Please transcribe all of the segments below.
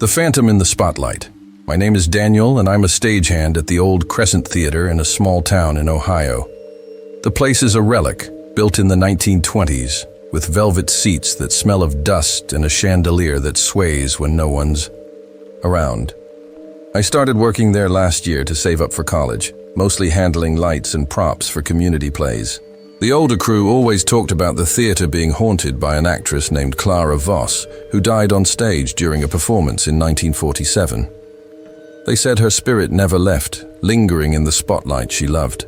The Phantom in the Spotlight. My name is Daniel, and I'm a stagehand at the old Crescent Theater in a small town in Ohio. The place is a relic, built in the 1920s, with velvet seats that smell of dust and a chandelier that sways when no one's around. I started working there last year to save up for college, mostly handling lights and props for community plays. The older crew always talked about the theater being haunted by an actress named Clara Voss, who died on stage during a performance in 1947. They said her spirit never left, lingering in the spotlight she loved.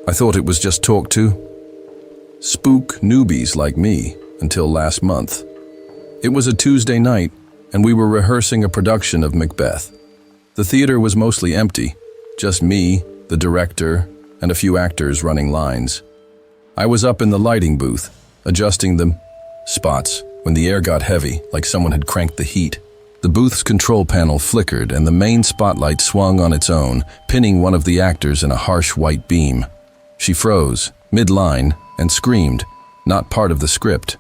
I thought it was just talk to spook newbies like me until last month. It was a Tuesday night, and we were rehearsing a production of Macbeth. The theater was mostly empty, just me, the director, and a few actors running lines. I was up in the lighting booth, adjusting the spots, when the air got heavy, like someone had cranked the heat. The booth's control panel flickered, and the main spotlight swung on its own, pinning one of the actors in a harsh white beam. She froze, mid-line, and screamed, not part of the script.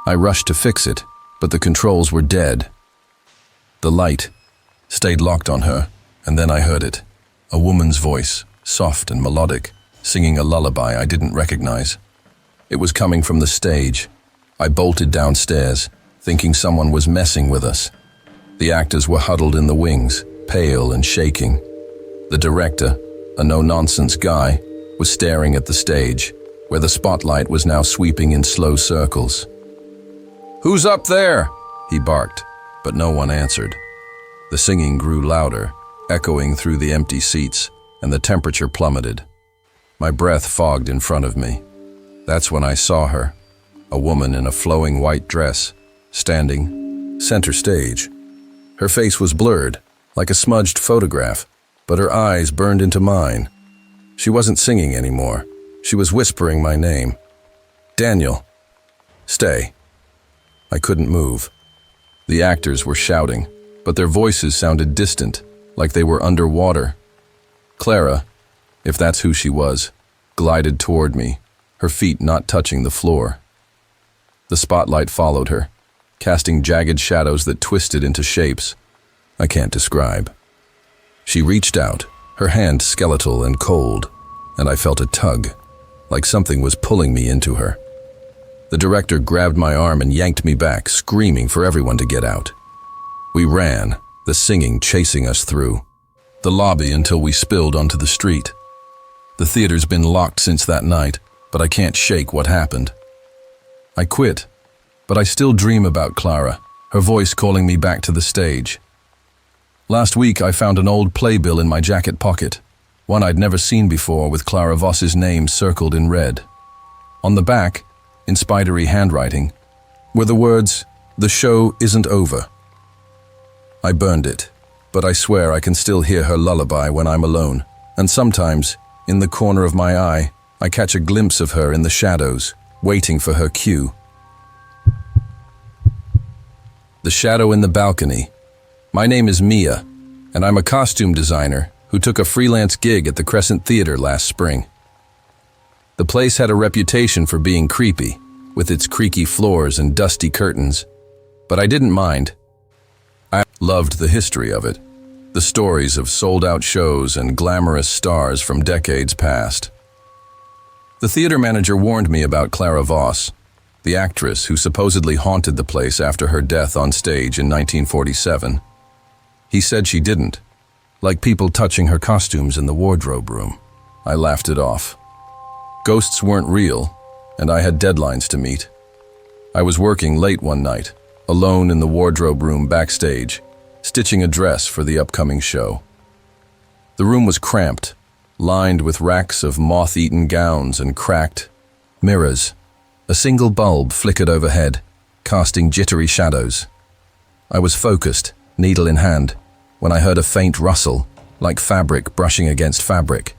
I rushed to fix it, but the controls were dead. The light stayed locked on her, and then I heard it. A woman's voice, soft and melodic, singing a lullaby I didn't recognize. It was coming from the stage. I bolted downstairs, thinking someone was messing with us. The actors were huddled in the wings, pale and shaking. The director, a no-nonsense guy, was staring at the stage, where the spotlight was now sweeping in slow circles. "Who's up there?" he barked, but no one answered. The singing grew louder, echoing through the empty seats, and the temperature plummeted. My breath fogged in front of me. That's when I saw her, a woman in a flowing white dress, standing center stage. Her face was blurred, like a smudged photograph, but her eyes burned into mine. She wasn't singing anymore. She was whispering my name. "Daniel, stay." I couldn't move. The actors were shouting, but their voices sounded distant, like they were underwater. Clara, if that's who she was, glided toward me, her feet not touching the floor. The spotlight followed her, casting jagged shadows that twisted into shapes I can't describe. She reached out, her hand skeletal and cold, and I felt a tug, like something was pulling me into her. The director grabbed my arm and yanked me back, screaming for everyone to get out. We ran, the singing chasing us through the lobby until we spilled onto the street. The theater's been locked since that night, but I can't shake what happened. I quit, but I still dream about Clara, her voice calling me back to the stage. Last week I found an old playbill in my jacket pocket, one I'd never seen before with Clara Voss's name circled in red. On the back, in spidery handwriting, were the words, "The show isn't over." I burned it, but I swear I can still hear her lullaby when I'm alone, and sometimes, in the corner of my eye, I catch a glimpse of her in the shadows, waiting for her cue. The shadow in the balcony. My name is Mia, and I'm a costume designer who took a freelance gig at the Crescent Theater last spring. The place had a reputation for being creepy, with its creaky floors and dusty curtains, but I didn't mind. I loved the history of it, the stories of sold-out shows and glamorous stars from decades past. The theater manager warned me about Clara Voss, the actress who supposedly haunted the place after her death on stage in 1947. He said she didn't, like people touching her costumes in the wardrobe room. I laughed it off. Ghosts weren't real, and I had deadlines to meet. I was working late one night, alone in the wardrobe room backstage, stitching a dress for the upcoming show. The room was cramped, lined with racks of moth-eaten gowns and cracked mirrors. A single bulb flickered overhead, casting jittery shadows. I was focused, needle in hand, when I heard a faint rustle, like fabric brushing against fabric.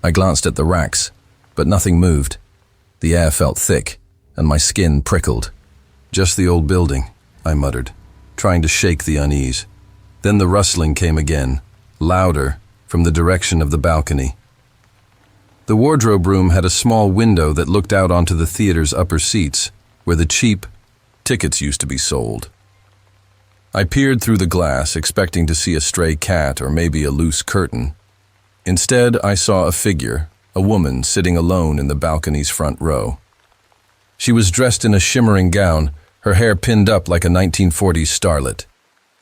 I glanced at the racks, but nothing moved. The air felt thick, and my skin prickled. "Just the old building," I muttered, trying to shake the unease. Then the rustling came again, louder, from the direction of the balcony. The wardrobe room had a small window that looked out onto the theater's upper seats, where the cheap tickets used to be sold. I peered through the glass, expecting to see a stray cat or maybe a loose curtain. Instead, I saw a figure, a woman sitting alone in the balcony's front row. She was dressed in a shimmering gown, her hair pinned up like a 1940s starlet.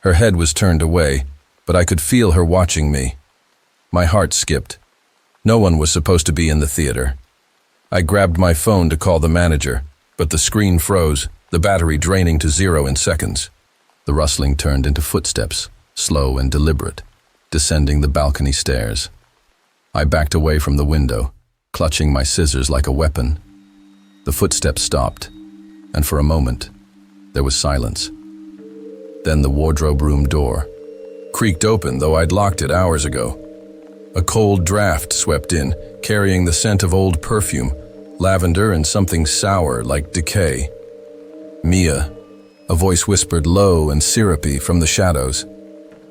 Her head was turned away, but I could feel her watching me. My heart skipped. No one was supposed to be in the theater. I grabbed my phone to call the manager, but the screen froze, the battery draining to 0 in seconds. The rustling turned into footsteps, slow and deliberate, descending the balcony stairs. I backed away from the window, clutching my scissors like a weapon. The footsteps stopped, and for a moment, there was silence. Then the wardrobe room door creaked open, though I'd locked it hours ago. A cold draft swept in, carrying the scent of old perfume, lavender and something sour like decay. "Mia," a voice whispered low and syrupy from the shadows.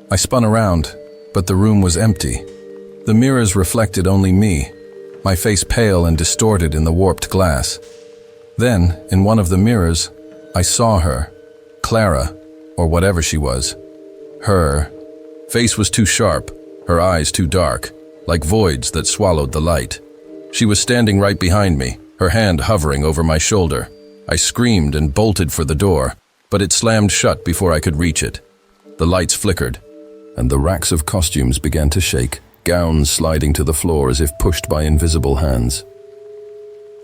I spun around, but the room was empty. The mirrors reflected only me, my face pale and distorted in the warped glass. Then, in one of the mirrors, I saw her, Clara, or whatever she was. Her face was too sharp, her eyes too dark, like voids that swallowed the light. She was standing right behind me, her hand hovering over my shoulder. I screamed and bolted for the door, but it slammed shut before I could reach it. The lights flickered, and the racks of costumes began to shake, gowns sliding to the floor as if pushed by invisible hands.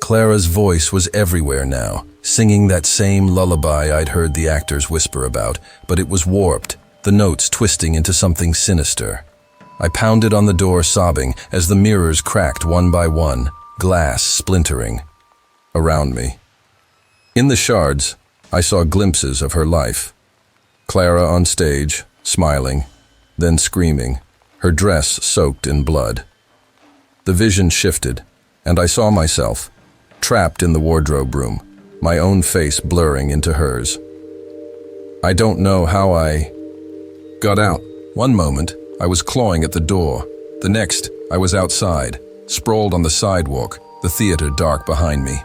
Clara's voice was everywhere now, singing that same lullaby I'd heard the actors whisper about, but it was warped, the notes twisting into something sinister. I pounded on the door, sobbing, as the mirrors cracked one by one, glass splintering around me. In the shards, I saw glimpses of her life. Clara on stage, smiling, then screaming, her dress soaked in blood. The vision shifted, and I saw myself, trapped in the wardrobe room, my own face blurring into hers. I don't know how I got out. One moment, I was clawing at the door. The next, I was outside, sprawled on the sidewalk, the theater dark behind me.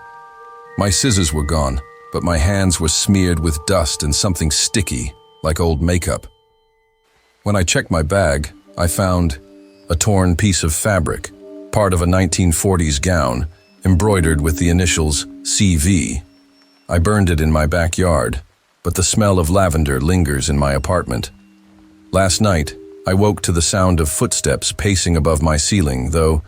My scissors were gone, but my hands were smeared with dust and something sticky, like old makeup. When I checked my bag, I found a torn piece of fabric, part of a 1940s gown, embroidered with the initials CV. I burned it in my backyard, but the smell of lavender lingers in my apartment. Last night, I woke to the sound of footsteps pacing above my ceiling, though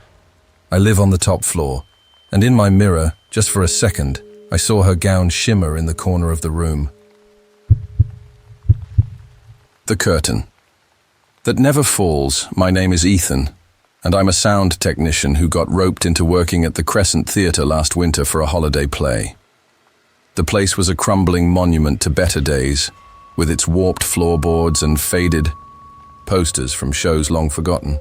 I live on the top floor, and in my mirror, just for a second, I saw her gown shimmer in the corner of the room. The curtain. That never falls. My name is Ethan, and I'm a sound technician who got roped into working at the Crescent Theatre last winter for a holiday play. The place was a crumbling monument to better days, with its warped floorboards and faded posters from shows long forgotten.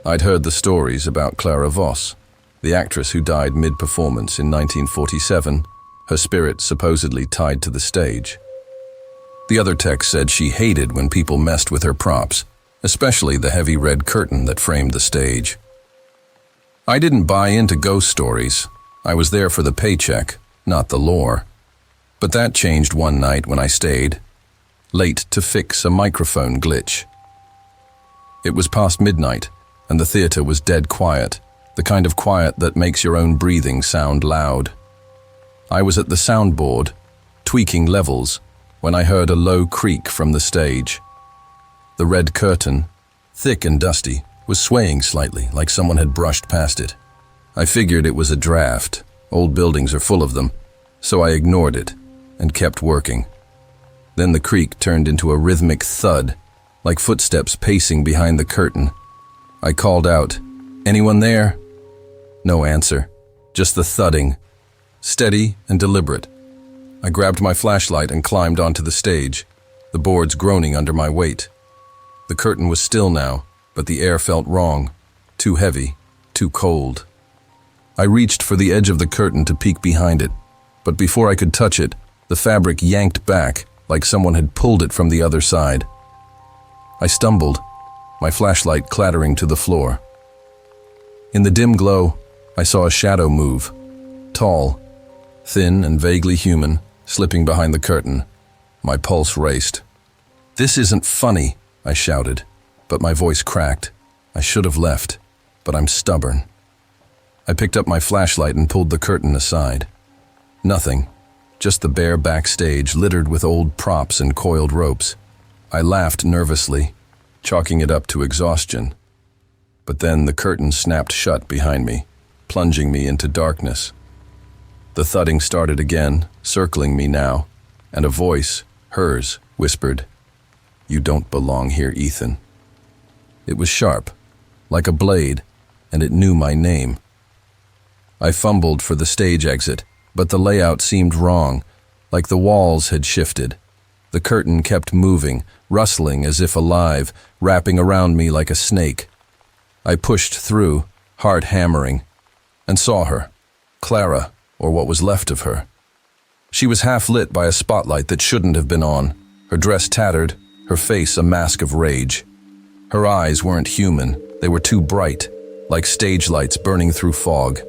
I'd heard the stories about Clara Voss, the actress who died mid-performance in 1947, her spirit supposedly tied to the stage. The other text said she hated when people messed with her props, especially the heavy red curtain that framed the stage. I didn't buy into ghost stories. I was there for the paycheck, not the lore. But that changed one night when I stayed, late to fix a microphone glitch. It was past midnight, and the theater was dead quiet, the kind of quiet that makes your own breathing sound loud. I was at the soundboard, tweaking levels, when I heard a low creak from the stage. The red curtain, thick and dusty, was swaying slightly, like someone had brushed past it. I figured it was a draft. Old buildings are full of them, so I ignored it and kept working. Then the creak turned into a rhythmic thud, like footsteps pacing behind the curtain. I called out, "Anyone there?" No answer, just the thudding, steady and deliberate. I grabbed my flashlight and climbed onto the stage, the boards groaning under my weight. The curtain was still now, but the air felt wrong, too heavy, too cold. I reached for the edge of the curtain to peek behind it, but before I could touch it, the fabric yanked back like someone had pulled it from the other side. I stumbled, my flashlight clattering to the floor. In the dim glow, I saw a shadow move, tall, thin and vaguely human, slipping behind the curtain. My pulse raced. "This isn't funny," I shouted, but my voice cracked. I should have left, but I'm stubborn. I picked up my flashlight and pulled the curtain aside. Nothing, just the bare backstage littered with old props and coiled ropes. I laughed nervously, chalking it up to exhaustion. But then the curtain snapped shut behind me, plunging me into darkness. The thudding started again, circling me now, and a voice, hers, whispered, "You don't belong here, Ethan." It was sharp, like a blade, and it knew my name. I fumbled for the stage exit, but the layout seemed wrong, like the walls had shifted. The curtain kept moving, rustling as if alive, wrapping around me like a snake. I pushed through, heart hammering, and saw her, Clara, or what was left of her. She was half lit by a spotlight that shouldn't have been on, her dress tattered, her face a mask of rage. Her eyes weren't human, they were too bright, like stage lights burning through fog.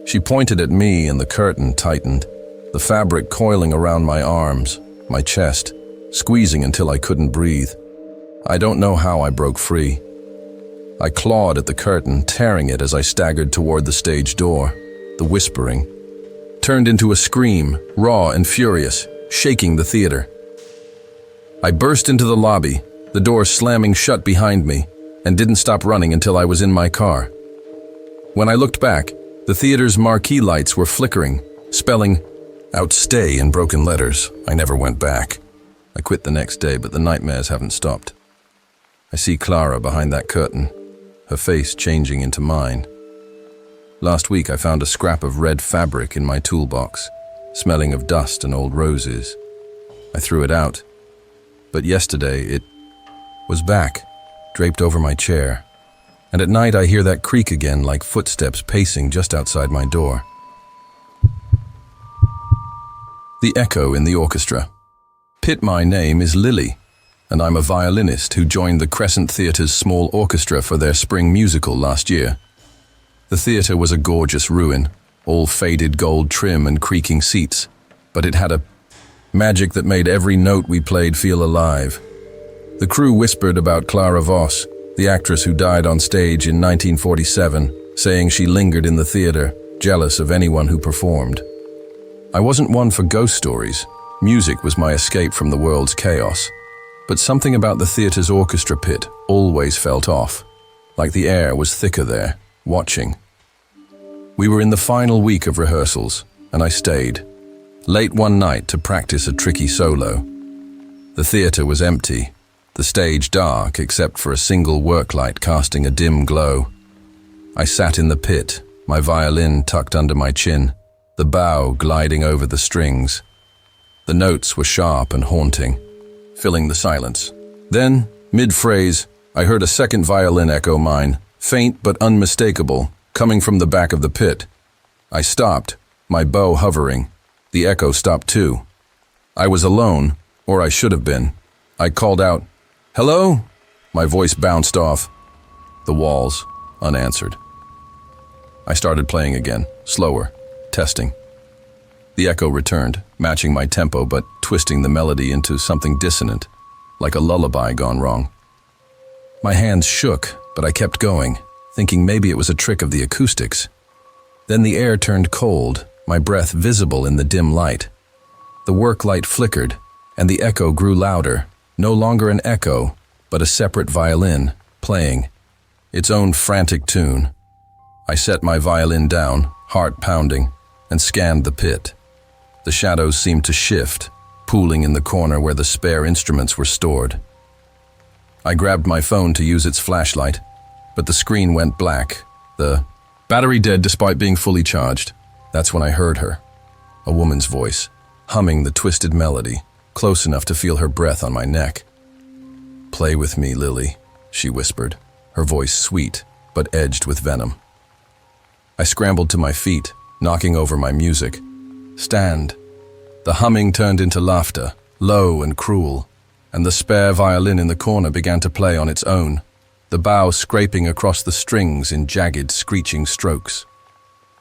She pointed at me and the curtain tightened, the fabric coiling around my arms, my chest, squeezing until I couldn't breathe. I don't know how I broke free. I clawed at the curtain, tearing it as I staggered toward the stage door. The whispering turned into a scream, raw and furious, shaking the theater. I burst into the lobby, the door slamming shut behind me, and didn't stop running until I was in my car. When I looked back, the theater's marquee lights were flickering, spelling "Outstay" in broken letters. I never went back. I quit the next day, but the nightmares haven't stopped. I see Clara behind that curtain, her face changing into mine. Last week I found a scrap of red fabric in my toolbox, smelling of dust and old roses. I threw it out, but yesterday it was back, draped over my chair. And at night I hear that creak again, like footsteps pacing just outside my door. The echo in the orchestra. Pitt, my name is Lily, and I'm a violinist who joined the Crescent Theatre's small orchestra for their spring musical last year. The theater was a gorgeous ruin, all faded gold trim and creaking seats, but it had a magic that made every note we played feel alive. The crew whispered about Clara Voss, the actress who died on stage in 1947, saying she lingered in the theater, jealous of anyone who performed. I wasn't one for ghost stories. Music was my escape from the world's chaos. But something about the theater's orchestra pit always felt off, like the air was thicker there, watching. We were in the final week of rehearsals, and I stayed, late one night to practice a tricky solo. The theater was empty, the stage dark except for a single work light casting a dim glow. I sat in the pit, my violin tucked under my chin, the bow gliding over the strings. The notes were sharp and haunting, filling the silence. Then, mid-phrase, I heard a second violin echo mine, faint but unmistakable, coming from the back of the pit. I stopped, my bow hovering. The echo stopped too. I was alone, or I should have been. I called out, "Hello?" My voice bounced off. The walls, unanswered. I started playing again, slower, testing. The echo returned, matching my tempo but twisting the melody into something dissonant, like a lullaby gone wrong. My hands shook, but I kept going, thinking maybe it was a trick of the acoustics. Then the air turned cold, my breath visible in the dim light. The work light flickered, and the echo grew louder, no longer an echo, but a separate violin, playing its own frantic tune. I set my violin down, heart pounding, and scanned the pit. The shadows seemed to shift, pooling in the corner where the spare instruments were stored. I grabbed my phone to use its flashlight, but the screen went black, the battery dead despite being fully charged. That's when I heard her, a woman's voice, humming the twisted melody, close enough to feel her breath on my neck. "Play with me, Lily," she whispered, her voice sweet but edged with venom. I scrambled to my feet, knocking over my music. "Stand." The humming turned into laughter, low and cruel, and the spare violin in the corner began to play on its own, the bow scraping across the strings in jagged, screeching strokes.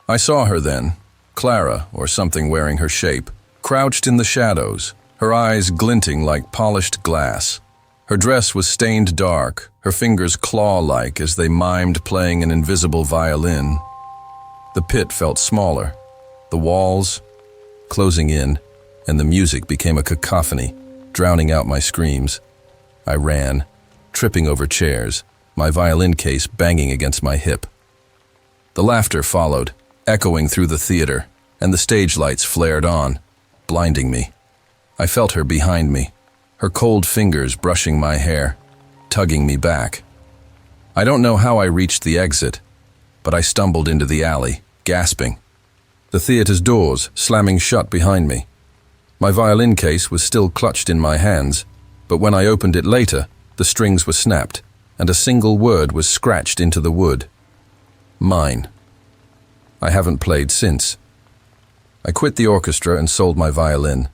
I saw her then, Clara, or something wearing her shape, crouched in the shadows, her eyes glinting like polished glass. Her dress was stained dark, her fingers claw-like as they mimed playing an invisible violin. The pit felt smaller, the walls closing in, and the music became a cacophony, drowning out my screams. I ran, tripping over chairs, my violin case banging against my hip. The laughter followed, echoing through the theater, and the stage lights flared on, blinding me. I felt her behind me, her cold fingers brushing my hair, tugging me back. I don't know how I reached the exit, but I stumbled into the alley, gasping. The theater's doors slamming shut behind me. My violin case was still clutched in my hands, but when I opened it later, the strings were snapped, and a single word was scratched into the wood. Mine. I haven't played since. I quit the orchestra and sold my violin,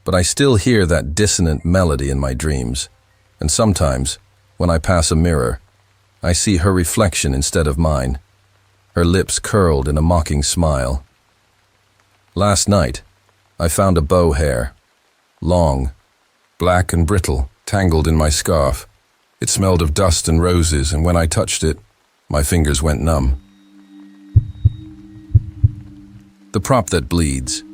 but I still hear that dissonant melody in my dreams, and sometimes, when I pass a mirror, I see her reflection instead of mine, her lips curled in a mocking smile. Last night, I found a bow hair, long, black and brittle, tangled in my scarf. It smelled of dust and roses, and when I touched it, my fingers went numb. The prop that bleeds.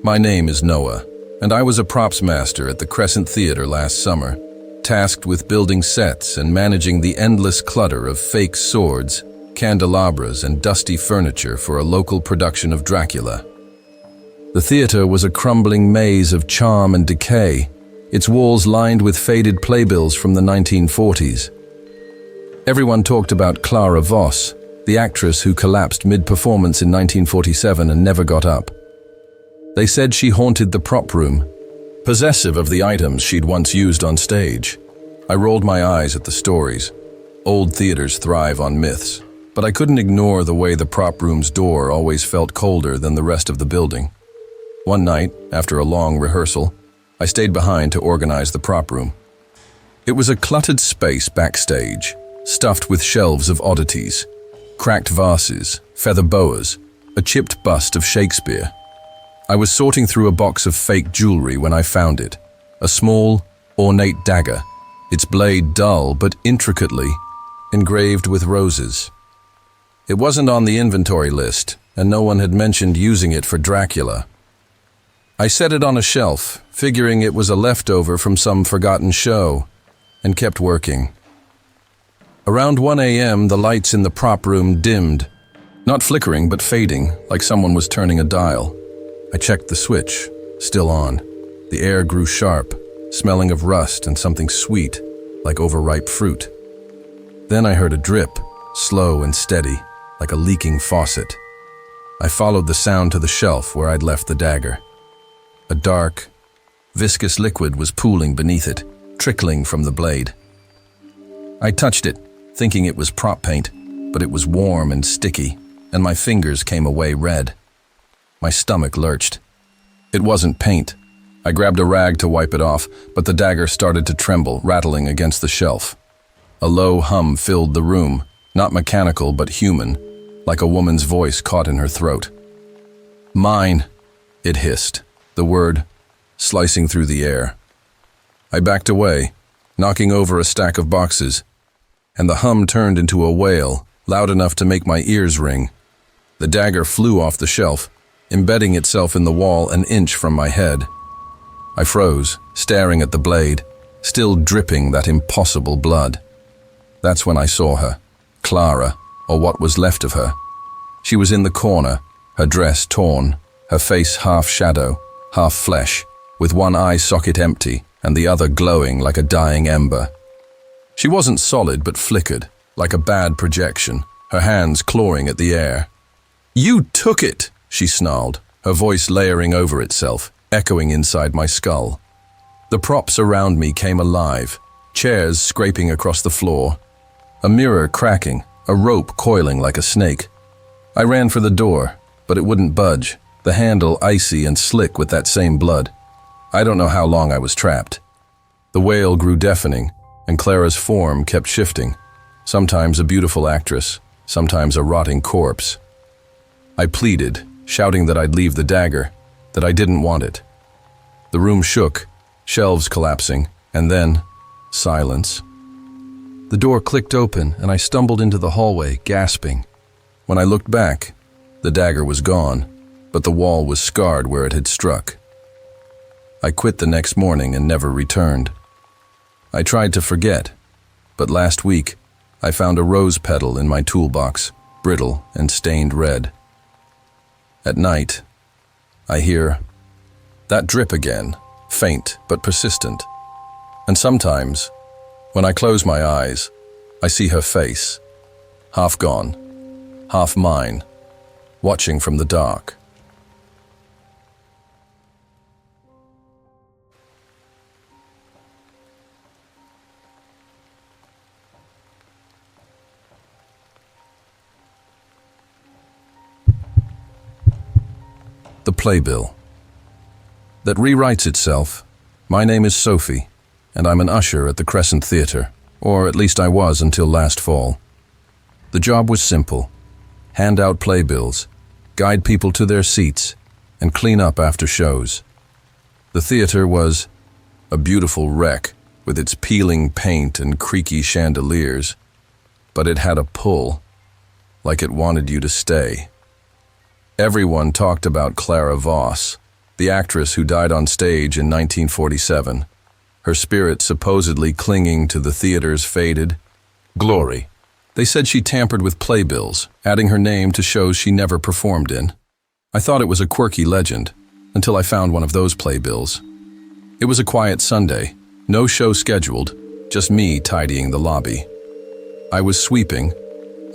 My name is Noah, and I was a props master at the Crescent Theater last summer, tasked with building sets and managing the endless clutter of fake swords, candelabras, and dusty furniture for a local production of Dracula. The theater was a crumbling maze of charm and decay, its walls lined with faded playbills from the 1940s. Everyone talked about Clara Voss, the actress who collapsed mid-performance in 1947 and never got up. They said she haunted the prop room, possessive of the items she'd once used on stage. I rolled my eyes at the stories. Old theaters thrive on myths, but I couldn't ignore the way the prop room's door always felt colder than the rest of the building. One night, after a long rehearsal, I stayed behind to organize the prop room. It was a cluttered space backstage, stuffed with shelves of oddities, cracked vases, feather boas, a chipped bust of Shakespeare. I was sorting through a box of fake jewelry when I found it, a small, ornate dagger, its blade dull but intricately engraved with roses. It wasn't on the inventory list, and no one had mentioned using it for Dracula. I set it on a shelf, figuring it was a leftover from some forgotten show, and kept working. Around 1 a.m., the lights in the prop room dimmed, not flickering but fading, like someone was turning a dial. I checked the switch, still on. The air grew sharp, smelling of rust and something sweet, like overripe fruit. Then I heard a drip, slow and steady, like a leaking faucet. I followed the sound to the shelf where I'd left the dagger. A dark, viscous liquid was pooling beneath it, trickling from the blade. I touched it, thinking it was prop paint, but it was warm and sticky, and my fingers came away red. My stomach lurched. It wasn't paint. I grabbed a rag to wipe it off, but the dagger started to tremble, rattling against the shelf. A low hum filled the room, not mechanical but human, like a woman's voice caught in her throat. Mine, it hissed, the word slicing through the air. I backed away, knocking over a stack of boxes, and the hum turned into a wail, loud enough to make my ears ring. The dagger flew off the shelf, embedding itself in the wall an inch from my head. I froze, staring at the blade, still dripping that impossible blood. That's when I saw her, Clara, or what was left of her. She was in the corner, her dress torn, her face half shadow, half flesh, with one eye socket empty and the other glowing like a dying ember. She wasn't solid but flickered, like a bad projection, her hands clawing at the air. "You took it!" she snarled, her voice layering over itself, echoing inside my skull. The props around me came alive, chairs scraping across the floor, a mirror cracking, a rope coiling like a snake. I ran for the door, but it wouldn't budge, the handle icy and slick with that same blood. I don't know how long I was trapped. The wail grew deafening, and Clara's form kept shifting, sometimes a beautiful actress, sometimes a rotting corpse. I pleaded, shouting that I'd leave the dagger, that I didn't want it. The room shook, shelves collapsing, and then silence. The door clicked open and I stumbled into the hallway, gasping. When I looked back, the dagger was gone, but the wall was scarred where it had struck. I quit the next morning and never returned. I tried to forget, but last week I found a rose petal in my toolbox, brittle and stained red. At night, I hear that drip again, faint but persistent. And sometimes, when I close my eyes, I see her face, half gone, half mine, watching from the dark. The playbill that rewrites itself. My name is Sophie, and I'm an usher at the Crescent Theater, or at least I was until last fall. The job was simple: hand out playbills, guide people to their seats, and clean up after shows. The theater was a beautiful wreck with its peeling paint and creaky chandeliers, but it had a pull, like it wanted you to stay. Everyone talked about Clara Voss, the actress who died on stage in 1947, her spirit supposedly clinging to the theater's faded glory. They said she tampered with playbills, adding her name to shows she never performed in. I thought it was a quirky legend, until I found one of those playbills. It was a quiet Sunday, no show scheduled, just me tidying the lobby. I was sweeping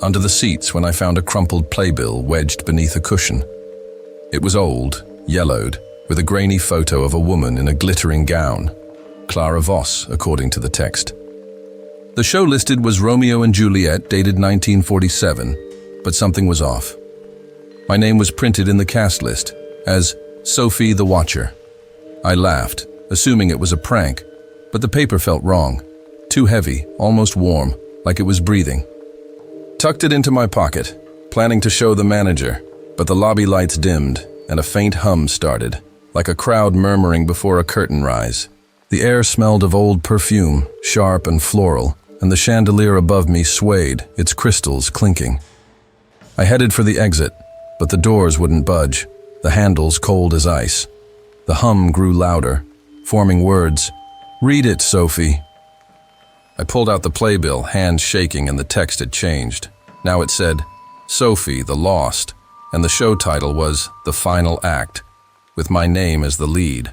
under the seats when I found a crumpled playbill wedged beneath a cushion. It was old, yellowed, with a grainy photo of a woman in a glittering gown. Clara Voss, according to the text. The show listed was Romeo and Juliet, dated 1947, but something was off. My name was printed in the cast list as Sophie the Watcher. I laughed, assuming it was a prank, but the paper felt wrong. Too heavy, almost warm, like it was breathing. Tucked it into my pocket, planning to show the manager, but the lobby lights dimmed and a faint hum started, like a crowd murmuring before a curtain rise. The air smelled of old perfume, sharp and floral, and the chandelier above me swayed, its crystals clinking. I headed for the exit, but the doors wouldn't budge, the handles cold as ice. The hum grew louder, forming words. "Read it, Sophie." I pulled out the playbill, hands shaking, and the text had changed. Now it said, Sophie the Lost, and the show title was The Final Act, with my name as the lead.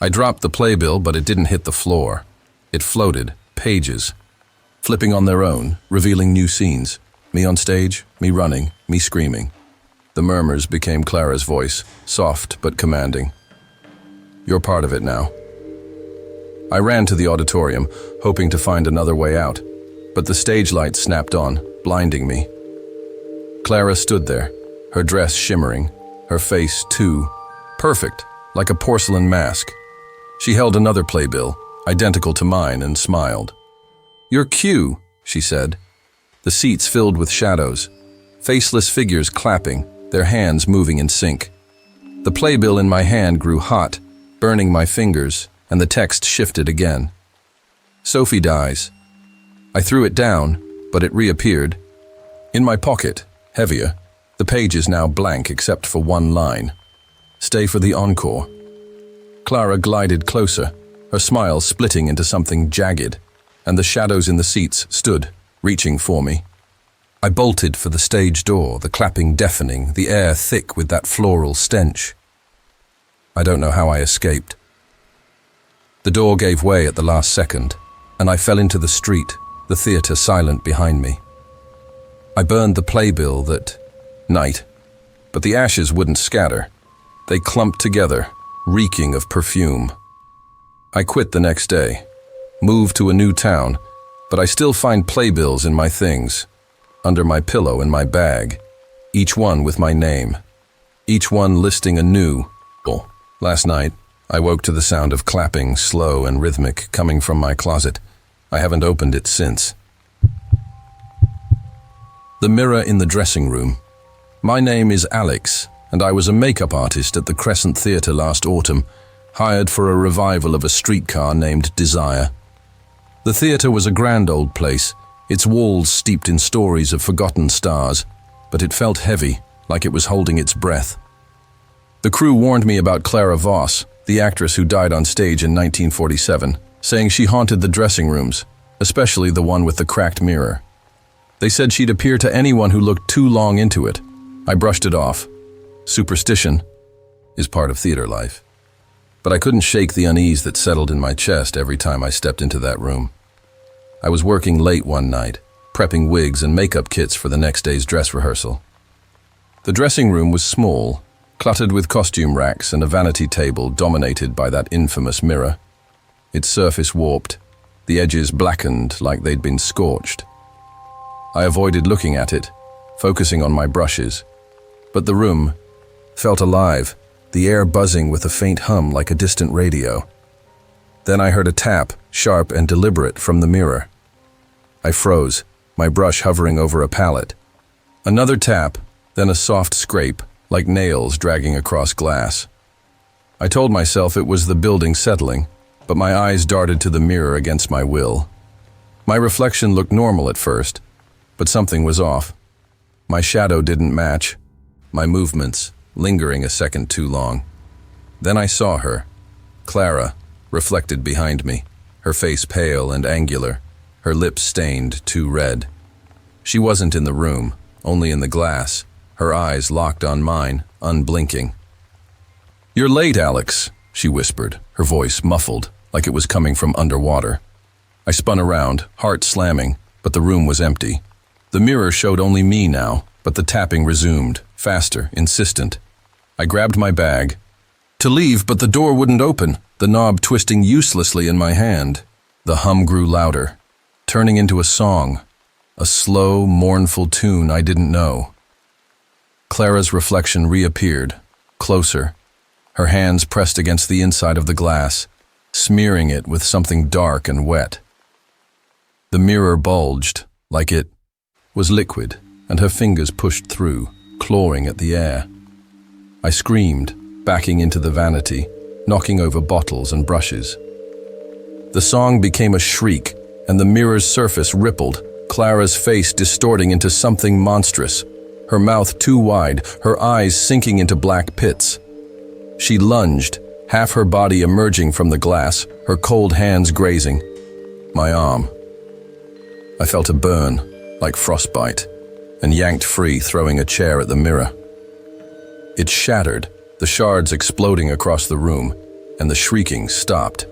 I dropped the playbill, but it didn't hit the floor. It floated, pages, flipping on their own, revealing new scenes. Me on stage, me running, me screaming. The murmurs became Clara's voice, soft but commanding. "You're part of it now." I ran to the auditorium, hoping to find another way out, but the stage lights snapped on, blinding me. Clara stood there, her dress shimmering, her face too perfect, like a porcelain mask. She held another playbill, identical to mine, and smiled. "Your cue," she said. The seats filled with shadows, faceless figures clapping, their hands moving in sync. The playbill in my hand grew hot, burning my fingers, and the text shifted again. "Sophie dies." I threw it down, but it reappeared. In my pocket, heavier, the page is now blank except for one line. "Stay for the encore." Clara glided closer, her smile splitting into something jagged, and the shadows in the seats stood, reaching for me. I bolted for the stage door, the clapping deafening, the air thick with that floral stench. I don't know how I escaped. The door gave way at the last second, and I fell into the street, the theater silent behind me. I burned the playbill that night, but the ashes wouldn't scatter. They clumped together, reeking of perfume. I quit the next day, moved to a new town, but I still find playbills in my things, under my pillow in my bag, each one with my name, each one listing a new. Last night, I woke to the sound of clapping, slow and rhythmic, coming from my closet. I haven't opened it since. The mirror in the dressing room. My name is Alex, and I was a makeup artist at the Crescent Theater last autumn, hired for a revival of a streetcar named Desire. The theater was a grand old place, its walls steeped in stories of forgotten stars, but it felt heavy, like it was holding its breath. The crew warned me about Clara Voss, the actress who died on stage in 1947, saying she haunted the dressing rooms, especially the one with the cracked mirror. They said she'd appear to anyone who looked too long into it. I brushed it off. Superstition is part of theater life. But I couldn't shake the unease that settled in my chest every time I stepped into that room. I was working late one night, prepping wigs and makeup kits for the next day's dress rehearsal. The dressing room was small, cluttered with costume racks and a vanity table dominated by that infamous mirror. Its surface warped, the edges blackened like they'd been scorched. I avoided looking at it, focusing on my brushes. But the room felt alive, the air buzzing with a faint hum like a distant radio. Then I heard a tap, sharp and deliberate, from the mirror. I froze, my brush hovering over a palette. Another tap, then a soft scrape, like nails dragging across glass. I told myself it was the building settling, but my eyes darted to the mirror against my will. My reflection looked normal at first, but something was off. My shadow didn't match, my movements lingering a second too long. Then I saw her, Clara, reflected behind me, her face pale and angular, her lips stained too red. She wasn't in the room, only in the glass, her eyes locked on mine, unblinking. "You're late, Alex," she whispered, her voice muffled, like it was coming from underwater. I spun around, heart slamming, but the room was empty. The mirror showed only me now, but the tapping resumed, faster, insistent. I grabbed my bag to leave, but the door wouldn't open, the knob twisting uselessly in my hand. The hum grew louder, turning into a song, a slow, mournful tune I didn't know. Clara's reflection reappeared, closer, her hands pressed against the inside of the glass, smearing it with something dark and wet. The mirror bulged, like it was liquid, and her fingers pushed through, clawing at the air. I screamed, backing into the vanity, knocking over bottles and brushes. The song became a shriek, and the mirror's surface rippled, Clara's face distorting into something monstrous, her mouth too wide, her eyes sinking into black pits. She lunged, half her body emerging from the glass, her cold hands grazing my arm. I felt a burn, like frostbite, and yanked free, throwing a chair at the mirror. It shattered, the shards exploding across the room, and the shrieking stopped.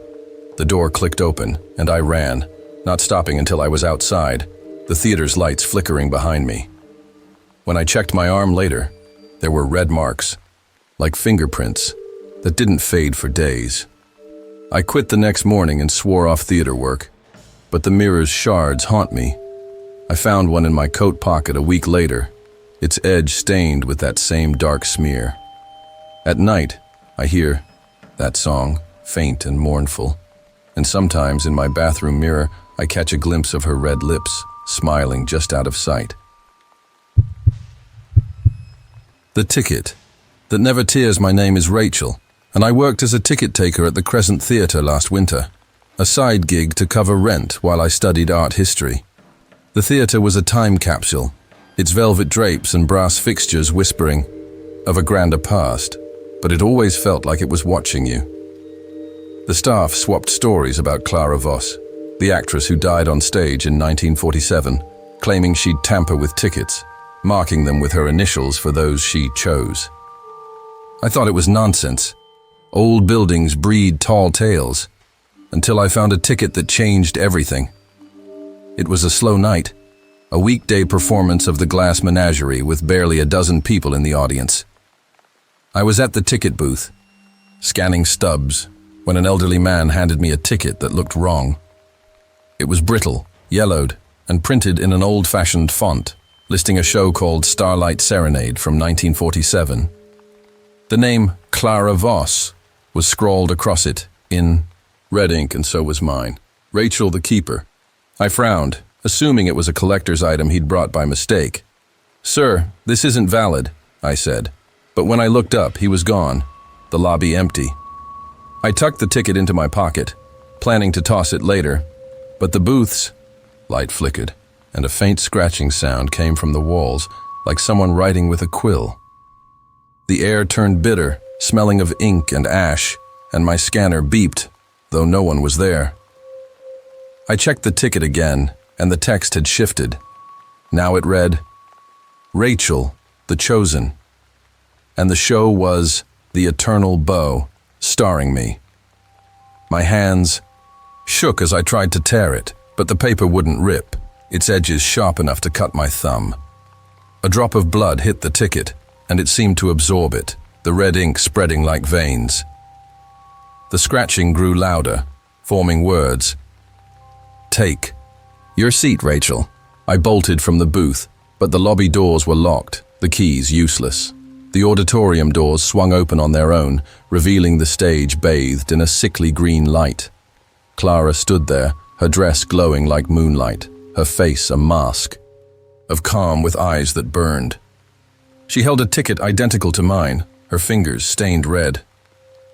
The door clicked open, and I ran, not stopping until I was outside, the theater's lights flickering behind me. When I checked my arm later, there were red marks, like fingerprints, that didn't fade for days. I quit the next morning and swore off theater work, but the mirror's shards haunt me. I found one in my coat pocket a week later, its edge stained with that same dark smear. At night, I hear that song, faint and mournful, and sometimes in my bathroom mirror, I catch a glimpse of her red lips, smiling just out of sight. The ticket that never tears. My name is Rachel, and I worked as a ticket taker at the Crescent Theatre last winter, a side gig to cover rent while I studied art history. The theatre was a time capsule, its velvet drapes and brass fixtures whispering of a grander past, but it always felt like it was watching you. The staff swapped stories about Clara Voss, the actress who died on stage in 1947, claiming she'd tamper with tickets, marking them with her initials for those she chose. I thought it was nonsense. Old buildings breed tall tales, until I found a ticket that changed everything. It was a slow night, a weekday performance of The Glass Menagerie with barely a dozen people in the audience. I was at the ticket booth, scanning stubs, when an elderly man handed me a ticket that looked wrong. It was brittle, yellowed, and printed in an old-fashioned font, listing a show called Starlight Serenade from 1947. The name Clara Voss was scrawled across it in red ink, and so was mine. Rachel the keeper. I frowned, assuming it was a collector's item he'd brought by mistake. "Sir, this isn't valid," I said. But when I looked up, he was gone, the lobby empty. I tucked the ticket into my pocket, planning to toss it later, but the booth's light flickered, and a faint scratching sound came from the walls, like someone writing with a quill. The air turned bitter, smelling of ink and ash, and my scanner beeped, though no one was there. I checked the ticket again, and the text had shifted. Now it read, Rachel, the Chosen. And the show was The Eternal Bow, starring me. My hands shook as I tried to tear it, but the paper wouldn't rip, its edges sharp enough to cut my thumb. A drop of blood hit the ticket, and it seemed to absorb it, the red ink spreading like veins. The scratching grew louder, forming words. Take. Your seat, Rachel. I bolted from the booth, but the lobby doors were locked, the keys useless. The auditorium doors swung open on their own, revealing the stage bathed in a sickly green light. Clara stood there, her dress glowing like moonlight, her face a mask of calm with eyes that burned. She held a ticket identical to mine, her fingers stained red.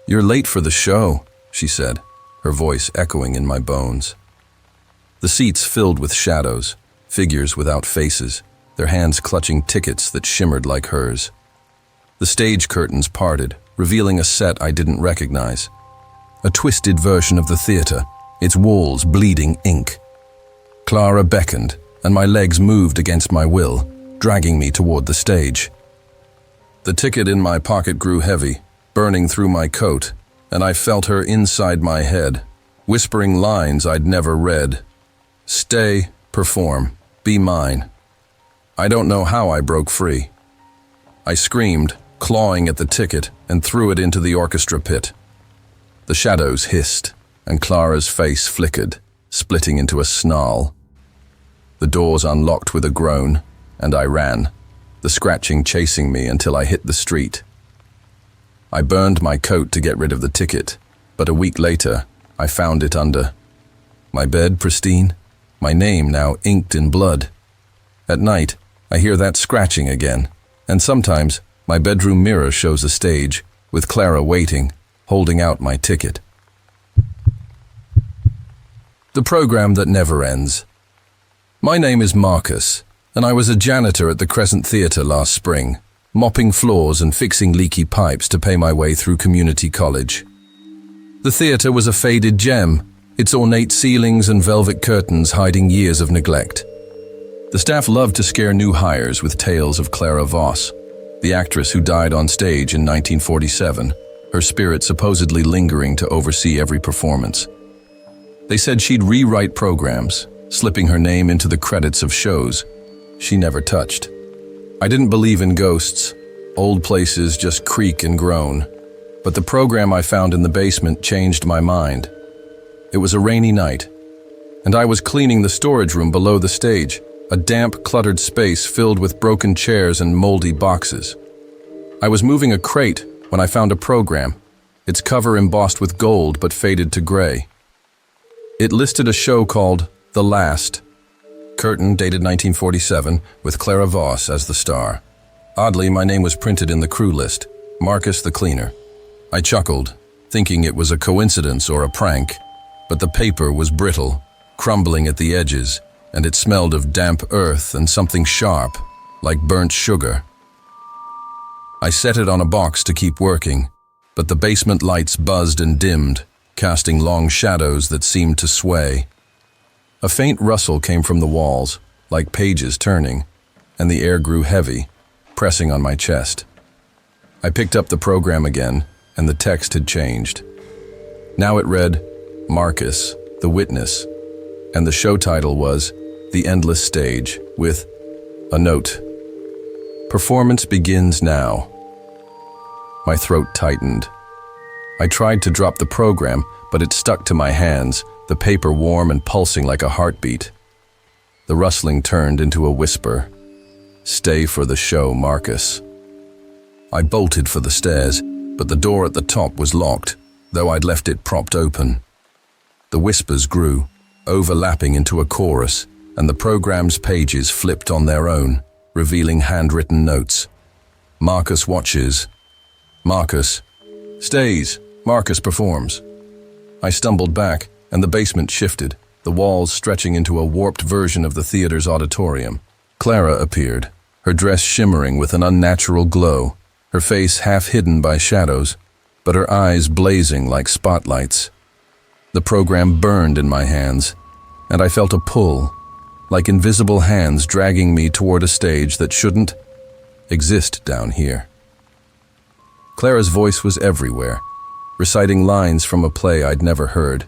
You're late for the show, she said, her voice echoing in my bones. The seats filled with shadows, figures without faces, their hands clutching tickets that shimmered like hers. The stage curtains parted, revealing a set I didn't recognize. A twisted version of the theater, its walls bleeding ink. Clara beckoned, and my legs moved against my will, dragging me toward the stage. The ticket in my pocket grew heavy, burning through my coat, and I felt her inside my head, whispering lines I'd never read. Stay, perform, be mine. I don't know how I broke free. I screamed, clawing at the ticket, and threw it into the orchestra pit. The shadows hissed, and Clara's face flickered, splitting into a snarl. The doors unlocked with a groan, and I ran, the scratching chasing me until I hit the street. I burned my coat to get rid of the ticket, but a week later, I found it under my bed, pristine, my name now inked in blood. At night, I hear that scratching again, and sometimes my bedroom mirror shows a stage with Clara waiting, holding out my ticket. The program that never ends. My name is Marcus, and I was a janitor at the Crescent Theatre last spring, mopping floors and fixing leaky pipes to pay my way through community college. The theatre was a faded gem, its ornate ceilings and velvet curtains hiding years of neglect. The staff loved to scare new hires with tales of Clara Voss, the actress who died on stage in 1947, her spirit supposedly lingering to oversee every performance. They said she'd rewrite programs, slipping her name into the credits of shows she never touched. I didn't believe in ghosts. Old places just creak and groan. But the program I found in the basement changed my mind. It was a rainy night, and I was cleaning the storage room below the stage, a damp, cluttered space filled with broken chairs and moldy boxes. I was moving a crate when I found a program, its cover embossed with gold but faded to gray. It listed a show called The Last. Curtain dated 1947, with Clara Voss as the star. Oddly, my name was printed in the crew list, Marcus the Cleaner. I chuckled, thinking it was a coincidence or a prank, but the paper was brittle, crumbling at the edges, and it smelled of damp earth and something sharp, like burnt sugar. I set it on a box to keep working, but the basement lights buzzed and dimmed, casting long shadows that seemed to sway. A faint rustle came from the walls, like pages turning, and the air grew heavy, pressing on my chest. I picked up the program again, and the text had changed. Now it read, Marcus, the Witness, and the show title was The Endless Stage, with a note. Performance begins now. My throat tightened. I tried to drop the program, but it stuck to my hands, the paper warm and pulsing like a heartbeat. The rustling turned into a whisper. Stay for the show, Marcus. I bolted for the stairs, but the door at the top was locked, though I'd left it propped open. The whispers grew, overlapping into a chorus, and the program's pages flipped on their own, revealing handwritten notes. Marcus watches. Marcus stays, Marcus performs. I stumbled back, and the basement shifted, the walls stretching into a warped version of the theater's auditorium. Clara appeared, her dress shimmering with an unnatural glow, her face half hidden by shadows, but her eyes blazing like spotlights. The program burned in my hands, and I felt a pull, like invisible hands dragging me toward a stage that shouldn't exist down here. Clara's voice was everywhere, reciting lines from a play I'd never heard,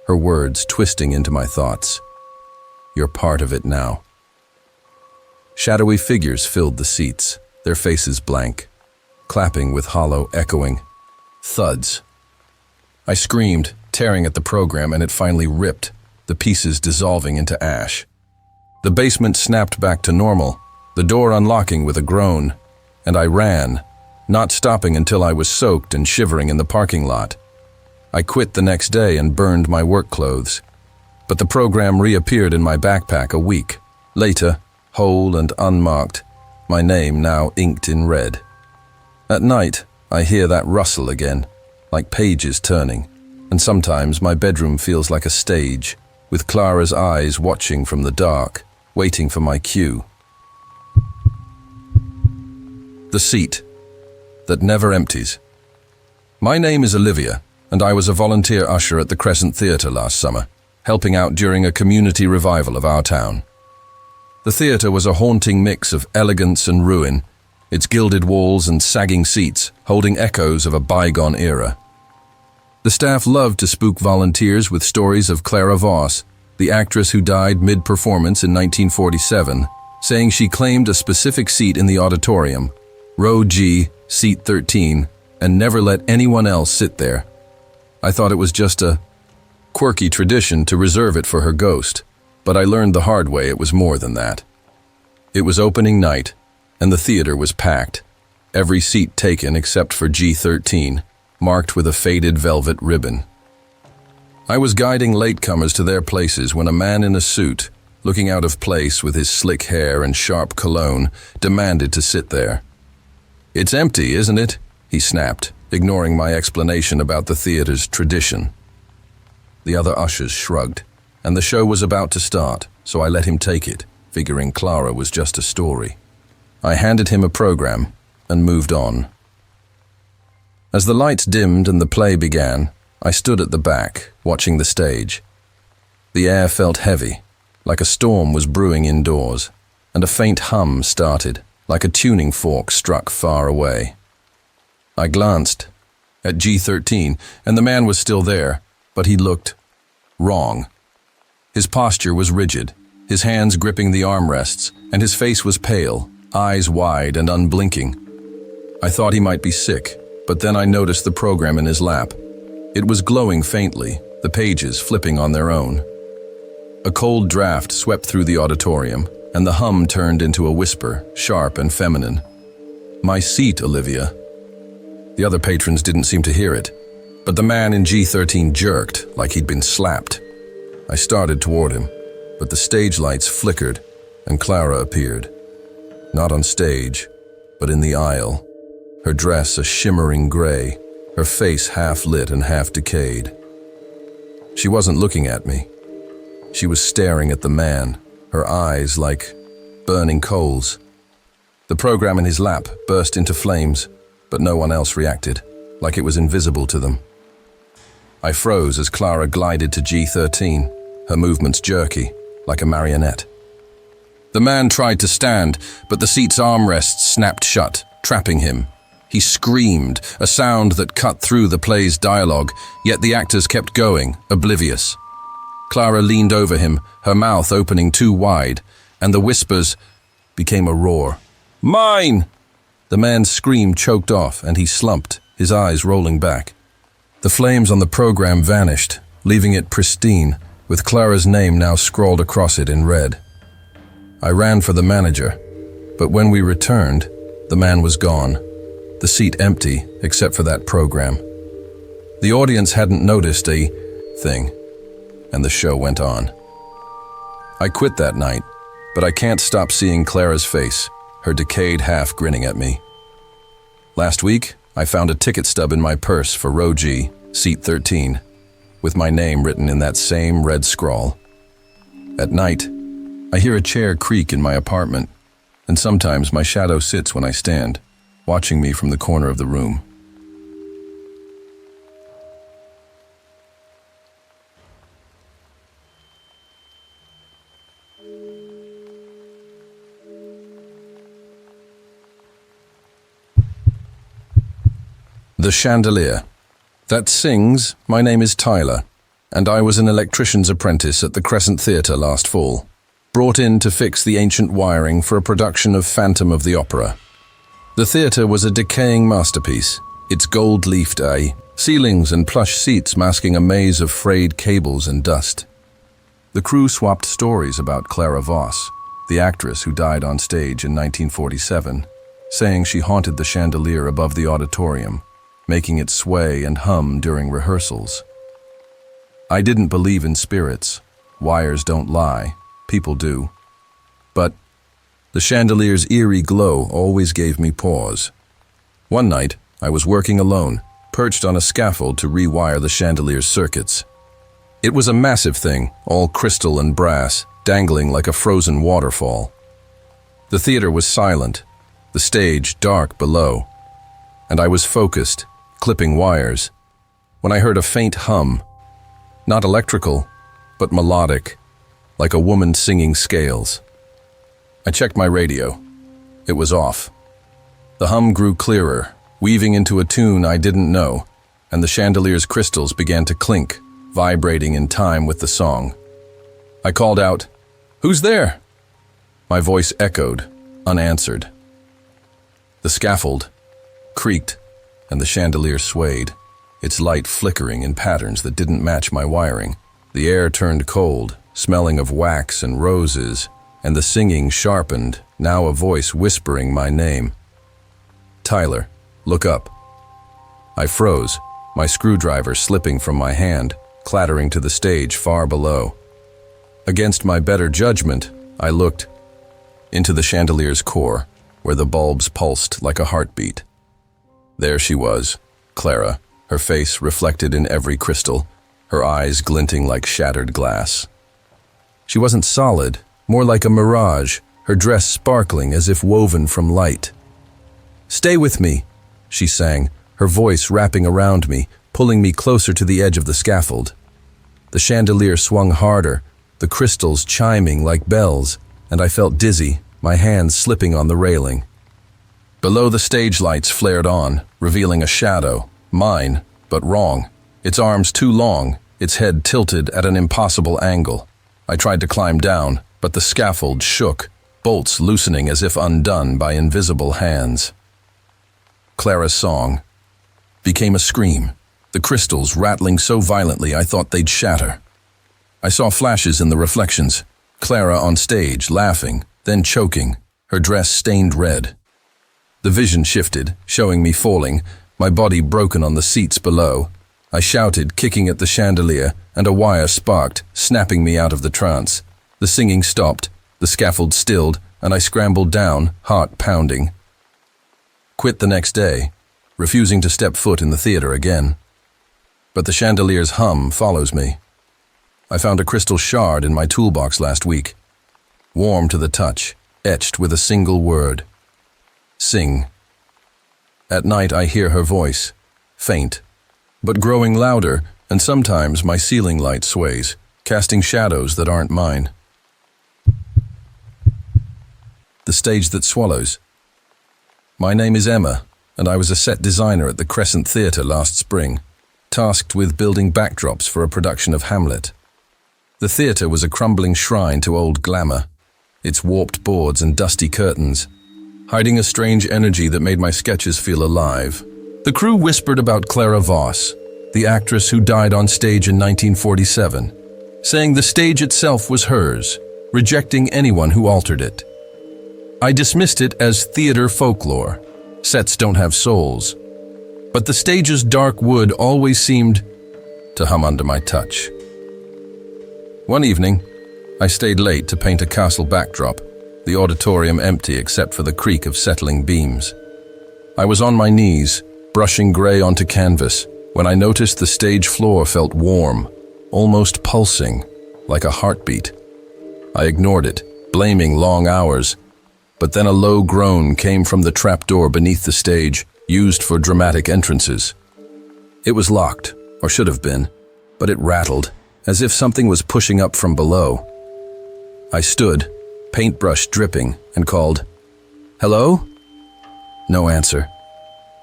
her words twisting into my thoughts. You're part of it now. Shadowy figures filled the seats, their faces blank, clapping with hollow, echoing thuds. I screamed, tearing at the program, and it finally ripped, the pieces dissolving into ash. The basement snapped back to normal, the door unlocking with a groan, and I ran, not stopping until I was soaked and shivering in the parking lot. I quit the next day and burned my work clothes, but the program reappeared in my backpack a week later, whole and unmarked, my name now inked in red. At night, I hear that rustle again, like pages turning, and sometimes my bedroom feels like a stage, with Clara's eyes watching from the dark, waiting for my cue. The seat that never empties. My name is Olivia, and I was a volunteer usher at the Crescent Theatre last summer, helping out during a community revival of our town. The theatre was a haunting mix of elegance and ruin, its gilded walls and sagging seats holding echoes of a bygone era. The staff loved to spook volunteers with stories of Clara Voss, the actress who died mid-performance in 1947, saying she claimed a specific seat in the auditorium, row G, seat 13, and never let anyone else sit there. I thought it was just a quirky tradition to reserve it for her ghost, but I learned the hard way it was more than that. It was opening night, and the theater was packed, every seat taken except for G13, marked with a faded velvet ribbon. I was guiding latecomers to their places when a man in a suit, looking out of place with his slick hair and sharp cologne, demanded to sit there. "It's empty, isn't it?" he snapped, ignoring my explanation about the theater's tradition. The other ushers shrugged, and the show was about to start, so I let him take it, figuring Clara was just a story. I handed him a program and moved on. As the lights dimmed and the play began, I stood at the back, watching the stage. The air felt heavy, like a storm was brewing indoors, and a faint hum started, like a tuning fork struck far away. I glanced at G13, and the man was still there, but he looked wrong. His posture was rigid, his hands gripping the armrests, and his face was pale, eyes wide and unblinking. I thought he might be sick, but then I noticed the program in his lap. It was glowing faintly, the pages flipping on their own. A cold draft swept through the auditorium, and the hum turned into a whisper, sharp and feminine. "My seat, Olivia." The other patrons didn't seem to hear it, but the man in G13 jerked like he'd been slapped. I started toward him, but the stage lights flickered, and Clara appeared. Not on stage, but in the aisle, her dress a shimmering gray, her face half lit and half decayed. She wasn't looking at me. She was staring at the man, her eyes like burning coals. The program in his lap burst into flames, but no one else reacted, like it was invisible to them. I froze as Clara glided to G13, her movements jerky, like a marionette. The man tried to stand, but the seat's armrests snapped shut, trapping him. He screamed, a sound that cut through the play's dialogue, yet the actors kept going, oblivious. Clara leaned over him, her mouth opening too wide, and the whispers became a roar. "Mine!" The man's scream choked off, and he slumped, his eyes rolling back. The flames on the program vanished, leaving it pristine, with Clara's name now scrawled across it in red. I ran for the manager, but when we returned, the man was gone, the seat empty except for that program. The audience hadn't noticed a thing, and the show went on. I quit that night, but I can't stop seeing Clara's face, her decayed half grinning at me. Last week, I found a ticket stub in my purse for row G, Seat 13, with my name written in that same red scrawl. At night, I hear a chair creak in my apartment, and sometimes my shadow sits when I stand, watching me from the corner of the room. The chandelier. That sings, my name is Tyler, and I was an electrician's apprentice at the Crescent Theatre last fall, brought in to fix the ancient wiring for a production of Phantom of the Opera. The theatre was a decaying masterpiece, its gold-leafed ceilings and plush seats masking a maze of frayed cables and dust. The crew swapped stories about Clara Voss, the actress who died on stage in 1947, saying she haunted the chandelier above the auditorium, making it sway and hum during rehearsals. I didn't believe in spirits. Wires don't lie, people do. But the chandelier's eerie glow always gave me pause. One night, I was working alone, perched on a scaffold to rewire the chandelier's circuits. It was a massive thing, all crystal and brass, dangling like a frozen waterfall. The theater was silent, the stage dark below, and I was focused, clipping wires, when I heard a faint hum, not electrical, but melodic, like a woman singing scales. I checked my radio. It was off. The hum grew clearer, weaving into a tune I didn't know, and the chandelier's crystals began to clink, vibrating in time with the song. I called out, "Who's there?" My voice echoed, unanswered. The scaffold creaked, and the chandelier swayed, its light flickering in patterns that didn't match my wiring. The air turned cold, smelling of wax and roses, and the singing sharpened, now a voice whispering my name. "Tyler, look up." I froze, my screwdriver slipping from my hand, clattering to the stage far below. Against my better judgment, I looked into the chandelier's core, where the bulbs pulsed like a heartbeat. There she was, Clara, her face reflected in every crystal, her eyes glinting like shattered glass. She wasn't solid, more like a mirage, her dress sparkling as if woven from light. "Stay with me," she sang, her voice wrapping around me, pulling me closer to the edge of the scaffold. The chandelier swung harder, the crystals chiming like bells, and I felt dizzy, my hands slipping on the railing. Below, the stage lights flared on, revealing a shadow, mine, but wrong. Its arms too long, its head tilted at an impossible angle. I tried to climb down, but the scaffold shook, bolts loosening as if undone by invisible hands. Clara's song became a scream, the crystals rattling so violently I thought they'd shatter. I saw flashes in the reflections, Clara on stage, laughing, then choking, her dress stained red. The vision shifted, showing me falling, my body broken on the seats below. I shouted, kicking at the chandelier, and a wire sparked, snapping me out of the trance. The singing stopped, the scaffold stilled, and I scrambled down, heart pounding. Quit the next day, refusing to step foot in the theater again. But the chandelier's hum follows me. I found a crystal shard in my toolbox last week, warm to the touch, etched with a single word: sing. At night I hear her voice, faint, but growing louder, and sometimes my ceiling light sways, casting shadows that aren't mine. The stage that swallows. My name is Emma, and I was a set designer at the Crescent Theatre last spring, tasked with building backdrops for a production of Hamlet. The theatre was a crumbling shrine to old glamour, its warped boards and dusty curtains, hiding a strange energy that made my sketches feel alive. The crew whispered about Clara Voss, the actress who died on stage in 1947, saying the stage itself was hers, rejecting anyone who altered it. I dismissed it as theater folklore. Sets don't have souls. But the stage's dark wood always seemed to hum under my touch. One evening, I stayed late to paint a castle backdrop, the auditorium empty except for the creak of settling beams. I was on my knees, brushing gray onto canvas, when I noticed the stage floor felt warm, almost pulsing, like a heartbeat. I ignored it, blaming long hours, but then a low groan came from the trapdoor beneath the stage, used for dramatic entrances. It was locked, or should have been, but it rattled, as if something was pushing up from below. I stood, paintbrush dripping, and called, "Hello?" No answer.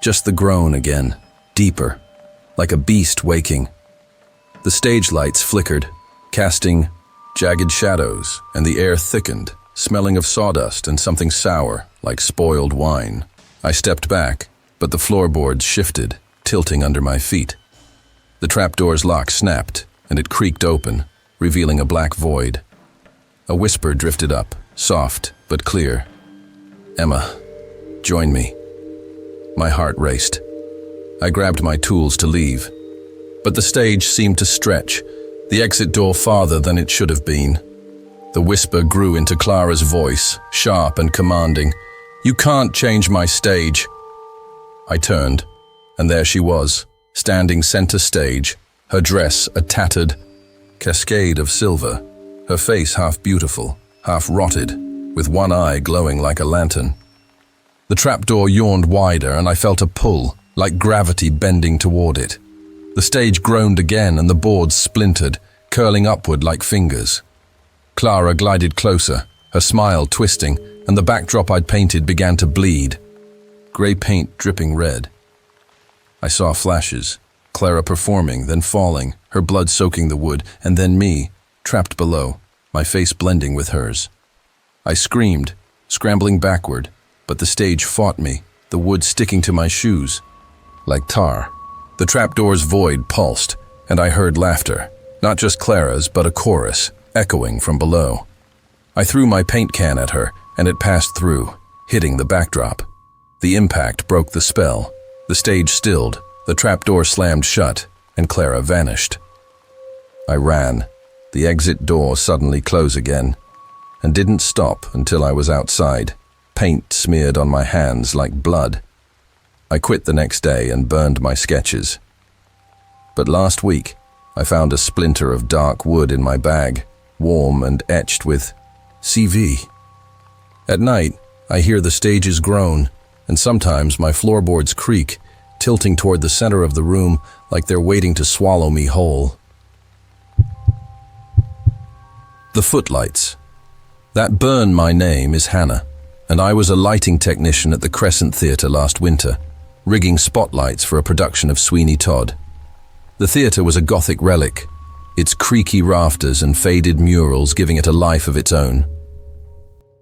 Just the groan again, deeper, like a beast waking. The stage lights flickered, casting jagged shadows, and the air thickened, smelling of sawdust and something sour, like spoiled wine. I stepped back, but the floorboards shifted, tilting under my feet. The trapdoor's lock snapped, and it creaked open, revealing a black void. A whisper drifted up, soft but clear. "Emma, join me." My heart raced. I grabbed my tools to leave, but the stage seemed to stretch, the exit door farther than it should have been. The whisper grew into Clara's voice, sharp and commanding. "You can't change my stage." I turned, and there she was, standing center stage, her dress a tattered cascade of silver, her face half beautiful, half rotted, with one eye glowing like a lantern. The trapdoor yawned wider, and I felt a pull, like gravity bending toward it. The stage groaned again, and the boards splintered, curling upward like fingers. Clara glided closer, her smile twisting, and the backdrop I'd painted began to bleed, gray paint dripping red. I saw flashes, Clara performing, then falling, her blood soaking the wood, and then me, trapped below, my face blending with hers. I screamed, scrambling backward, but the stage fought me, the wood sticking to my shoes, like tar. The trapdoor's void pulsed, and I heard laughter, not just Clara's, but a chorus, echoing from below. I threw my paint can at her, and it passed through, hitting the backdrop. The impact broke the spell. The stage stilled, the trapdoor slammed shut, and Clara vanished. I ran. The exit door suddenly closed again, and didn't stop until I was outside, paint smeared on my hands like blood. I quit the next day and burned my sketches. But last week, I found a splinter of dark wood in my bag, warm and etched with CV. At night, I hear the stages groan, and sometimes my floorboards creak, tilting toward the center of the room like they're waiting to swallow me whole. The footlights. That burn my name is Hannah, and I was a lighting technician at the Crescent Theatre last winter, rigging spotlights for a production of Sweeney Todd. The theatre was a Gothic relic, its creaky rafters and faded murals giving it a life of its own.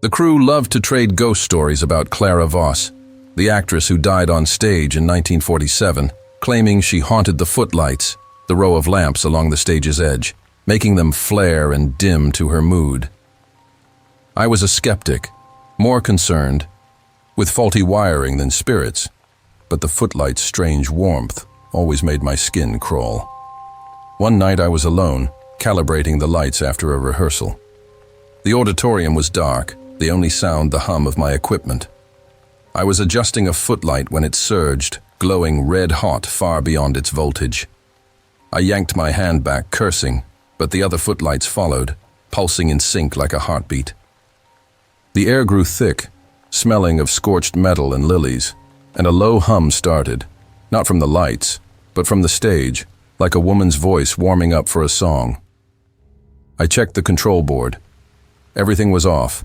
The crew loved to trade ghost stories about Clara Voss, the actress who died on stage in 1947, claiming she haunted the footlights, the row of lamps along the stage's edge, making them flare and dim to her mood. I was a skeptic, more concerned with faulty wiring than spirits, but the footlight's strange warmth always made my skin crawl. One night I was alone, calibrating the lights after a rehearsal. The auditorium was dark, the only sound the hum of my equipment. I was adjusting a footlight when it surged, glowing red-hot far beyond its voltage. I yanked my hand back, cursing, but the other footlights followed, pulsing in sync like a heartbeat. The air grew thick, smelling of scorched metal and lilies, and a low hum started, not from the lights, but from the stage, like a woman's voice warming up for a song. I checked the control board. Everything was off,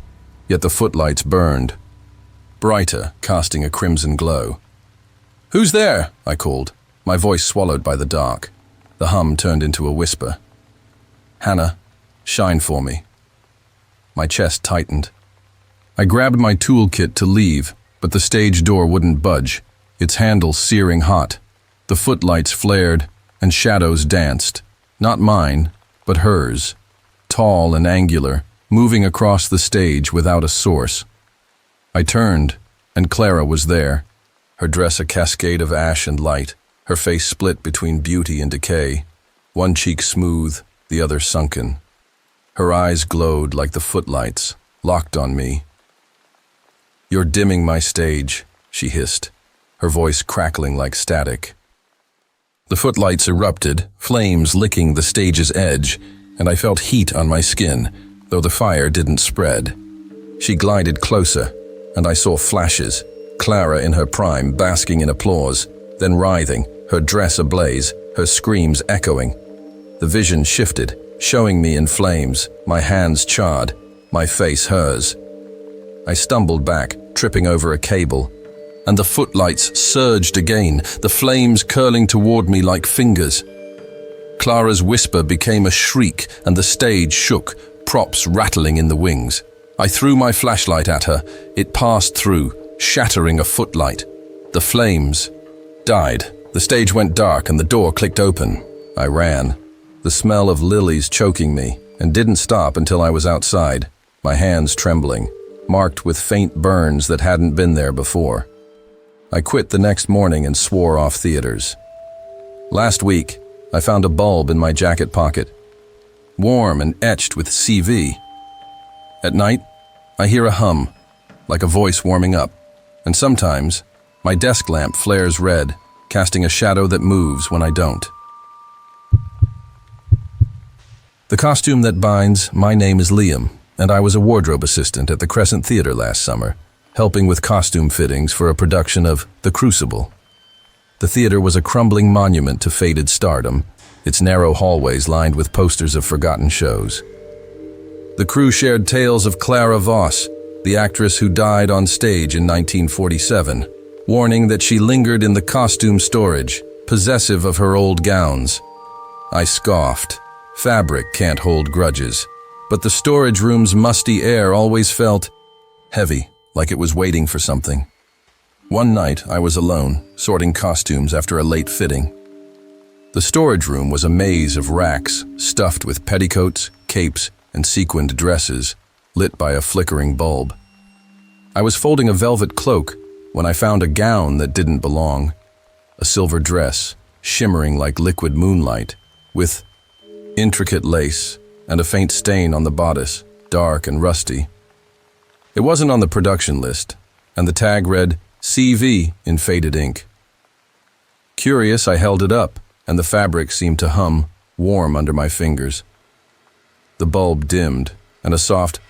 yet the footlights burned, brighter, casting a crimson glow. "Who's there?" I called, my voice swallowed by the dark. The hum turned into a whisper. "Hannah, shine for me." My chest tightened. I grabbed my toolkit to leave, but the stage door wouldn't budge, its handle searing hot. The footlights flared, and shadows danced. Not mine, but hers, tall and angular, moving across the stage without a source. I turned, and Clara was there, her dress a cascade of ash and light, her face split between beauty and decay, one cheek smooth, the other sunken. Her eyes glowed like the footlights, locked on me. "You're dimming my stage," she hissed, her voice crackling like static. The footlights erupted, flames licking the stage's edge, and I felt heat on my skin, though the fire didn't spread. She glided closer, and I saw flashes, Clara in her prime basking in applause, then writhing, her dress ablaze, her screams echoing. The vision shifted, showing me in flames, my hands charred, my face hers. I stumbled back, tripping over a cable, and the footlights surged again, the flames curling toward me like fingers. Clara's whisper became a shriek, and the stage shook, props rattling in the wings. I threw my flashlight at her. It passed through, shattering a footlight. The flames died. The stage went dark and the door clicked open. I ran, the smell of lilies choking me, and didn't stop until I was outside, my hands trembling, marked with faint burns that hadn't been there before. I quit the next morning and swore off theaters. Last week, I found a bulb in my jacket pocket, warm and etched with CV. At night, I hear a hum, like a voice warming up, and sometimes my desk lamp flares red, casting a shadow that moves when I don't. The costume that binds, my name is Liam, and I was a wardrobe assistant at the Crescent Theater last summer, helping with costume fittings for a production of The Crucible. The theater was a crumbling monument to faded stardom, its narrow hallways lined with posters of forgotten shows. The crew shared tales of Clara Voss, the actress who died on stage in 1947, warning that she lingered in the costume storage, possessive of her old gowns. I scoffed. Fabric can't hold grudges, but the storage room's musty air always felt heavy, like it was waiting for something. One night, I was alone, sorting costumes after a late fitting. The storage room was a maze of racks, stuffed with petticoats, capes, and sequined dresses, lit by a flickering bulb. I was folding a velvet cloak when I found a gown that didn't belong, a silver dress, shimmering like liquid moonlight, with intricate lace and a faint stain on the bodice, dark and rusty. It wasn't on the production list, and the tag read CV in faded ink. Curious, I held it up, and the fabric seemed to hum, warm under my fingers. The bulb dimmed, and a soft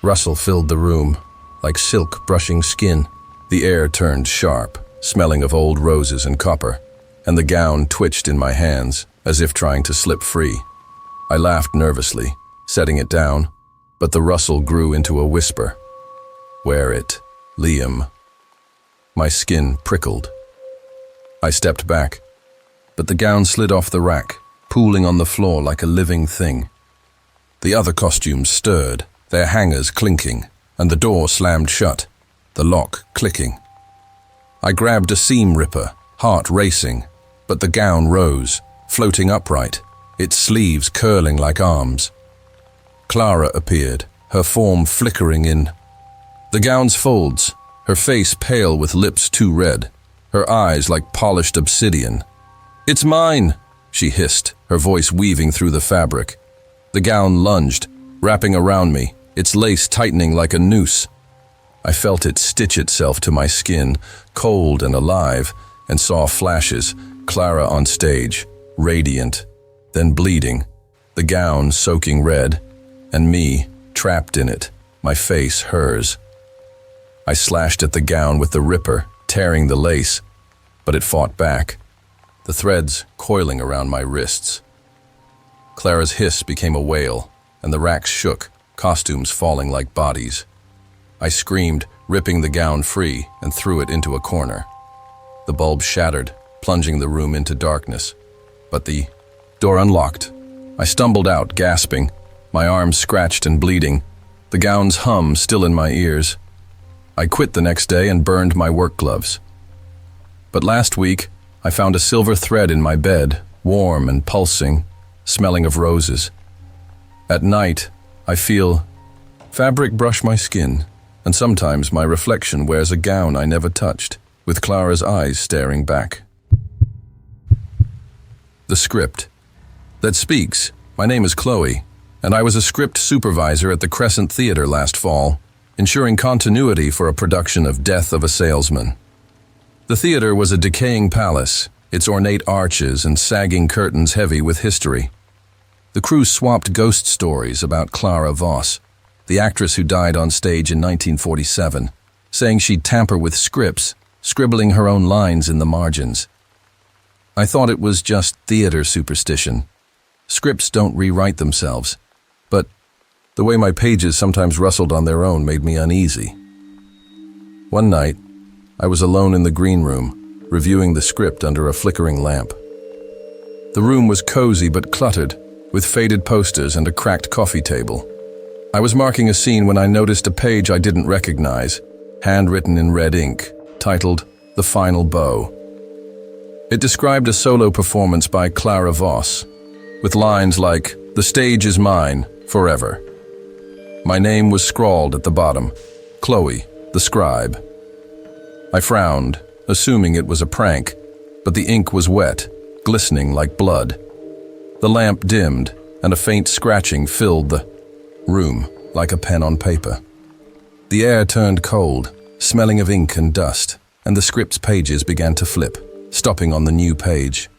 rustle filled the room, like silk brushing skin. The air turned sharp, smelling of old roses and copper, and the gown twitched in my hands, as if trying to slip free. I laughed nervously, setting it down, but the rustle grew into a whisper. Wear it, Liam. My skin prickled. I stepped back, but the gown slid off the rack, pooling on the floor like a living thing. The other costumes stirred, their hangers clinking, and the door slammed shut, the lock clicking. I grabbed a seam ripper, heart racing, but the gown rose, floating upright, its sleeves curling like arms. Clara appeared, her form flickering in the gown's folds, her face pale with lips too red, her eyes like polished obsidian. "It's mine," she hissed, her voice weaving through the fabric. The gown lunged, wrapping around me, its lace tightening like a noose. I felt it stitch itself to my skin, cold and alive, and saw flashes, Clara on stage, radiant, then bleeding, the gown soaking red, and me, trapped in it, my face hers. I slashed at the gown with the ripper, tearing the lace, but it fought back, the threads coiling around my wrists. Clara's hiss became a wail, and the racks shook, costumes falling like bodies. I screamed, ripping the gown free, and threw it into a corner. The bulb shattered, plunging the room into darkness, but the door unlocked. I stumbled out, gasping, my arms scratched and bleeding, the gown's hum still in my ears. I quit the next day and burned my work gloves. But last week, I found a silver thread in my bed, warm and pulsing, smelling of roses. At night, I feel fabric brush my skin, and sometimes my reflection wears a gown I never touched, with Clara's eyes staring back. The script that speaks. My name is Chloe, and I was a script supervisor at the Crescent Theater last fall, ensuring continuity for a production of Death of a Salesman. The theater was a decaying palace, its ornate arches and sagging curtains heavy with history. The crew swapped ghost stories about Clara Voss, the actress who died on stage in 1947, saying she'd tamper with scripts, scribbling her own lines in the margins. I thought it was just theater superstition. Scripts don't rewrite themselves, but the way my pages sometimes rustled on their own made me uneasy. One night, I was alone in the green room, reviewing the script under a flickering lamp. The room was cozy but cluttered, with faded posters and a cracked coffee table. I was marking a scene when I noticed a page I didn't recognize, handwritten in red ink, titled The Final Bow. It described a solo performance by Clara Voss, with lines like, "The stage is mine, forever." My name was scrawled at the bottom, Chloe, the scribe. I frowned, assuming it was a prank, but the ink was wet, glistening like blood. The lamp dimmed, and a faint scratching filled the room like a pen on paper. The air turned cold, smelling of ink and dust, and the script's pages began to flip, stopping on the new page.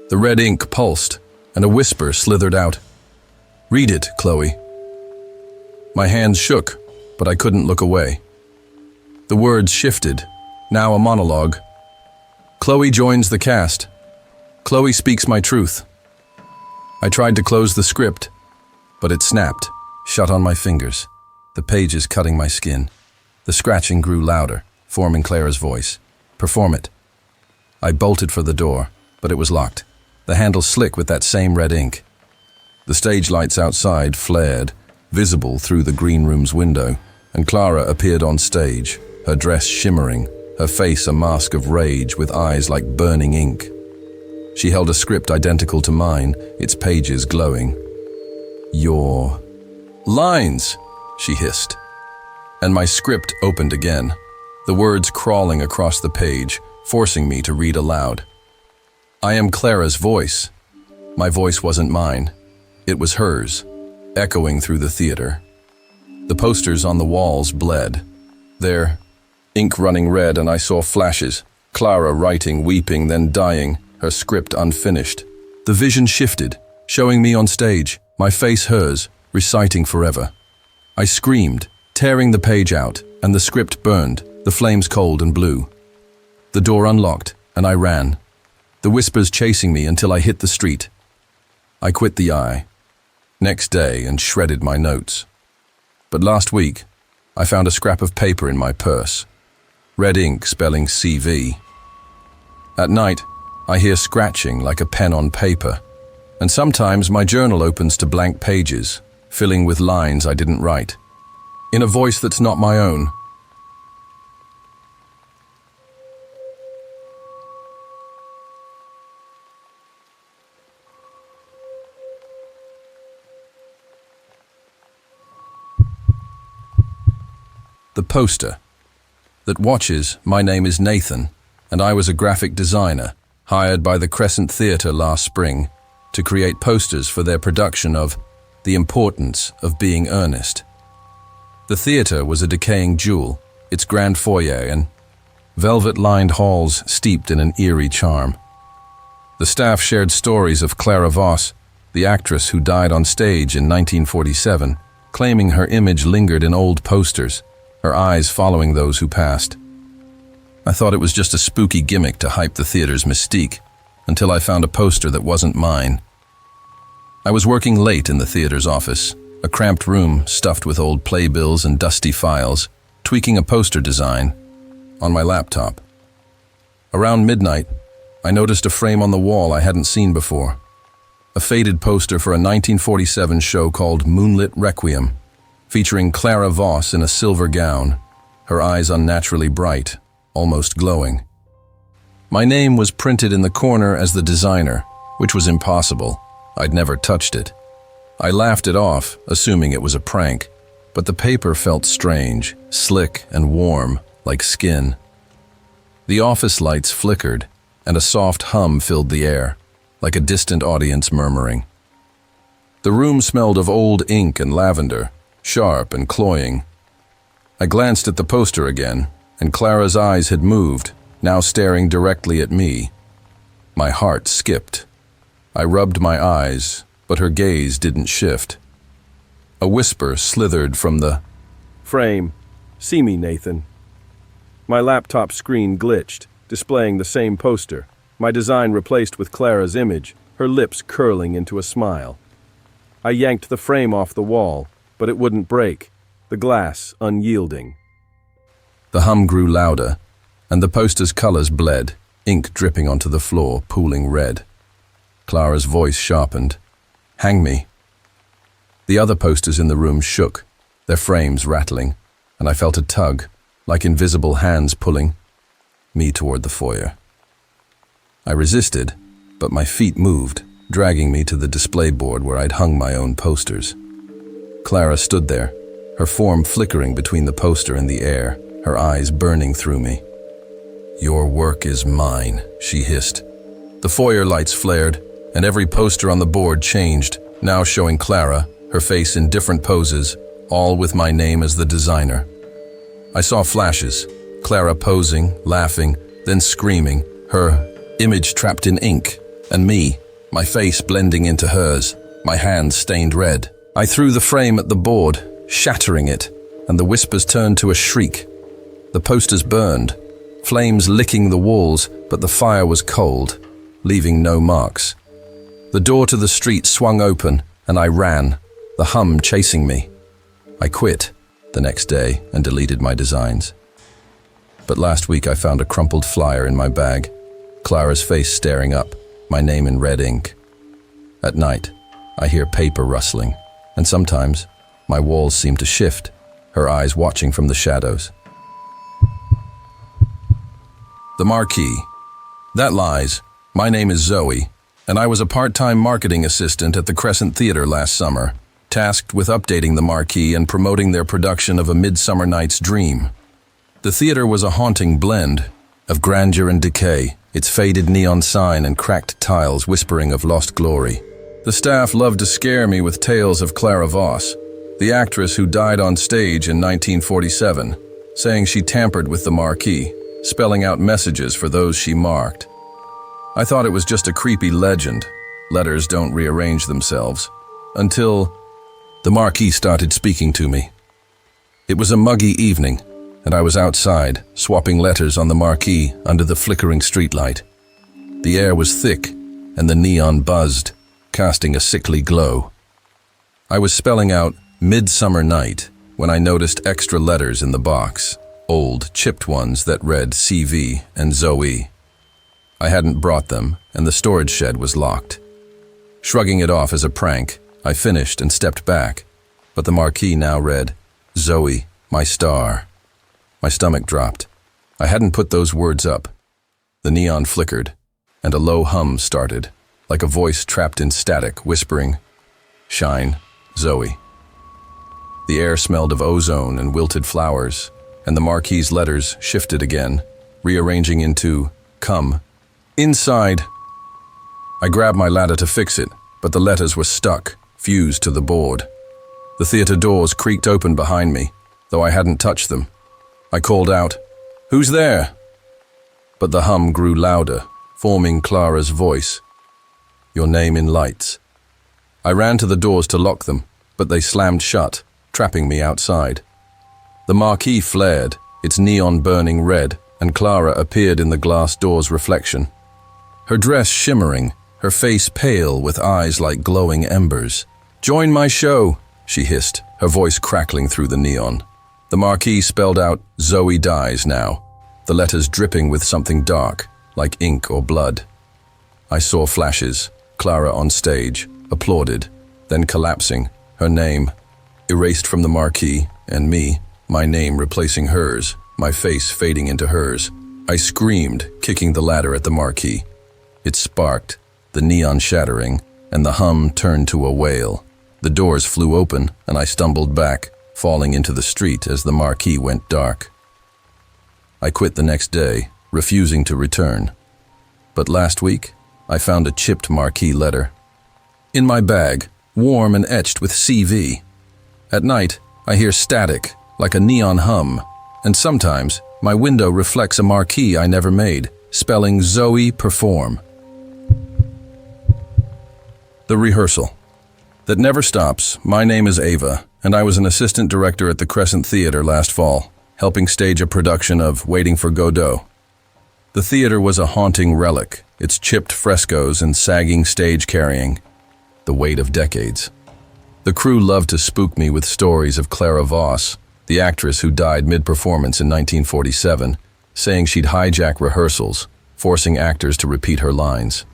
The red ink pulsed, and a whisper slithered out. "Read it, Chloe." My hands shook, but I couldn't look away. The words shifted, now a monologue. "Chloe joins the cast. Chloe speaks my truth." I tried to close the script, but it snapped, shut on my fingers, the pages cutting my skin. The scratching grew louder, forming Clara's voice. "Perform it." I bolted for the door, but it was locked, the handle slick with that same red ink. The stage lights outside flared, visible through the green room's window, and Clara appeared on stage, her dress shimmering, her face a mask of rage with eyes like burning ink. She held a script identical to mine, its pages glowing. "Your lines," she hissed. And my script opened again, the words crawling across the page, forcing me to read aloud. "I am Clara's voice." My voice wasn't mine. It was hers, echoing through the theater. The posters on the walls bled, their ink running red, and I saw flashes, Clara writing, weeping, then dying, her script unfinished. The vision shifted, showing me on stage, my face hers, reciting forever. I screamed, tearing the page out, and the script burned, the flames cold and blue. The door unlocked, and I ran, the whispers chasing me until I hit the street. I quit the eye next day and shredded my notes. But last week, I found a scrap of paper in my purse, red ink spelling CV. At night, I hear scratching like a pen on paper, and sometimes my journal opens to blank pages, filling with lines I didn't write, in a voice that's not my own. The poster that watches, my name is Nathan, and I was a graphic designer hired by the Crescent Theatre last spring to create posters for their production of The Importance of Being Earnest. The theatre was a decaying jewel, its grand foyer and velvet-lined halls steeped in an eerie charm. The staff shared stories of Clara Voss, the actress who died on stage in 1947, claiming her image lingered in old posters, her eyes following those who passed. I thought it was just a spooky gimmick to hype the theater's mystique, until I found a poster that wasn't mine. I was working late in the theater's office, a cramped room stuffed with old playbills and dusty files, tweaking a poster design on my laptop. Around midnight, I noticed a frame on the wall I hadn't seen before. A faded poster for a 1947 show called Moonlit Requiem, featuring Clara Voss in a silver gown, her eyes unnaturally bright, almost glowing. My name was printed in the corner as the designer, which was impossible. I'd never touched it. I laughed it off, assuming it was a prank, but the paper felt strange, slick and warm, like skin. The office lights flickered, and a soft hum filled the air, like a distant audience murmuring. The room smelled of old ink and lavender, sharp and cloying. I glanced at the poster again, and Clara's eyes had moved, now staring directly at me. My heart skipped. I rubbed my eyes, but her gaze didn't shift. A whisper slithered from the frame. See me, Nathan. My laptop screen glitched, displaying the same poster, my design replaced with Clara's image, her lips curling into a smile. I yanked the frame off the wall, but it wouldn't break, the glass unyielding. The hum grew louder, and the poster's colors bled, ink dripping onto the floor, pooling red. Clara's voice sharpened. Hang me. The other posters in the room shook, their frames rattling, and I felt a tug, like invisible hands pulling me toward the foyer. I resisted, but my feet moved, dragging me to the display board where I'd hung my own posters. Clara stood there, her form flickering between the poster and the air, her eyes burning through me. Your work is mine, she hissed. The foyer lights flared, and every poster on the board changed, now showing Clara, her face in different poses, all with my name as the designer. I saw flashes, Clara posing, laughing, then screaming, her image trapped in ink, and me, my face blending into hers, my hands stained red. I threw the frame at the board, shattering it, and the whispers turned to a shriek. The posters burned, flames licking the walls, but the fire was cold, leaving no marks. The door to the street swung open, and I ran, the hum chasing me. I quit the next day and deleted my designs. But last week I found a crumpled flyer in my bag, Clara's face staring up, my name in red ink. At night, I hear paper rustling, and sometimes my walls seem to shift, her eyes watching from the shadows. The marquee. That lies. My name is Zoe, and I was a part-time marketing assistant at the Crescent Theater last summer, tasked with updating the marquee and promoting their production of A Midsummer Night's Dream. The theater was a haunting blend of grandeur and decay, its faded neon sign and cracked tiles whispering of lost glory. The staff loved to scare me with tales of Clara Voss, the actress who died on stage in 1947, saying she tampered with the marquee, spelling out messages for those she marked. I thought it was just a creepy legend. Letters don't rearrange themselves. Until the marquee started speaking to me. It was a muggy evening, and I was outside, swapping letters on the marquee under the flickering streetlight. The air was thick, and the neon buzzed, casting a sickly glow. I was spelling out Midsummer Night when I noticed extra letters in the box, old, chipped ones that read CV and Zoe. I hadn't brought them, and the storage shed was locked. Shrugging it off as a prank, I finished and stepped back, but the marquee now read, Zoe, my star. My stomach dropped. I hadn't put those words up. The neon flickered, and a low hum started, like a voice trapped in static, whispering, Shine, Zoe. The air smelled of ozone and wilted flowers, and the marquee's letters shifted again, rearranging into, Come. Inside. I grabbed my ladder to fix it, but the letters were stuck, fused to the board. The theater doors creaked open behind me, though I hadn't touched them. I called out, Who's there? But the hum grew louder, forming Clara's voice. Your name in lights. I ran to the doors to lock them, but they slammed shut, trapping me outside. The marquee flared, its neon burning red, and Clara appeared in the glass door's reflection. Her dress shimmering, her face pale with eyes like glowing embers. Join my show, she hissed, her voice crackling through the neon. The marquee spelled out, Zoe dies now, the letters dripping with something dark, like ink or blood. I saw flashes, Clara on stage, applauded, then collapsing, her name erased from the marquee, and me, my name replacing hers, my face fading into hers. I screamed, kicking the ladder at the marquee. It sparked, the neon shattering, and the hum turned to a wail. The doors flew open, and I stumbled back, falling into the street as the marquee went dark. I quit the next day, refusing to return. But last week, I found a chipped marquee letter. In my bag, warm and etched with CV. At night, I hear static, like a neon hum, and sometimes my window reflects a marquee I never made, spelling Zoe Perform. The rehearsal. That never stops. My name is Ava, and I was an assistant director at the Crescent Theater last fall, helping stage a production of Waiting for Godot. The theater was a haunting relic, its chipped frescoes and sagging stage carrying, the weight of decades. The crew loved to spook me with stories of Clara Voss, the actress who died mid-performance in 1947, saying she'd hijack rehearsals, forcing actors to repeat her lines.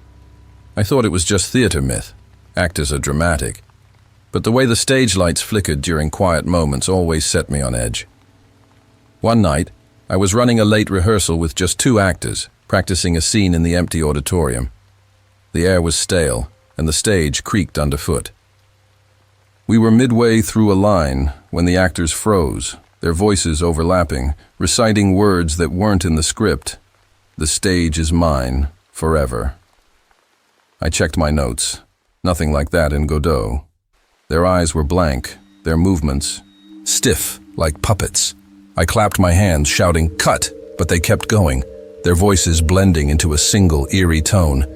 I thought it was just theater myth. Actors are dramatic. But the way the stage lights flickered during quiet moments always set me on edge. One night, I was running a late rehearsal with just 2 actors, practicing a scene in the empty auditorium. The air was stale, and the stage creaked underfoot. We were midway through a line when the actors froze, their voices overlapping, reciting words that weren't in the script. The stage is mine, forever. I checked my notes. Nothing like that in Godot. Their eyes were blank, their movements stiff, like puppets. I clapped my hands, shouting, "Cut!" but they kept going, their voices blending into a single eerie tone.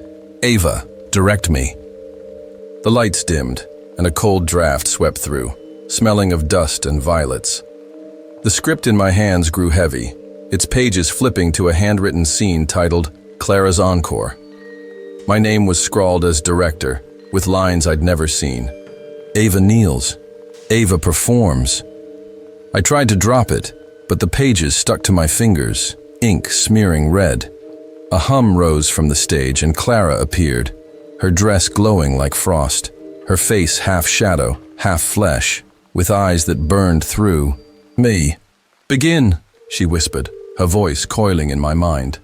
"Ava, direct me." The lights dimmed, and a cold draft swept through, smelling of dust and violets. The script in my hands grew heavy, its pages flipping to a handwritten scene titled Clara's Encore. My name was scrawled as director, with lines I'd never seen. Ava kneels. Ava performs. I tried to drop it, but the pages stuck to my fingers, ink smearing red. A hum rose from the stage and Clara appeared, her dress glowing like frost, her face half shadow, half flesh, with eyes that burned through me. "Begin," she whispered, her voice coiling in my mind.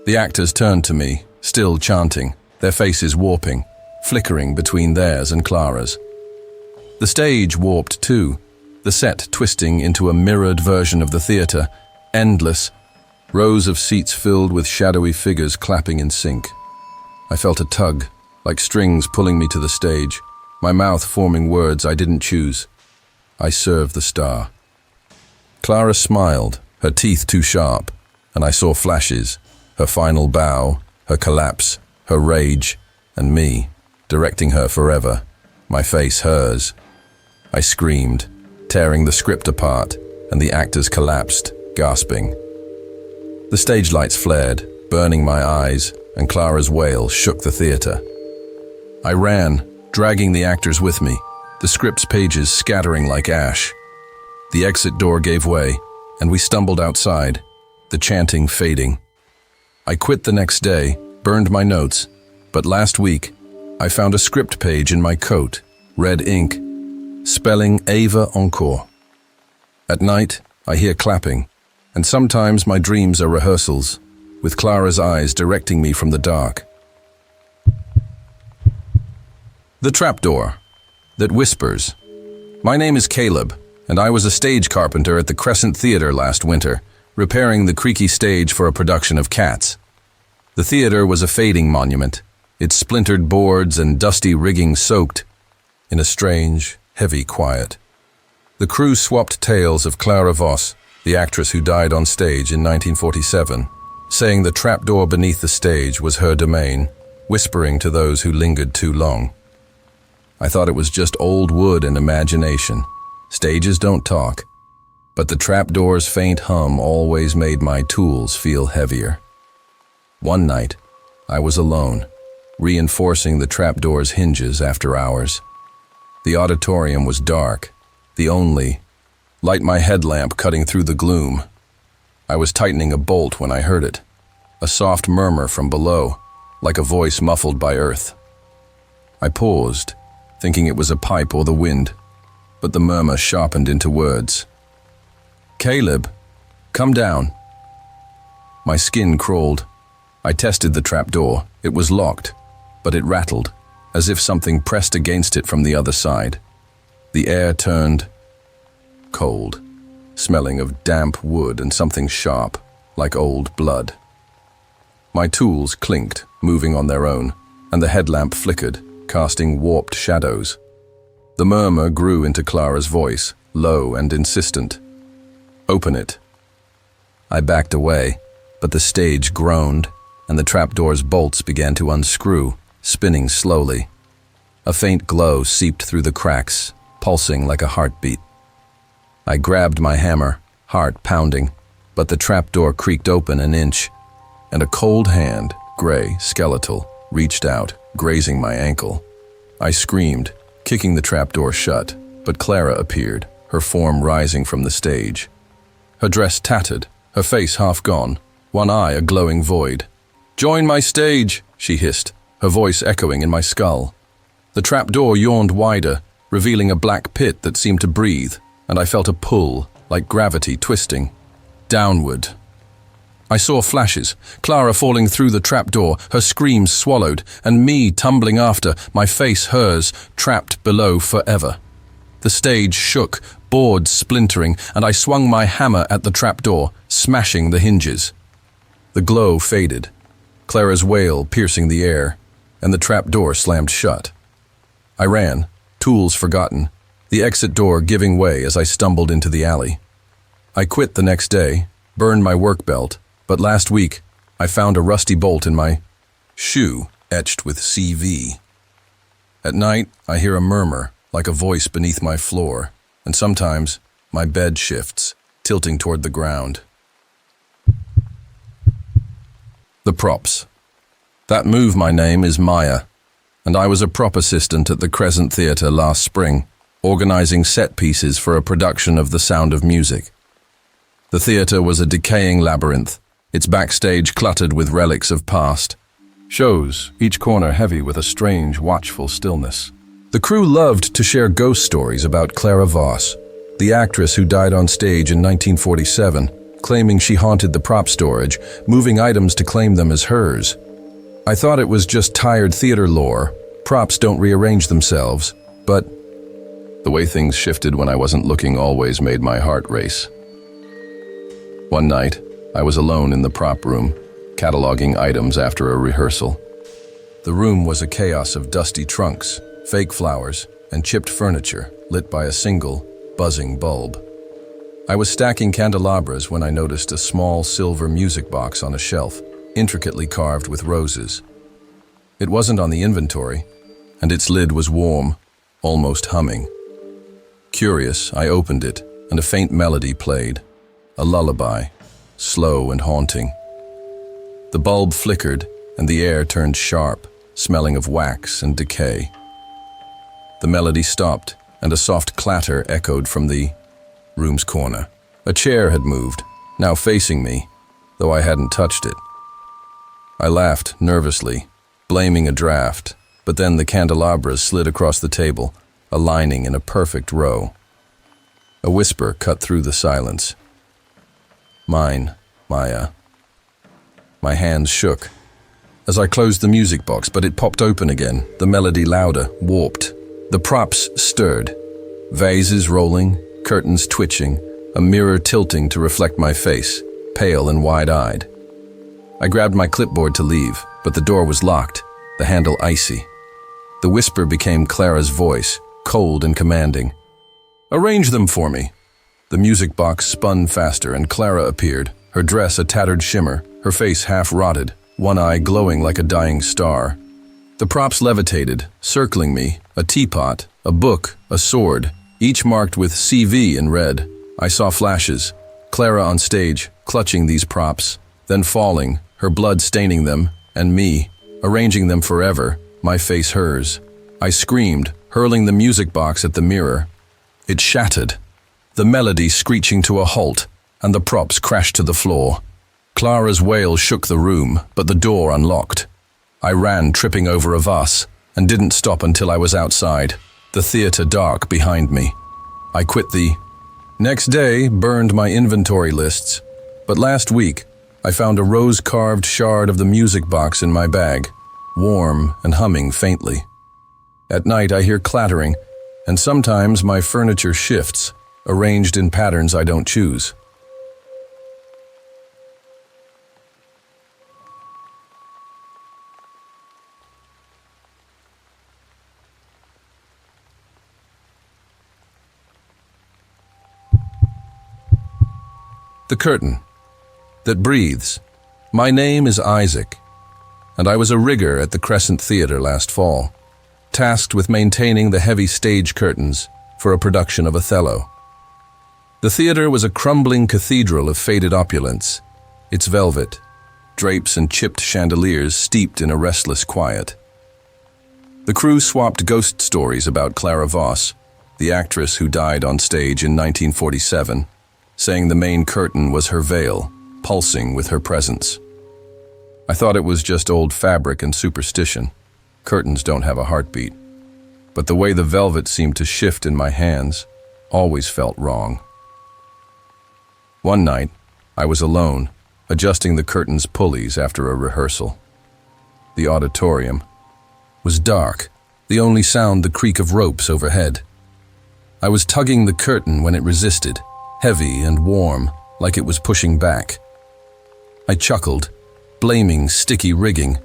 The actors turned to me, still chanting, their faces warping, flickering between theirs and Clara's. The stage warped too, the set twisting into a mirrored version of the theater, endless, rows of seats filled with shadowy figures clapping in sync. I felt a tug, like strings pulling me to the stage, my mouth forming words I didn't choose. I serve the star. Clara smiled, her teeth too sharp, and I saw flashes, her final bow, her collapse, her rage, and me, directing her forever, my face hers. I screamed, tearing the script apart, and the actors collapsed, gasping. The stage lights flared, burning my eyes, and Clara's wail shook the theater. I ran, dragging the actors with me, the script's pages scattering like ash. The exit door gave way, and we stumbled outside, the chanting fading. I quit the next day, burned my notes, but last week, I found a script page in my coat, red ink, spelling Ava Encore. At night, I hear clapping, and sometimes my dreams are rehearsals, with Clara's eyes directing me from the dark. The trapdoor that whispers. My name is Caleb, and I was a stage carpenter at the Crescent Theater last winter, repairing the creaky stage for a production of Cats. The theater was a fading monument, its splintered boards and dusty rigging soaked in a strange, heavy quiet. The crew swapped tales of Clara Voss, the actress who died on stage in 1947, saying the trapdoor beneath the stage was her domain, whispering to those who lingered too long. I thought it was just old wood and imagination. Stages don't talk. But the trapdoor's faint hum always made my tools feel heavier. One night, I was alone, reinforcing the trapdoor's hinges after hours. The auditorium was dark, the only light my headlamp cutting through the gloom. I was tightening a bolt when I heard it, a soft murmur from below, like a voice muffled by earth. I paused, thinking it was a pipe or the wind, but the murmur sharpened into words. "Caleb, come down." My skin crawled. I tested the trapdoor. It was locked, but it rattled, as if something pressed against it from the other side. The air turned cold, smelling of damp wood and something sharp, like old blood. My tools clinked, moving on their own, and the headlamp flickered, casting warped shadows. The murmur grew into Clara's voice, low and insistent. "Open it." I backed away, but the stage groaned, and the trapdoor's bolts began to unscrew, spinning slowly. A faint glow seeped through the cracks, pulsing like a heartbeat. I grabbed my hammer, heart pounding, but the trapdoor creaked open an inch, and a cold hand, gray, skeletal, reached out, grazing my ankle. I screamed, kicking the trapdoor shut, but Clara appeared, her form rising from the stage. Her dress tattered, her face half gone, one eye a glowing void. "Join my stage," she hissed, her voice echoing in my skull. The trapdoor yawned wider, revealing a black pit that seemed to breathe, and I felt a pull, like gravity twisting. Downward. I saw flashes, Clara falling through the trapdoor, her screams swallowed, and me tumbling after, my face hers, trapped below forever. The stage shook, boards splintering, and I swung my hammer at the trapdoor, smashing the hinges. The glow faded, Clara's wail piercing the air, and the trapdoor slammed shut. I ran, tools forgotten, the exit door giving way as I stumbled into the alley. I quit the next day, burned my work belt, but last week I found a rusty bolt in my shoe etched with CV. At night, I hear a murmur, like a voice beneath my floor, and sometimes my bed shifts, tilting toward the ground. The props. That move my name is Maya, and I was a prop assistant at the Crescent Theatre last spring, organizing set pieces for a production of The Sound of Music. The theatre was a decaying labyrinth, its backstage cluttered with relics of past shows, each corner heavy with a strange, watchful stillness. The crew loved to share ghost stories about Clara Voss, the actress who died on stage in 1947, claiming she haunted the prop storage, moving items to claim them as hers. I thought it was just tired theater lore. Props don't rearrange themselves, but the way things shifted when I wasn't looking always made my heart race. One night, I was alone in the prop room, cataloging items after a rehearsal. The room was a chaos of dusty trunks, fake flowers, and chipped furniture, lit by a single, buzzing bulb. I was stacking candelabras when I noticed a small silver music box on a shelf, intricately carved with roses. It wasn't on the inventory, and its lid was warm, almost humming. Curious, I opened it, and a faint melody played, a lullaby, slow and haunting. The bulb flickered, and the air turned sharp, smelling of wax and decay. The melody stopped, and a soft clatter echoed from the room's corner. A chair had moved, now facing me, though I hadn't touched it. I laughed nervously, blaming a draft, but then the candelabras slid across the table, aligning in a perfect row. A whisper cut through the silence. "Mine, Maya." My hands shook as I closed the music box, but it popped open again, the melody louder, warped. The props stirred, vases rolling, curtains twitching, a mirror tilting to reflect my face, pale and wide-eyed. I grabbed my clipboard to leave, but the door was locked, the handle icy. The whisper became Clara's voice, cold and commanding. "Arrange them for me." The music box spun faster and Clara appeared, her dress a tattered shimmer, her face half rotted, one eye glowing like a dying star. The props levitated, circling me, a teapot, a book, a sword, each marked with CV in red. I saw flashes, Clara on stage, clutching these props, then falling, her blood staining them, and me, arranging them forever, my face hers. I screamed, hurling the music box at the mirror. It shattered, the melody screeching to a halt, and the props crashed to the floor. Clara's wail shook the room, but the door unlocked. I ran, tripping over a vase, and didn't stop until I was outside, the theater dark behind me. I quit the next day, burned my inventory lists, but last week, I found a rose-carved shard of the music box in my bag, warm and humming faintly. At night, I hear clattering, and sometimes my furniture shifts, arranged in patterns I don't choose. The curtain that breathes. My name is Isaac, and I was a rigger at the Crescent Theatre last fall. tasked with maintaining the heavy stage curtains for a production of Othello. The theater was a crumbling cathedral of faded opulence, its velvet, drapes and chipped chandeliers steeped in a restless quiet. The crew swapped ghost stories about Clara Voss, the actress who died on stage in 1947, saying the main curtain was her veil, pulsing with her presence. I thought it was just old fabric and superstition. Curtains don't have a heartbeat. But the way the velvet seemed to shift in my hands always felt wrong. One night, I was alone, adjusting the curtain's pulleys after a rehearsal. The auditorium was dark, the only sound the creak of ropes overhead. I was tugging the curtain when it resisted, heavy and warm, like it was pushing back. I chuckled, blaming sticky rigging,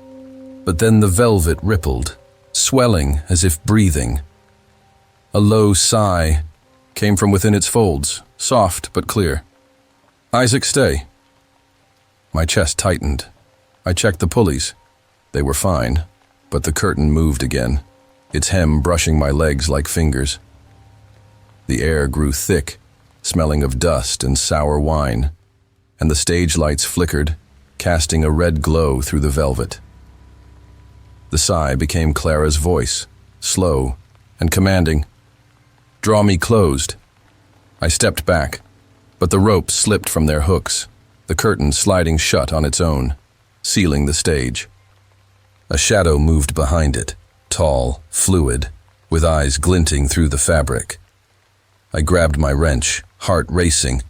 but then the velvet rippled, swelling as if breathing. A low sigh came from within its folds, soft but clear. "Isaac, stay." My chest tightened. I checked the pulleys. They were fine, but the curtain moved again, its hem brushing my legs like fingers. The air grew thick, smelling of dust and sour wine, and the stage lights flickered, casting a red glow through the velvet. The sigh became Clara's voice, slow and commanding. "Draw me closed." I stepped back, but the ropes slipped from their hooks, the curtain sliding shut on its own, sealing the stage. A shadow moved behind it, tall, fluid, with eyes glinting through the fabric. I grabbed my wrench, heart racing,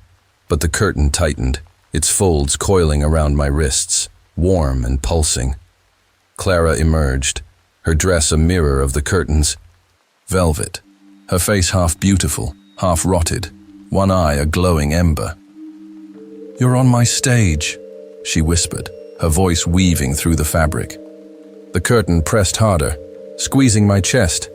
but the curtain tightened, its folds coiling around my wrists, warm and pulsing. Clara emerged, her dress a mirror of the curtains. Velvet, her face half beautiful, half rotted, one eye a glowing ember. "You're on my stage," she whispered, her voice weaving through the fabric. The curtain pressed harder, squeezing my chest,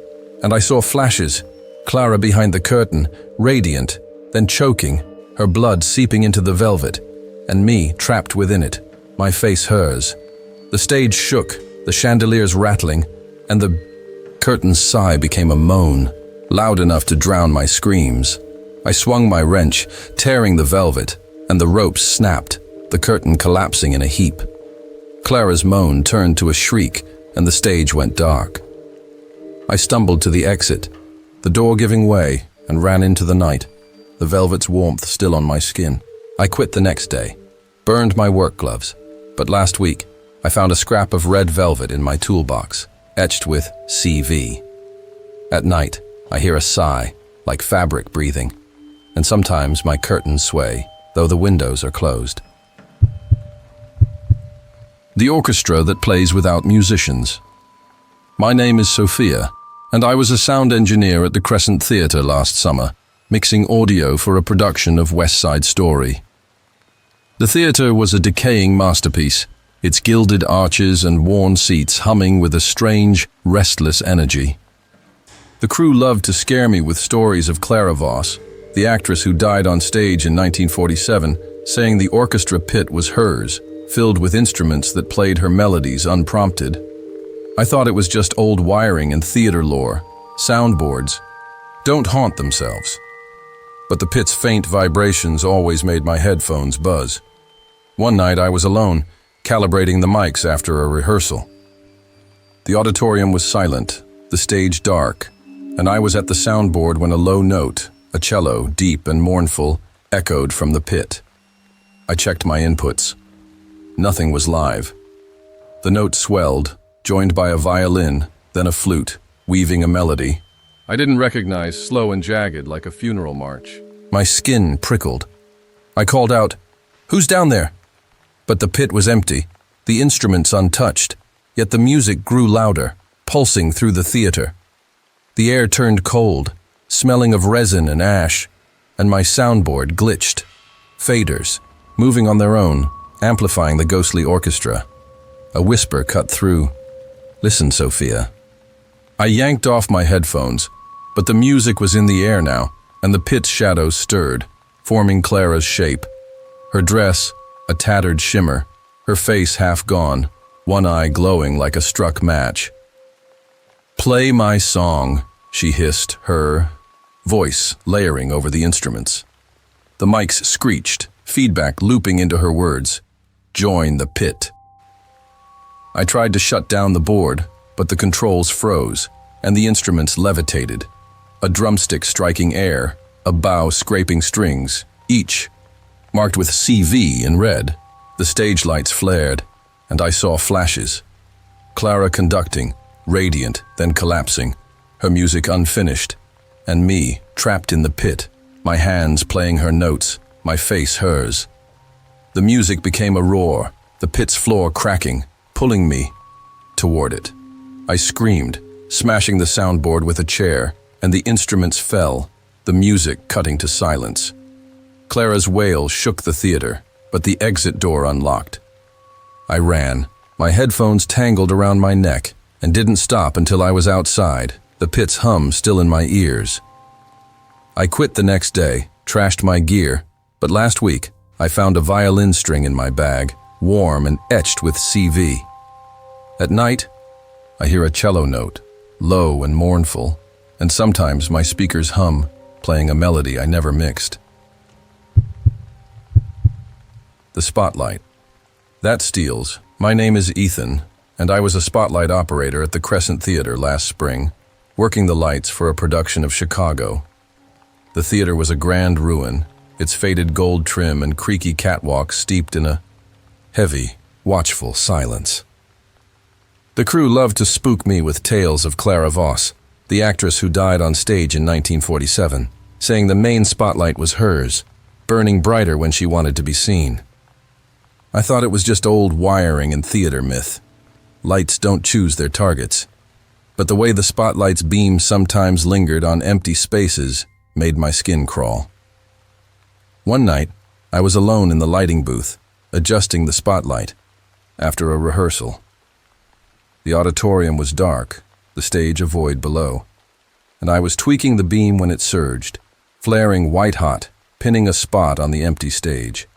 and I saw flashes. Clara behind the curtain, radiant, then choking, her blood seeping into the velvet, and me trapped within it, my face hers. The stage shook, the chandeliers rattling, and the curtain's sigh became a moan, loud enough to drown my screams. I swung my wrench, tearing the velvet, and the ropes snapped, the curtain collapsing in a heap. Clara's moan turned to a shriek, and the stage went dark. I stumbled to the exit, the door giving way, and ran into the night, the velvet's warmth still on my skin. I quit the next day, burned my work gloves, but last week I found a scrap of red velvet in my toolbox, etched with CV. At night, I hear a sigh, like fabric breathing, and sometimes my curtains sway, though the windows are closed. The orchestra that plays without musicians. My name is Sophia, and I was a sound engineer at the Crescent Theatre last summer, mixing audio for a production of West Side Story. The theatre was a decaying masterpiece, its gilded arches and worn seats humming with a strange, restless energy. The crew loved to scare me with stories of Clara Voss, the actress who died on stage in 1947, saying the orchestra pit was hers, filled with instruments that played her melodies unprompted. I thought it was just old wiring and theater lore. Soundboards don't haunt themselves. But the pit's faint vibrations always made my headphones buzz. One night I was alone, calibrating the mics after a rehearsal. The auditorium was silent, the stage dark, and I was at the soundboard when a low note, a cello, deep and mournful, echoed from the pit. I checked my inputs. Nothing was live. The note swelled, joined by a violin, then a flute, weaving a melody. I didn't recognize slow and jagged like a funeral march. My skin prickled. I called out, "Who's down there?" But the pit was empty, the instruments untouched, yet the music grew louder, pulsing through the theater. The air turned cold, smelling of resin and ash, and my soundboard glitched. Faders, moving on their own, amplifying the ghostly orchestra. A whisper cut through. "Listen, Sophia." I yanked off my headphones, but the music was in the air now, and the pit's shadows stirred, forming Clara's shape. Her dress, a tattered shimmer, her face half gone, one eye glowing like a struck match. "Play my song," she hissed, her voice layering over the instruments. The mics screeched, feedback looping into her words. "Join the pit." I tried to shut down the board, but the controls froze, and the instruments levitated. A drumstick striking air, a bow scraping strings, each marked with CV in red. The stage lights flared, and I saw flashes. Clara conducting, radiant, then collapsing, her music unfinished, and me trapped in the pit, my hands playing her notes, my face hers. The music became a roar, the pit's floor cracking, pulling me toward it. I screamed, smashing the soundboard with a chair, and the instruments fell, the music cutting to silence. Clara's wail shook the theater, but the exit door unlocked. I ran, my headphones tangled around my neck, and didn't stop until I was outside, the pit's hum still in my ears. I quit the next day, trashed my gear, but last week I found a violin string in my bag, warm and etched with CV. At night, I hear a cello note, low and mournful, and sometimes my speakers hum, playing a melody I never mixed. The spotlight. That steals. My name is Ethan, and I was a spotlight operator at the Crescent Theater last spring, working the lights for a production of Chicago. The theater was a grand ruin, its faded gold trim and creaky catwalk steeped in a heavy, watchful silence. The crew loved to spook me with tales of Clara Voss, the actress who died on stage in 1947, saying the main spotlight was hers, burning brighter when she wanted to be seen. I thought it was just old wiring and theater myth. Lights don't choose their targets. But the way the spotlight's beam sometimes lingered on empty spaces made my skin crawl. One night, I was alone in the lighting booth, adjusting the spotlight, after a rehearsal. The auditorium was dark, the stage a void below, and I was tweaking the beam when it surged, flaring white-hot, pinning a spot on the empty stage.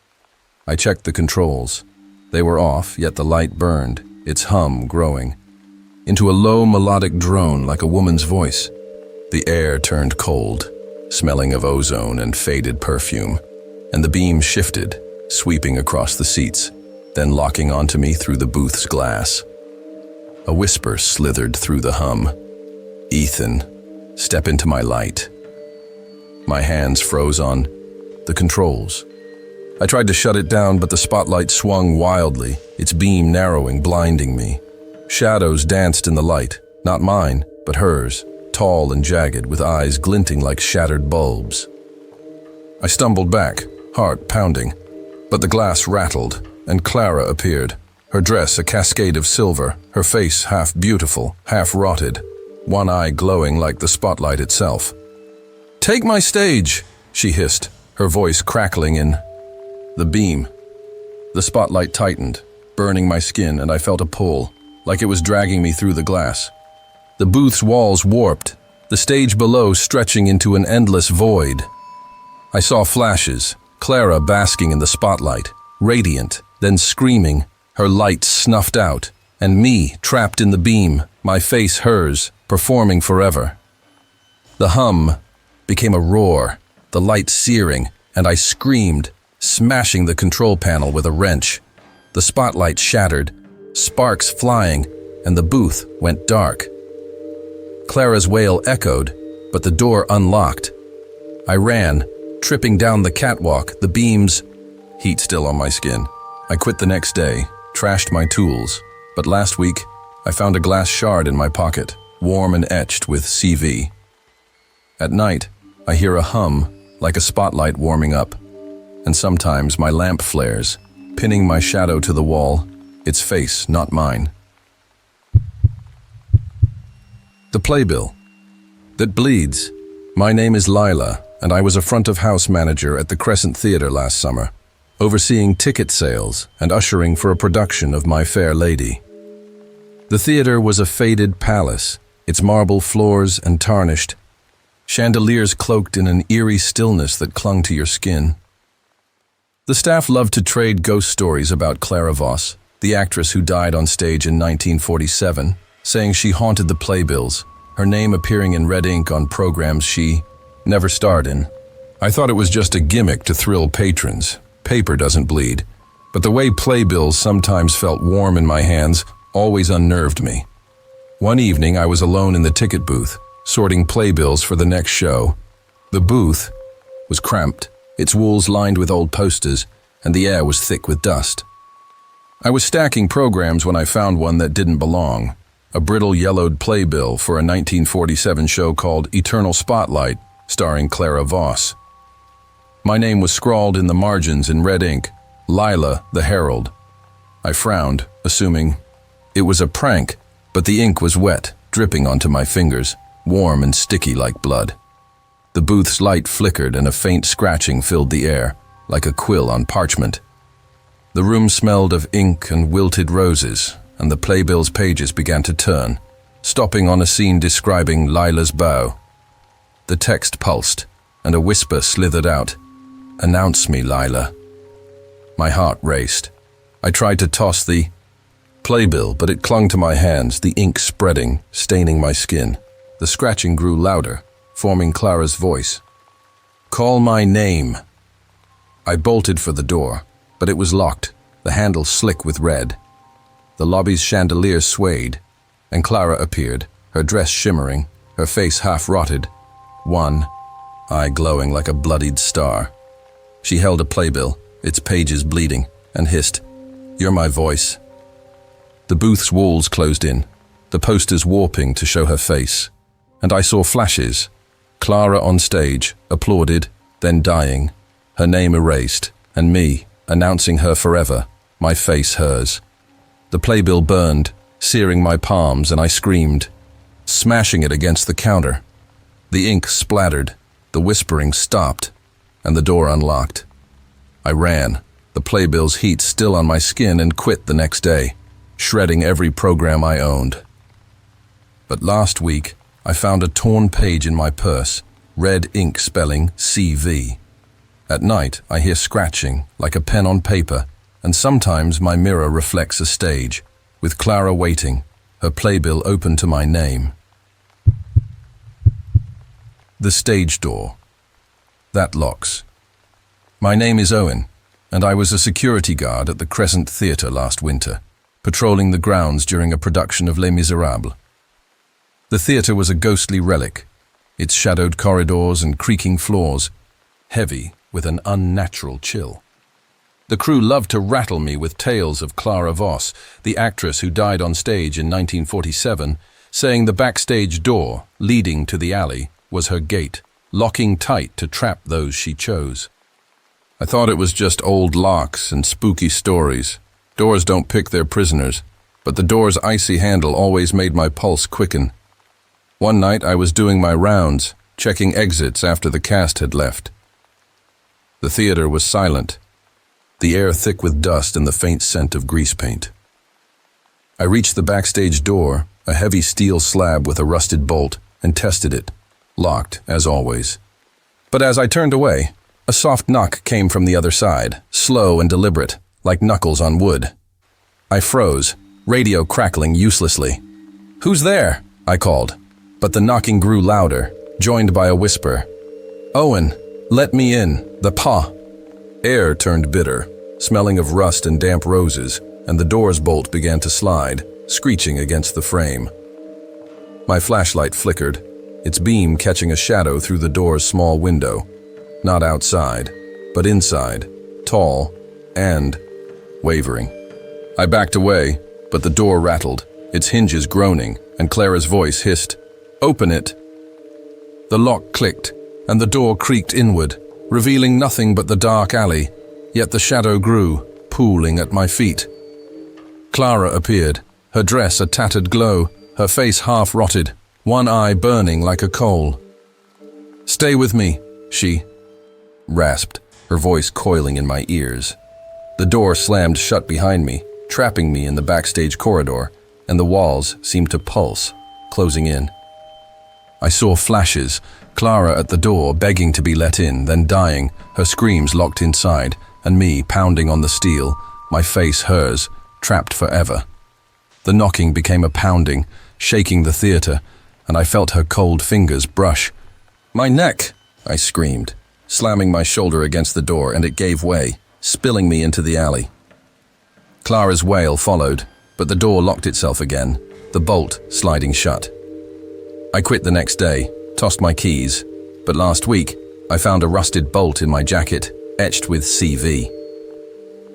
I checked the controls. They were off, yet the light burned, its hum growing, into a low melodic drone like a woman's voice. The air turned cold, smelling of ozone and faded perfume, and the beam shifted, sweeping across the seats, then locking onto me through the booth's glass. A whisper slithered through the hum. "Ethan, step into my light." My hands froze on the controls. I tried to shut it down, but the spotlight swung wildly, its beam narrowing, blinding me. Shadows danced in the light, not mine, but hers, tall and jagged, with eyes glinting like shattered bulbs. I stumbled back, heart pounding, but the glass rattled, and Clara appeared, her dress a cascade of silver, her face half beautiful, half rotted, one eye glowing like the spotlight itself. "Take my stage," she hissed, her voice crackling in the beam. The spotlight tightened, burning my skin, and I felt a pull, like it was dragging me through the glass. The booth's walls warped, the stage below stretching into an endless void. I saw flashes, Clara basking in the spotlight, radiant, then screaming, her light snuffed out, and me trapped in the beam, my face hers, performing forever. The hum became a roar, the light searing, and I screamed, smashing the control panel with a wrench. The spotlight shattered, sparks flying, and the booth went dark. Clara's wail echoed, but the door unlocked. I ran, tripping down the catwalk, the beams, heat still on my skin. I quit the next day, trashed my tools, but last week I found a glass shard in my pocket, warm and etched with CV. At night, I hear a hum, like a spotlight warming up, and sometimes my lamp flares, pinning my shadow to the wall, its face not mine. The playbill that bleeds. My name is Lila, and I was a front-of-house manager at the Crescent Theater last summer, overseeing ticket sales and ushering for a production of My Fair Lady. The theater was a faded palace, its marble floors and tarnished, chandeliers cloaked in an eerie stillness that clung to your skin. The staff loved to trade ghost stories about Clara Voss, the actress who died on stage in 1947, saying she haunted the playbills, her name appearing in red ink on programs she never starred in. I thought it was just a gimmick to thrill patrons. Paper doesn't bleed. But the way playbills sometimes felt warm in my hands always unnerved me. One evening I was alone in the ticket booth, sorting playbills for the next show. The booth was cramped, its walls lined with old posters, and the air was thick with dust. I was stacking programs when I found one that didn't belong, a brittle yellowed playbill for a 1947 show called Eternal Spotlight, starring Clara Voss. My name was scrawled in the margins in red ink, Lila the Herald. I frowned, assuming it was a prank, but the ink was wet, dripping onto my fingers, warm and sticky like blood. The booth's light flickered and a faint scratching filled the air, like a quill on parchment. The room smelled of ink and wilted roses, and the playbill's pages began to turn, stopping on a scene describing Lila's bow. The text pulsed, and a whisper slithered out, "Announce me, Lila." My heart raced. I tried to toss the playbill, but it clung to my hands, the ink spreading, staining my skin. The scratching grew louder, forming Clara's voice. "Call my name." I bolted for the door, but it was locked, the handle slick with red. The lobby's chandelier swayed, and Clara appeared, her dress shimmering, her face half-rotted, one eye glowing like a bloodied star. She held a playbill, its pages bleeding, and hissed, "You're my voice." The booth's walls closed in, the posters warping to show her face, and I saw flashes. Clara on stage, applauded, then dying, her name erased, and me, announcing her forever, my face hers. The playbill burned, searing my palms, and I screamed, smashing it against the counter. The ink splattered, the whispering stopped, and the door unlocked. I ran, the playbill's heat still on my skin, and quit the next day, shredding every program I owned. But last week, I found a torn page in my purse, red ink spelling CV. At night, I hear scratching, like a pen on paper, and sometimes my mirror reflects a stage, with Clara waiting, her playbill open to my name. The stage door. That locks. My name is Owen, and I was a security guard at the Crescent Theatre last winter, patrolling the grounds during a production of Les Miserables. The theatre was a ghostly relic, its shadowed corridors and creaking floors, heavy with an unnatural chill. The crew loved to rattle me with tales of Clara Voss, the actress who died on stage in 1947, saying the backstage door, leading to the alley, was her gate, locking tight to trap those she chose. I thought it was just old locks and spooky stories. Doors don't pick their prisoners, but the door's icy handle always made my pulse quicken. One night I was doing my rounds, checking exits after the cast had left. The theater was silent, the air thick with dust and the faint scent of grease paint. I reached the backstage door, a heavy steel slab with a rusted bolt, and tested it, locked as always. But as I turned away, a soft knock came from the other side, slow and deliberate, like knuckles on wood. I froze, radio crackling uselessly. "Who's there?" I called, but the knocking grew louder, joined by a whisper. "Owen, let me in, the pa." Air turned bitter, smelling of rust and damp roses, and the door's bolt began to slide, screeching against the frame. My flashlight flickered, its beam catching a shadow through the door's small window. Not outside, but inside, tall and wavering. I backed away, but the door rattled, its hinges groaning, and Clara's voice hissed, "Open it." The lock clicked, and the door creaked inward, revealing nothing but the dark alley, yet the shadow grew, pooling at my feet. Clara appeared, her dress a tattered glow, her face half-rotted, one eye burning like a coal. "Stay with me," she rasped, her voice coiling in my ears. The door slammed shut behind me, trapping me in the backstage corridor, and the walls seemed to pulse, closing in. I saw flashes, Clara at the door begging to be let in, then dying, her screams locked inside, and me pounding on the steel, my face hers, trapped forever. The knocking became a pounding, shaking the theater, and I felt her cold fingers brush. "My neck!" I screamed, slamming my shoulder against the door, and it gave way, spilling me into the alley. Clara's wail followed, but the door locked itself again, the bolt sliding shut. I quit the next day, tossed my keys, but last week I found a rusted bolt in my jacket, etched with CV.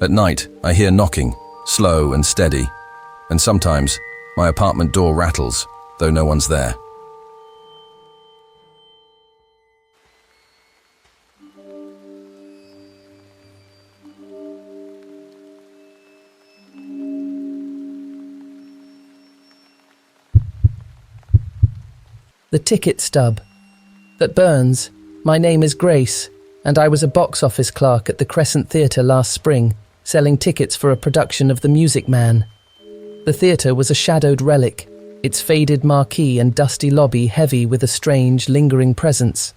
At night, I hear knocking, slow and steady, and sometimes my apartment door rattles, though no one's there. The ticket stub. That burns. My name is Grace, and I was a box office clerk at the Crescent Theatre last spring, selling tickets for a production of The Music Man. The theatre was a shadowed relic, its faded marquee and dusty lobby heavy with a strange, lingering presence.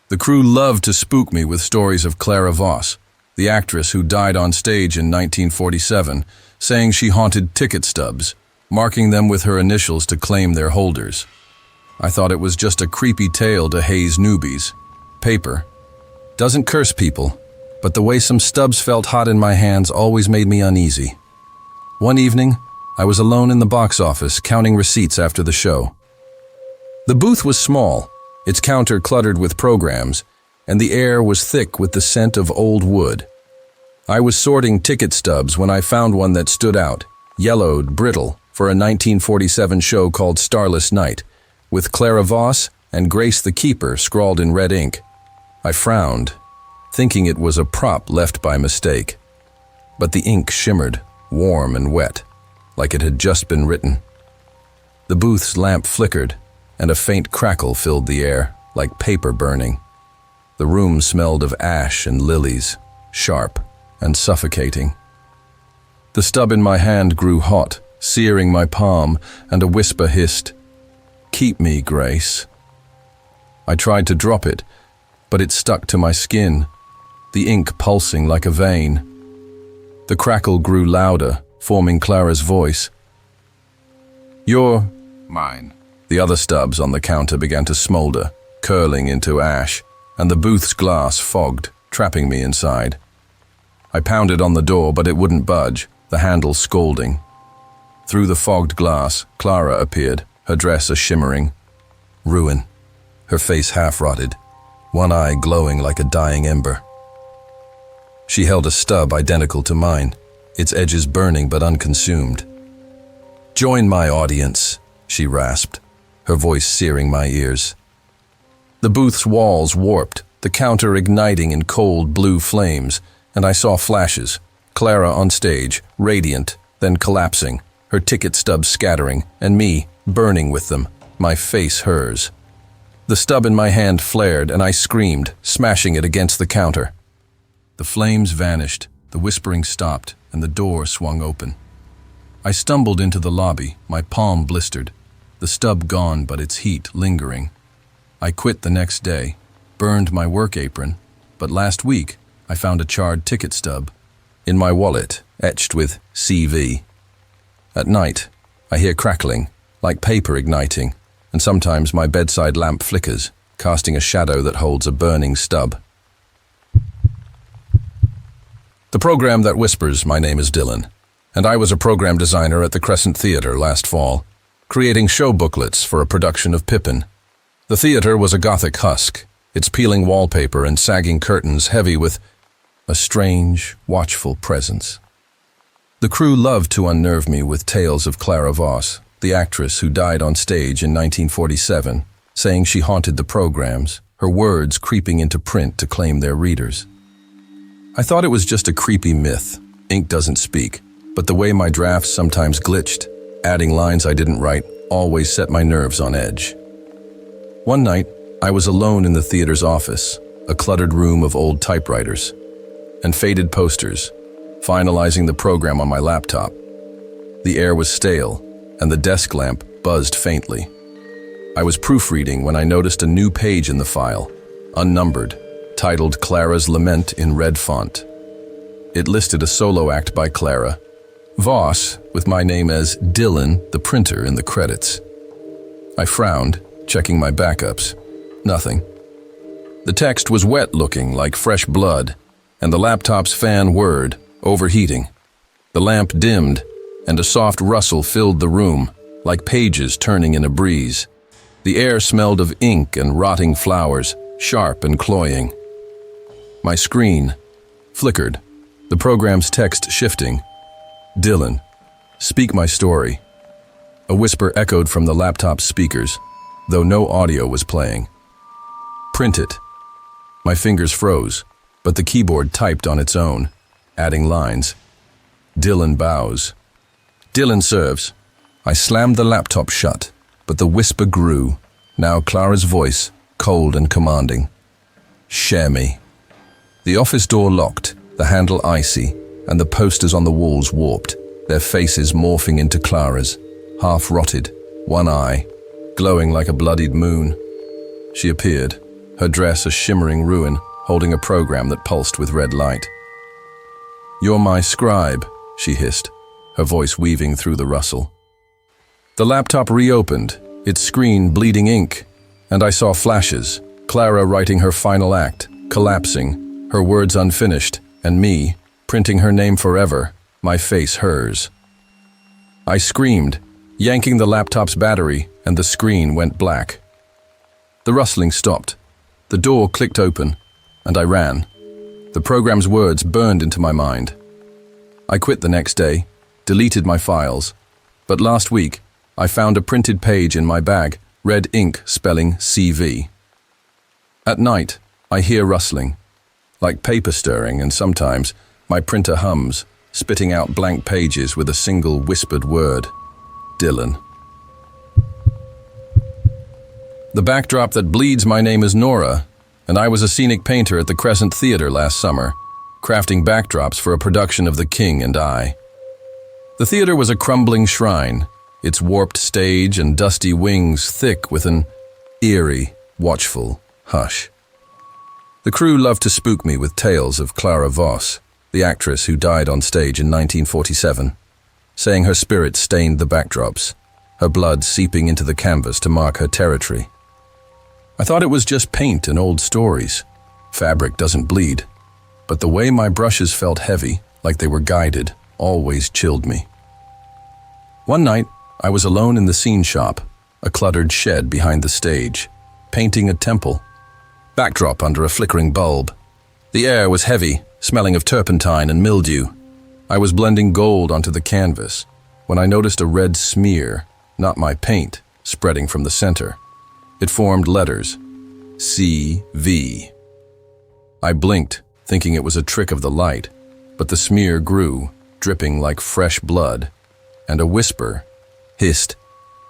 The crew loved to spook me with stories of Clara Voss, the actress who died on stage in 1947, saying she haunted ticket stubs, marking them with her initials to claim their holders. I thought it was just a creepy tale to haze newbies. Paper doesn't curse people, but the way some stubs felt hot in my hands always made me uneasy. One evening, I was alone in the box office, counting receipts after the show. The booth was small, its counter cluttered with programs, and the air was thick with the scent of old wood. I was sorting ticket stubs when I found one that stood out, yellowed, brittle, for a 1947 show called Starless Night, with Clara Voss and Grace the Keeper scrawled in red ink. I frowned, thinking it was a prop left by mistake. But the ink shimmered, warm and wet, like it had just been written. The booth's lamp flickered, and a faint crackle filled the air, like paper burning. The room smelled of ash and lilies, sharp and suffocating. The stub in my hand grew hot, searing my palm, and a whisper hissed, "Keep me, Grace." I tried to drop it, but it stuck to my skin, the ink pulsing like a vein. The crackle grew louder, forming Clara's voice. "You're mine." The other stubs on the counter began to smolder, curling into ash, and the booth's glass fogged, trapping me inside. I pounded on the door, but it wouldn't budge, the handle scalding. Through the fogged glass, Clara appeared, her dress a shimmering ruin, her face half-rotted, one eye glowing like a dying ember. She held a stub identical to mine, its edges burning but unconsumed. "Join my audience," she rasped, her voice searing my ears. The booth's walls warped, the counter igniting in cold blue flames, and I saw flashes, Clara on stage, radiant, then collapsing, her ticket stubs scattering, and me, burning with them, my face hers. The stub in my hand flared, and I screamed, smashing it against the counter. The flames vanished, the whispering stopped, and the door swung open. I stumbled into the lobby, my palm blistered, the stub gone but its heat lingering. I quit the next day, burned my work apron, but last week I found a charred ticket stub in my wallet, etched with CV. At night, I hear crackling, like paper igniting, and sometimes my bedside lamp flickers, casting a shadow that holds a burning stub. The program that whispers, my name is Dylan, and I was a program designer at the Crescent Theatre last fall, creating show booklets for a production of Pippin. The theatre was a Gothic husk, its peeling wallpaper and sagging curtains heavy with a strange, watchful presence. The crew loved to unnerve me with tales of Clara Voss, the actress who died on stage in 1947, saying she haunted the programs, her words creeping into print to claim their readers. I thought it was just a creepy myth, ink doesn't speak, but the way my drafts sometimes glitched, adding lines I didn't write, always set my nerves on edge. One night, I was alone in the theater's office, a cluttered room of old typewriters and faded posters, finalizing the program on my laptop. The air was stale, and the desk lamp buzzed faintly. I was proofreading when I noticed a new page in the file, unnumbered, titled Clara's Lament in red font. It listed a solo act by Clara, Voss, with my name as Dylan, the printer, in the credits. I frowned, checking my backups. Nothing. The text was wet-looking, like fresh blood, and the laptop's fan whirred, overheating. The lamp dimmed, and a soft rustle filled the room, like pages turning in a breeze. The air smelled of ink and rotting flowers, sharp and cloying. My screen flickered, the program's text shifting. Dylan, speak my story. A whisper echoed from the laptop's speakers, though no audio was playing. Print it. My fingers froze, but the keyboard typed on its own, adding lines. Dylan bows. Dylan serves. I slammed the laptop shut, but the whisper grew, now Clara's voice, cold and commanding. Share me. The office door locked, the handle icy, and the posters on the walls warped, their faces morphing into Clara's, half-rotted, one eye, glowing like a bloodied moon. She appeared, her dress a shimmering ruin, holding a program that pulsed with red light. You're my scribe, she hissed, her voice weaving through the rustle. The laptop reopened, its screen bleeding ink, and I saw flashes, Clara writing her final act, collapsing, her words unfinished, and me, printing her name forever, my face hers. I screamed, yanking the laptop's battery, and the screen went black. The rustling stopped. The door clicked open, and I ran. The program's words burned into my mind. I quit the next day, deleted my files, but last week I found a printed page in my bag, red ink spelling CV. At night, I hear rustling, like paper stirring, and sometimes my printer hums, spitting out blank pages with a single whispered word. Dylan. The backdrop that bleeds my name is Nora, and I was a scenic painter at the Crescent Theater last summer, crafting backdrops for a production of The King and I. The theater was a crumbling shrine, its warped stage and dusty wings thick with an eerie, watchful hush. The crew loved to spook me with tales of Clara Voss, the actress who died on stage in 1947, saying her spirit stained the backdrops, her blood seeping into the canvas to mark her territory. I thought it was just paint and old stories. Fabric doesn't bleed. But the way my brushes felt heavy, like they were guided, always chilled me. One night, I was alone in the scene shop, a cluttered shed behind the stage, painting a temple. Backdrop under a flickering bulb. The air was heavy, smelling of turpentine and mildew. I was blending gold onto the canvas when I noticed a red smear, not my paint, spreading from the center. It formed letters. CV. I blinked, thinking it was a trick of the light, but the smear grew, dripping like fresh blood, and a whisper hissed,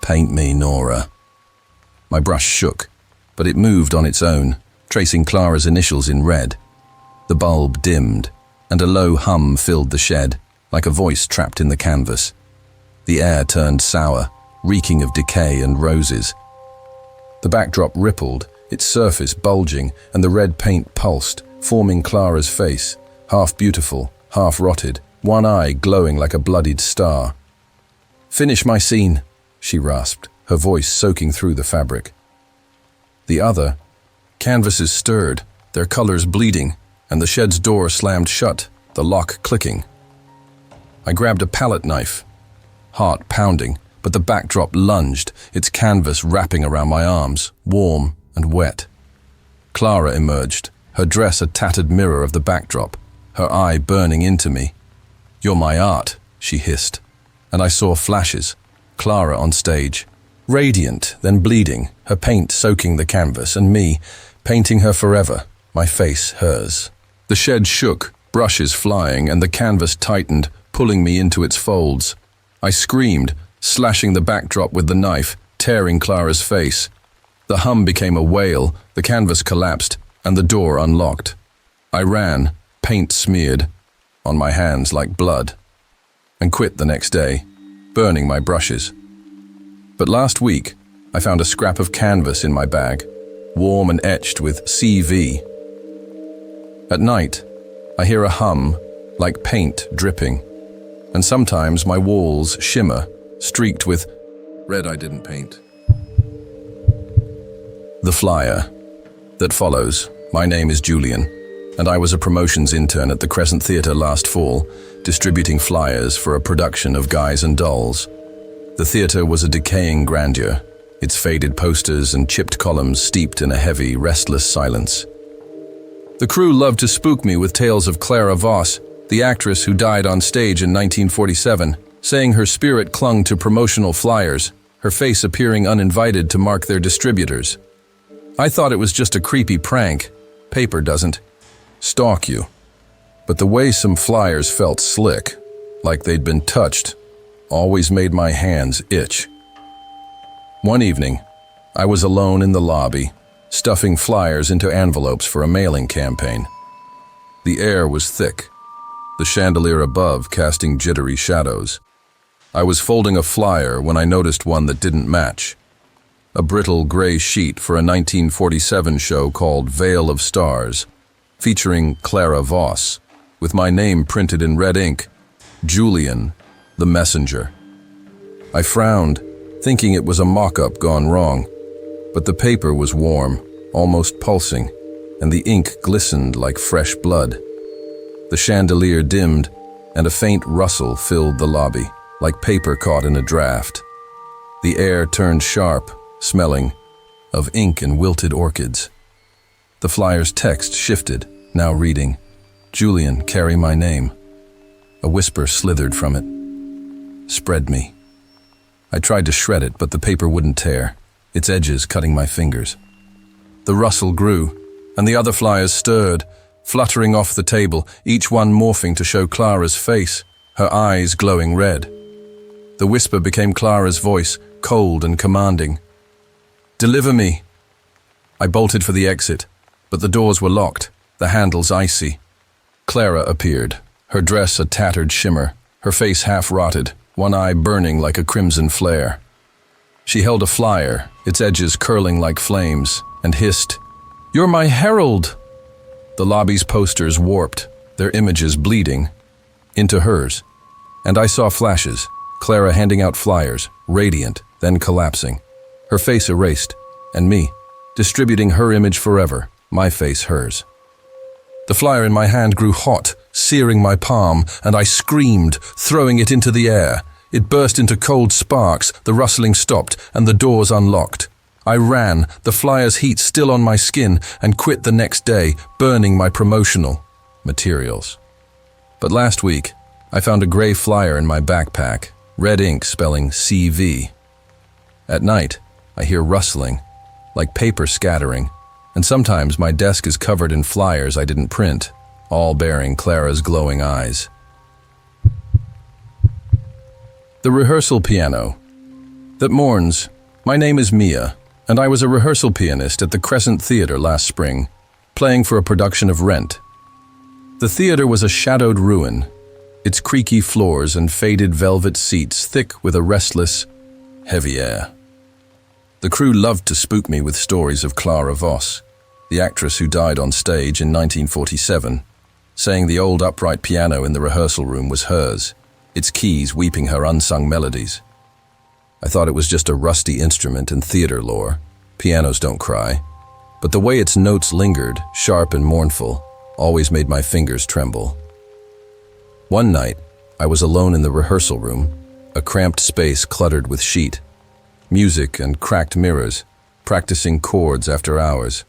"Paint me, Nora." My brush shook, but it moved on its own, tracing Clara's initials in red. The bulb dimmed, and a low hum filled the shed, like a voice trapped in the canvas. The air turned sour, reeking of decay and roses. The backdrop rippled, its surface bulging, and the red paint pulsed, forming Clara's face, half beautiful, half rotted, one eye glowing like a bloodied star. "Finish my scene," she rasped, her voice soaking through the fabric. The other, canvases stirred, their colors bleeding, and the shed's door slammed shut, the lock clicking. I grabbed a palette knife, heart pounding, but the backdrop lunged, its canvas wrapping around my arms, warm and wet. Clara emerged, her dress a tattered mirror of the backdrop, her eye burning into me. "You're my art," she hissed, and I saw flashes. Clara on stage, radiant, then bleeding, her paint soaking the canvas, and me, painting her forever, my face hers. The shed shook, brushes flying, and the canvas tightened, pulling me into its folds. I screamed, slashing the backdrop with the knife, tearing Clara's face. The hum became a wail, the canvas collapsed, and the door unlocked. I ran, paint smeared, on my hands like blood, and quit the next day, burning my brushes. But last week, I found a scrap of canvas in my bag, warm and etched with CV. At night, I hear a hum, like paint dripping. and sometimes my walls shimmer, streaked with red I didn't paint. The flyer that follows. My name is Julian, and I was a promotions intern at the Crescent Theatre last fall, distributing flyers for a production of Guys and Dolls. The theatre was a decaying grandeur, its faded posters and chipped columns steeped in a heavy, restless silence. The crew loved to spook me with tales of Clara Voss, the actress who died on stage in 1947, saying her spirit clung to promotional flyers, her face appearing uninvited to mark their distributors. I thought it was just a creepy prank. Paper doesn't stalk you. But the way some flyers felt slick, like they'd been touched, always made my hands itch. One evening, I was alone in the lobby, stuffing flyers into envelopes for a mailing campaign. The air was thick, the chandelier above casting jittery shadows. I was folding a flyer when I noticed one that didn't match. A brittle gray sheet for a 1947 show called Veil of Stars, featuring Clara Voss, with my name printed in red ink, Julian, the messenger. I frowned, thinking it was a mock-up gone wrong, but the paper was warm, almost pulsing, and the ink glistened like fresh blood. The chandelier dimmed, and a faint rustle filled the lobby, like paper caught in a draft. The air turned sharp, smelling of ink and wilted orchids. The flyer's text shifted, now reading, "Julian, carry my name." A whisper slithered from it. "Spread me." I tried to shred it, but the paper wouldn't tear, its edges cutting my fingers. The rustle grew, and the other flyers stirred, fluttering off the table, each one morphing to show Clara's face, her eyes glowing red. The whisper became Clara's voice, cold and commanding. "Deliver me." I bolted for the exit, but the doors were locked, the handles icy. Clara appeared, her dress a tattered shimmer, her face half-rotted, one eye burning like a crimson flare. She held a flyer, its edges curling like flames, and hissed, "You're my herald!" The lobby's posters warped, their images bleeding, into hers. And I saw flashes, Clara handing out flyers, radiant, then collapsing. Her face erased, and me, distributing her image forever, my face hers. The flyer in my hand grew hot, searing my palm, and I screamed, throwing it into the air. It burst into cold sparks, the rustling stopped, and the doors unlocked. I ran, the flyer's heat still on my skin, and quit the next day, burning my promotional materials. But last week, I found a gray flyer in my backpack, red ink spelling CV. At night, I hear rustling, like paper scattering, and sometimes my desk is covered in flyers I didn't print, all bearing Clara's glowing eyes. The rehearsal piano. That morns, my name is Mia, and I was a rehearsal pianist at the Crescent Theatre last spring, playing for a production of Rent. The theatre was a shadowed ruin, its creaky floors and faded velvet seats thick with a restless, heavy air. The crew loved to spook me with stories of Clara Voss, the actress who died on stage in 1947, saying the old upright piano in the rehearsal room was hers, its keys weeping her unsung melodies. I thought it was just a rusty instrument in theater lore. Pianos don't cry. But the way its notes lingered, sharp and mournful, always made my fingers tremble. One night, I was alone in the rehearsal room, a cramped space cluttered with sheet, music and cracked mirrors, practicing chords after hours.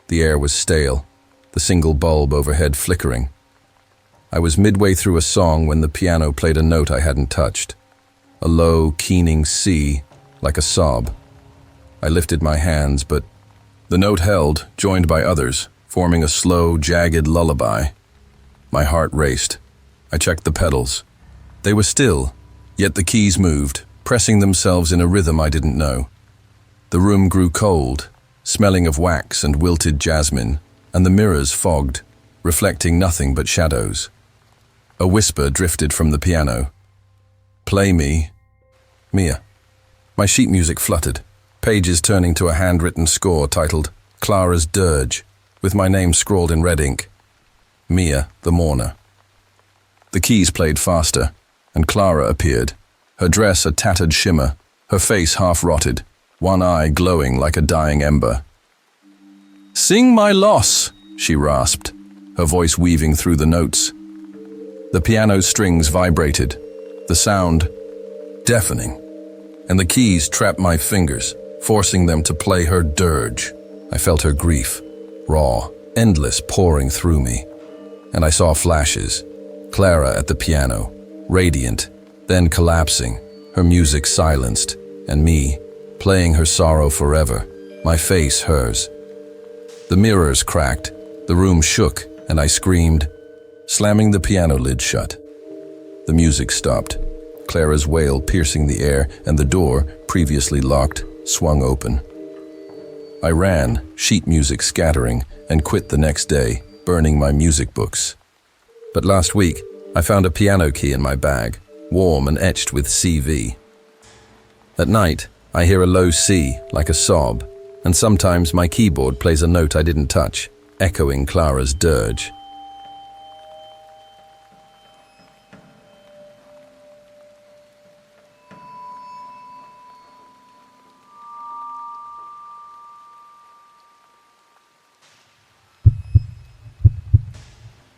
The air was stale, the single bulb overhead flickering. I was midway through a song when the piano played a note I hadn't touched, a low, keening C, like a sob. I lifted my hands, but the note held, joined by others, forming a slow, jagged lullaby. My heart raced. I checked the pedals. They were still, yet the keys moved, pressing themselves in a rhythm I didn't know. The room grew cold, smelling of wax and wilted jasmine, and the mirrors fogged, reflecting nothing but shadows. A whisper drifted from the piano. "Play me, Mia." My sheet music fluttered, pages turning to a handwritten score titled Clara's Dirge, with my name scrawled in red ink. Mia, the mourner. The keys played faster, and Clara appeared, her dress a tattered shimmer, her face half-rotted, one eye glowing like a dying ember. "Sing my loss," she rasped, her voice weaving through the notes. The piano strings vibrated, the sound deafening, and the keys trapped my fingers, forcing them to play her dirge. I felt her grief, raw, endless, pouring through me. And I saw flashes. Clara at the piano, radiant, then collapsing, her music silenced, and me, playing her sorrow forever, my face hers. The mirrors cracked, the room shook, and I screamed, slamming the piano lid shut. The music stopped, Clara's wail piercing the air, and the door, previously locked, swung open. I ran, sheet music scattering, and quit the next day, burning my music books. But last week, I found a piano key in my bag, warm and etched with CV. At night, I hear a low C, like a sob, and sometimes my keyboard plays a note I didn't touch, echoing Clara's dirge.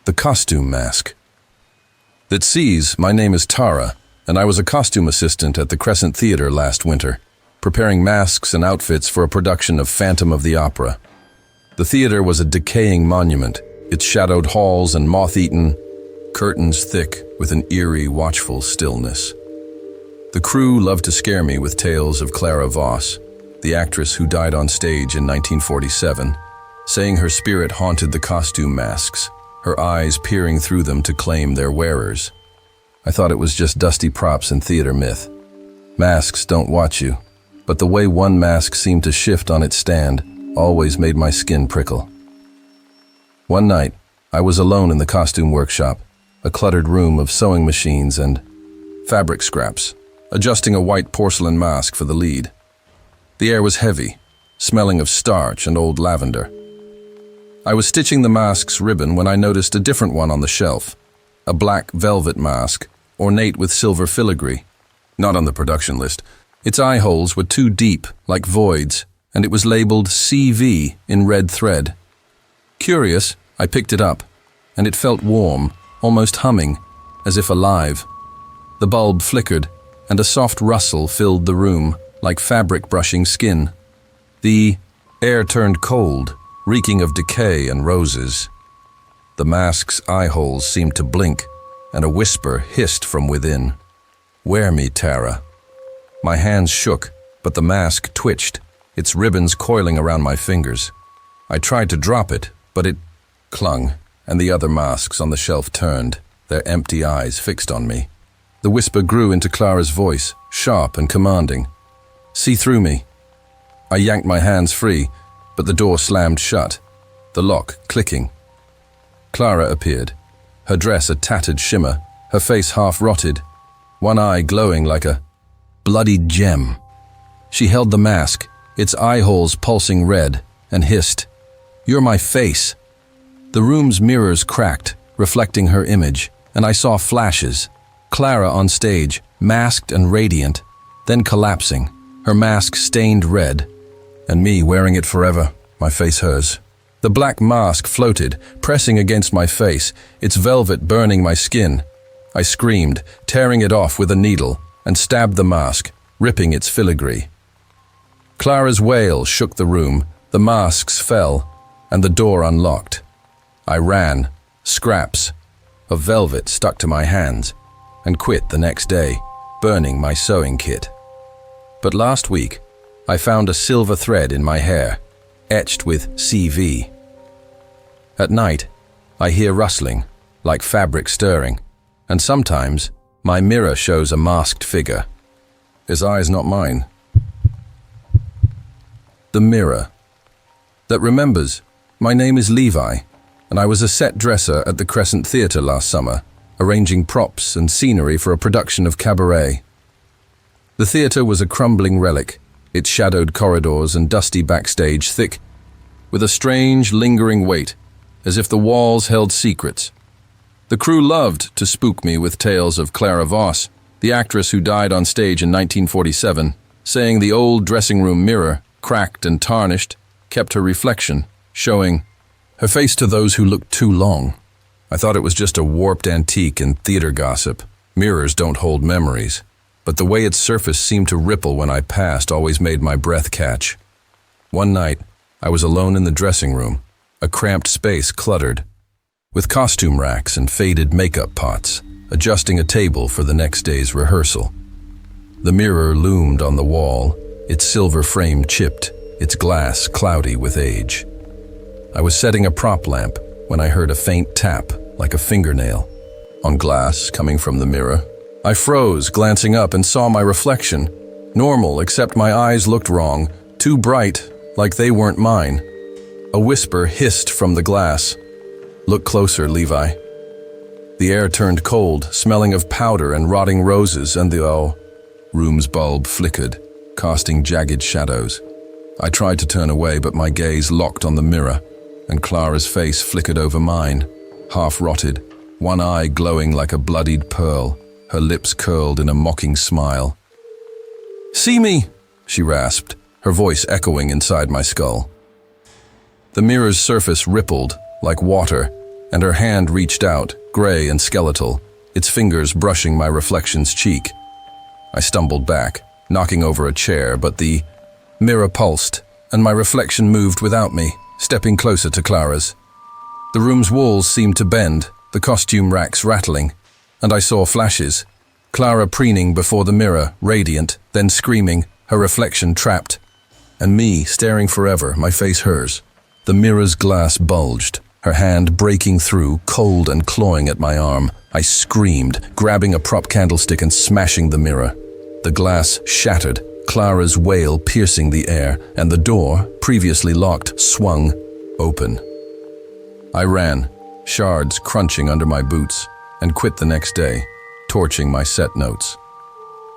The costume mask. That sees, my name is Tara, and I was a costume assistant at the Crescent Theater last winter, preparing masks and outfits for a production of Phantom of the Opera. The theater was a decaying monument, its shadowed halls and moth-eaten curtains thick with an eerie, watchful stillness. The crew loved to scare me with tales of Clara Voss, the actress who died on stage in 1947, saying her spirit haunted the costume masks, her eyes peering through them to claim their wearers. I thought it was just dusty props and theater myth. Masks don't watch you, but the way one mask seemed to shift on its stand always made my skin prickle. One night, I was alone in the costume workshop, a cluttered room of sewing machines and fabric scraps, adjusting a white porcelain mask for the lead. The air was heavy, smelling of starch and old lavender. I was stitching the mask's ribbon when I noticed a different one on the shelf, a black velvet mask, ornate with silver filigree. Not on the production list. Its eye holes were too deep, like voids, and it was labeled CV in red thread. Curious, I picked it up, and it felt warm, almost humming, as if alive. The bulb flickered, and a soft rustle filled the room, like fabric brushing skin. The air turned cold, reeking of decay and roses. The mask's eye holes seemed to blink, and a whisper hissed from within. "Wear me, Tara." My hands shook, but the mask twitched, its ribbons coiling around my fingers. I tried to drop it, but it clung, and the other masks on the shelf turned, their empty eyes fixed on me. The whisper grew into Clara's voice, sharp and commanding. "See through me." I yanked my hands free, but the door slammed shut, the lock clicking. Clara appeared, her dress a tattered shimmer, her face half-rotted, one eye glowing like a bloodied gem. She held the mask, its eye holes pulsing red, and hissed, "You're my face." The room's mirrors cracked, reflecting her image, and I saw flashes. Clara on stage, masked and radiant, then collapsing, her mask stained red, and me wearing it forever, my face hers. The black mask floated, pressing against my face, its velvet burning my skin. I screamed, tearing it off with a needle, and stabbed the mask, ripping its filigree. Clara's wail shook the room, the masks fell, and the door unlocked. I ran, scraps of velvet stuck to my hands, and quit the next day, burning my sewing kit. But last week, I found a silver thread in my hair, etched with CV. At night, I hear rustling, like fabric stirring, and sometimes my mirror shows a masked figure. His eyes not mine. The mirror that remembers, my name is Levi, and I was a set dresser at the Crescent Theater last summer, arranging props and scenery for a production of Cabaret. The theater was a crumbling relic, its shadowed corridors and dusty backstage thick with a strange, lingering weight, as if the walls held secrets. The crew loved to spook me with tales of Clara Voss, the actress who died on stage in 1947, saying the old dressing room mirror, cracked and tarnished, kept her reflection, showing her face to those who looked too long. I thought it was just a warped antique in theater gossip. Mirrors don't hold memories, but the way its surface seemed to ripple when I passed always made my breath catch. One night, I was alone in the dressing room, a cramped space cluttered, with costume racks and faded makeup pots, adjusting a table for the next day's rehearsal. The mirror loomed on the wall, its silver frame chipped, its glass cloudy with age. I was setting a prop lamp when I heard a faint tap, like a fingernail, on glass coming from the mirror. I froze, glancing up, and saw my reflection. Normal, except my eyes looked wrong, too bright, like they weren't mine. A whisper hissed from the glass. "Look closer, Levi." The air turned cold, smelling of powder and rotting roses, and the room's bulb flickered, casting jagged shadows. I tried to turn away, but my gaze locked on the mirror, and Clara's face flickered over mine, half-rotted, one eye glowing like a bloodied pearl, her lips curled in a mocking smile. "See me," she rasped, her voice echoing inside my skull. The mirror's surface rippled, like water, and her hand reached out, gray and skeletal, its fingers brushing my reflection's cheek. I stumbled back, knocking over a chair, but the mirror pulsed, and my reflection moved without me, stepping closer to Clara's. The room's walls seemed to bend, the costume racks rattling, and I saw flashes. Clara preening before the mirror, radiant, then screaming, her reflection trapped, and me staring forever, my face hers. The mirror's glass bulged, her hand breaking through, cold and clawing at my arm. I screamed, grabbing a prop candlestick and smashing the mirror. The glass shattered, Clara's wail piercing the air, and the door, previously locked, swung open. I ran, shards crunching under my boots, and quit the next day, torching my set notes.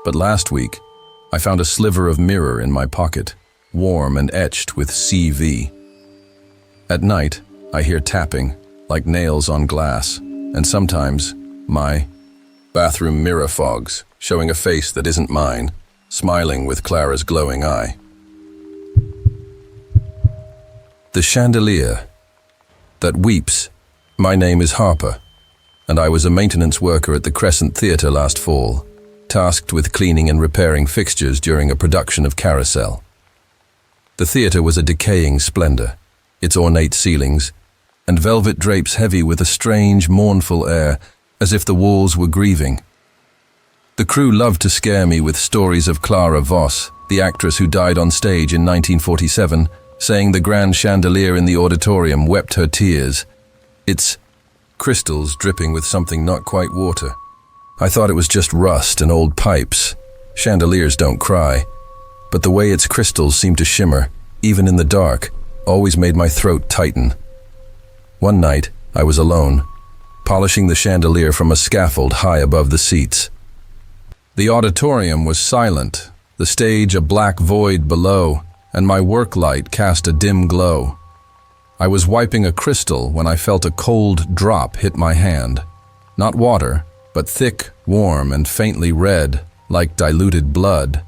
But last week, I found a sliver of mirror in my pocket, warm and etched with CV. At night, I hear tapping, like nails on glass, and sometimes, my bathroom mirror fogs, showing a face that isn't mine, smiling with Clara's glowing eye. The chandelier that weeps. My name is Harper, and I was a maintenance worker at the Crescent Theatre last fall, tasked with cleaning and repairing fixtures during a production of Carousel. The theatre was a decaying splendor, its ornate ceilings, and velvet drapes heavy with a strange, mournful air, as if the walls were grieving. The crew loved to scare me with stories of Clara Voss, the actress who died on stage in 1947, saying the grand chandelier in the auditorium wept her tears, its crystals dripping with something not quite water. I thought it was just rust and old pipes. Chandeliers don't cry, but the way its crystals seemed to shimmer, even in the dark, always made my throat tighten. One night, I was alone, polishing the chandelier from a scaffold high above the seats. The auditorium was silent, the stage a black void below, and my work light cast a dim glow. I was wiping a crystal when I felt a cold drop hit my hand. Not water, but thick, warm, and faintly red, like diluted blood.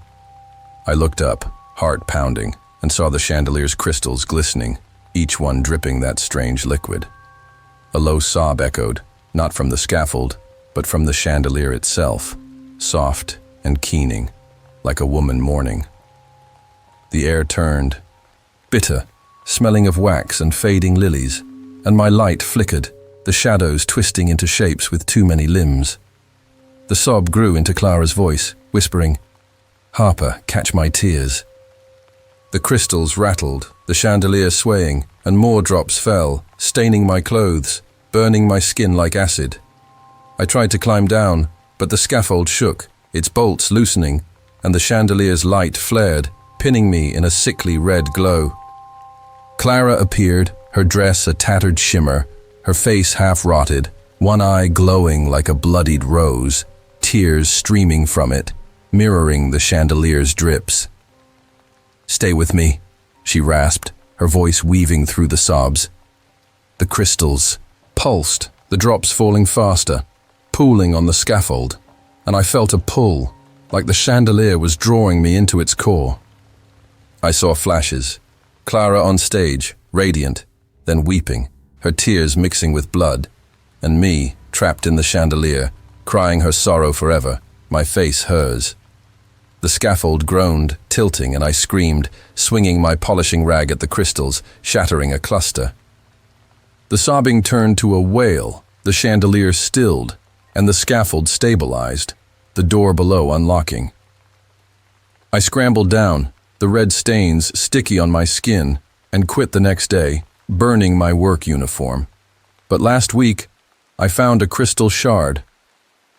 I looked up, heart pounding, and saw the chandelier's crystals glistening, each one dripping that strange liquid. A low sob echoed, not from the scaffold, but from the chandelier itself, soft and keening, like a woman mourning. The air turned, bitter, smelling of wax and fading lilies, and my light flickered, the shadows twisting into shapes with too many limbs. The sob grew into Clara's voice, whispering, "Harper, catch my tears." The crystals rattled, the chandelier swaying, and more drops fell, staining my clothes, burning my skin like acid. I tried to climb down, but the scaffold shook, its bolts loosening, and the chandelier's light flared, pinning me in a sickly red glow. Clara appeared, her dress a tattered shimmer, her face half-rotted, one eye glowing like a bloodied rose, tears streaming from it, mirroring the chandelier's drips. "Stay with me," she rasped, her voice weaving through the sobs. The crystals pulsed, the drops falling faster, pooling on the scaffold, and I felt a pull, like the chandelier was drawing me into its core. I saw flashes. Clara on stage, radiant, then weeping, her tears mixing with blood, and me, trapped in the chandelier, crying her sorrow forever, my face hers. The scaffold groaned, tilting, and I screamed, swinging my polishing rag at the crystals, shattering a cluster. The sobbing turned to a wail, the chandelier stilled, and the scaffold stabilized, the door below unlocking. I scrambled down, the red stains sticky on my skin, and quit the next day, burning my work uniform. But last week, I found a crystal shard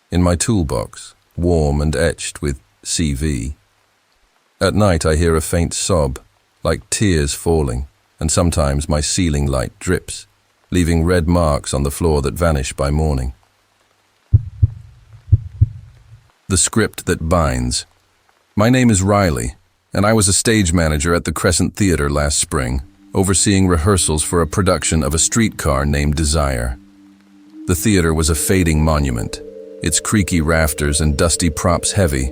in my toolbox, warm and etched with CV. At night I hear a faint sob, like tears falling, and sometimes my ceiling light drips, leaving red marks on the floor that vanish by morning. The script that binds. My name is Riley, and I was a stage manager at the Crescent Theater last spring, overseeing rehearsals for a production of A Streetcar Named Desire. The theater was a fading monument, its creaky rafters and dusty props heavy,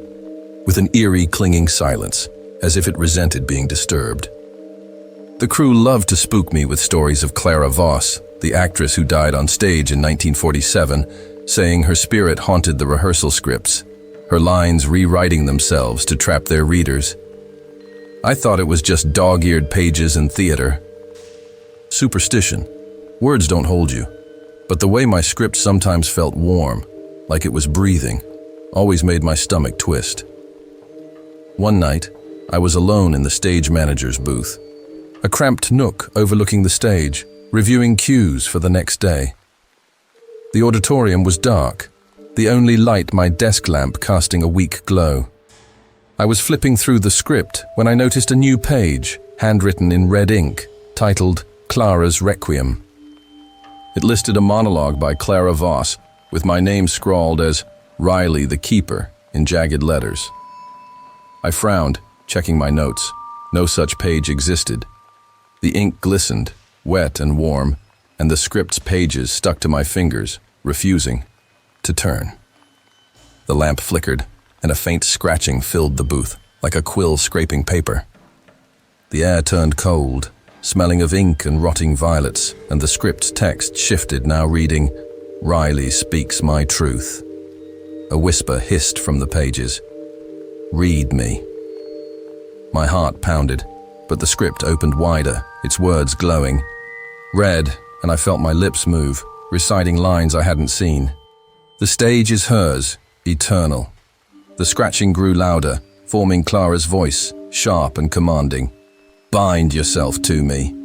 with an eerie clinging silence, as if it resented being disturbed. The crew loved to spook me with stories of Clara Voss, the actress who died on stage in 1947, saying her spirit haunted the rehearsal scripts, her lines rewriting themselves to trap their readers. I thought it was just dog-eared pages in theater. Superstition. Words don't hold you, but the way my script sometimes felt warm, like it was breathing, always made my stomach twist. One night, I was alone in the stage manager's booth, a cramped nook overlooking the stage, reviewing cues for the next day. The auditorium was dark, the only light my desk lamp casting a weak glow. I was flipping through the script when I noticed a new page, handwritten in red ink, titled Clara's Requiem. It listed a monologue by Clara Voss, with my name scrawled as Riley the Keeper in jagged letters. I frowned, checking my notes. No such page existed. The ink glistened, wet and warm, and the script's pages stuck to my fingers, refusing to turn. The lamp flickered, and a faint scratching filled the booth, like a quill scraping paper. The air turned cold, smelling of ink and rotting violets, and the script's text shifted, now reading, Riley speaks my truth. A whisper hissed from the pages. Read me. My heart pounded, but the script opened wider, its words glowing. Read, and I felt my lips move, reciting lines I hadn't seen. The stage is hers, eternal. The scratching grew louder, forming Clara's voice, sharp and commanding. Bind yourself to me.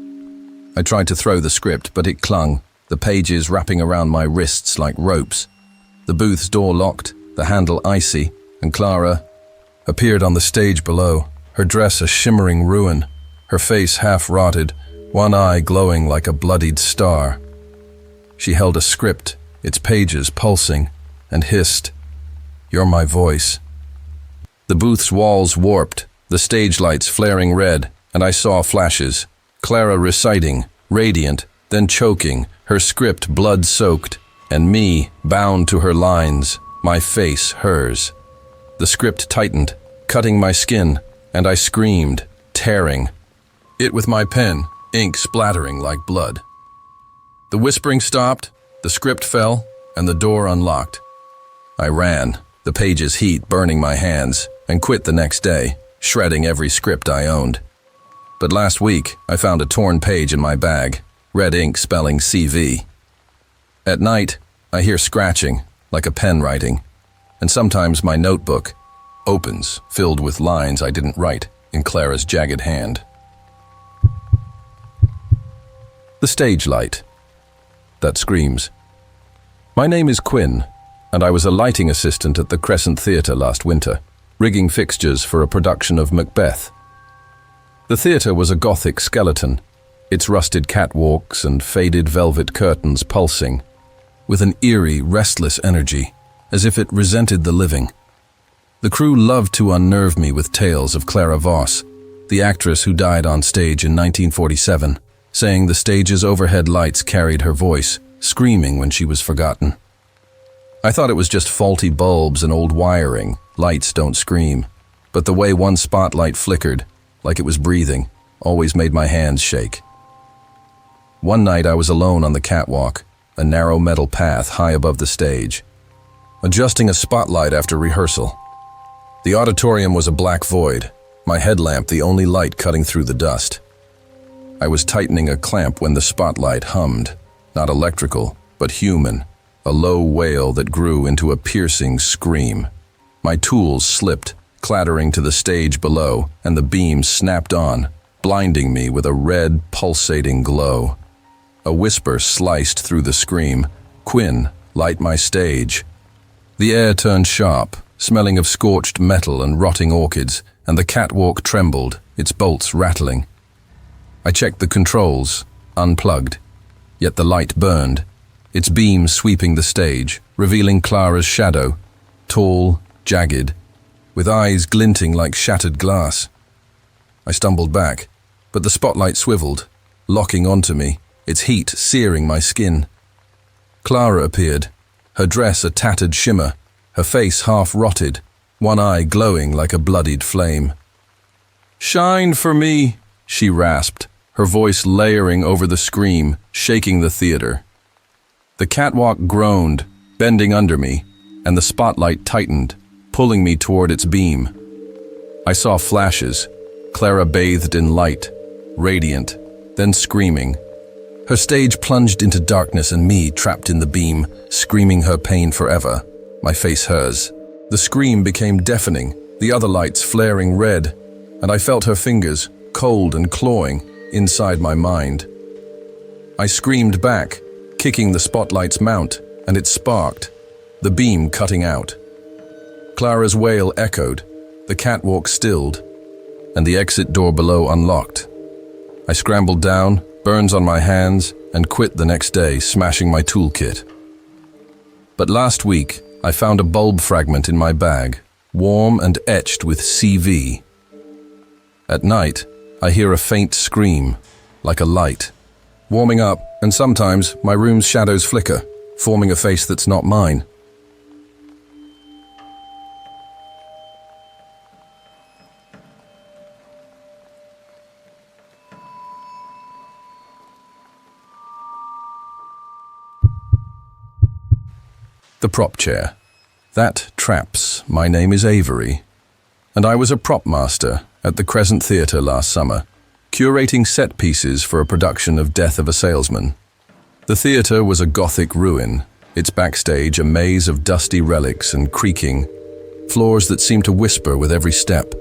I tried to throw the script, but it clung, the pages wrapping around my wrists like ropes. The booth's door locked, the handle icy, and Clara appeared on the stage below, her dress a shimmering ruin, her face half-rotted, one eye glowing like a bloodied star. She held a script, its pages pulsing, and hissed, You're my voice. The booth's walls warped, the stage lights flaring red, and I saw flashes. Clara reciting, radiant, then choking, her script blood-soaked, and me bound to her lines, my face hers. The script tightened, cutting my skin, and I screamed, tearing it with my pen, ink splattering like blood. The whispering stopped, the script fell, and the door unlocked. I ran, the pages' heat burning my hands, and quit the next day, shredding every script I owned. But last week, I found a torn page in my bag, red ink spelling CV. At night, I hear scratching, like a pen writing, and sometimes my notebook opens, filled with lines I didn't write in Clara's jagged hand. The stage light that screams. My name is Quinn, and I was a lighting assistant at the Crescent Theater last winter, rigging fixtures for a production of Macbeth. The theater was a Gothic skeleton, its rusted catwalks and faded velvet curtains pulsing, with an eerie, restless energy, as if it resented the living. The crew loved to unnerve me with tales of Clara Voss, the actress who died on stage in 1947, saying the stage's overhead lights carried her voice, screaming when she was forgotten. I thought it was just faulty bulbs and old wiring. Lights don't scream. But the way one spotlight flickered, like it was breathing, always made my hands shake. One night I was alone on the catwalk, a narrow metal path high above the stage, adjusting a spotlight after rehearsal. The auditorium was a black void, my headlamp the only light cutting through the dust. I was tightening a clamp when the spotlight hummed, not electrical, but human, a low wail that grew into a piercing scream. My tools slipped, clattering to the stage below, and the beam snapped on, blinding me with a red, pulsating glow. A whisper sliced through the scream, "Quinn, light my stage." The air turned sharp, smelling of scorched metal and rotting orchids, and the catwalk trembled, its bolts rattling. I checked the controls, unplugged, yet the light burned, its beam sweeping the stage, revealing Clara's shadow, tall, jagged, with eyes glinting like shattered glass. I stumbled back, but the spotlight swiveled, locking onto me, its heat searing my skin. Clara appeared, her dress a tattered shimmer, her face half rotted, one eye glowing like a bloodied flame. "Shine for me," she rasped, her voice layering over the scream, shaking the theater. The catwalk groaned, bending under me, and the spotlight tightened, pulling me toward its beam. I saw flashes, Clara bathed in light, radiant, then screaming. Her stage plunged into darkness and me trapped in the beam, screaming her pain forever, my face hers. The scream became deafening, the other lights flaring red, and I felt her fingers, cold and clawing, inside my mind. I screamed back, kicking the spotlight's mount, and it sparked, the beam cutting out. Clara's wail echoed, the catwalk stilled, and the exit door below unlocked. I scrambled down, burns on my hands, and quit the next day, smashing my toolkit. But last week, I found a bulb fragment in my bag, warm and etched with CV. At night, I hear a faint scream, like a light. Warming up, and sometimes my room's shadows flicker, forming a face that's not mine. The prop chair. That traps. My name is Avery, and I was a prop master at the Crescent Theatre last summer, curating set pieces for a production of Death of a Salesman. The theatre was a Gothic ruin, its backstage a maze of dusty relics and creaking, floors that seemed to whisper with every step.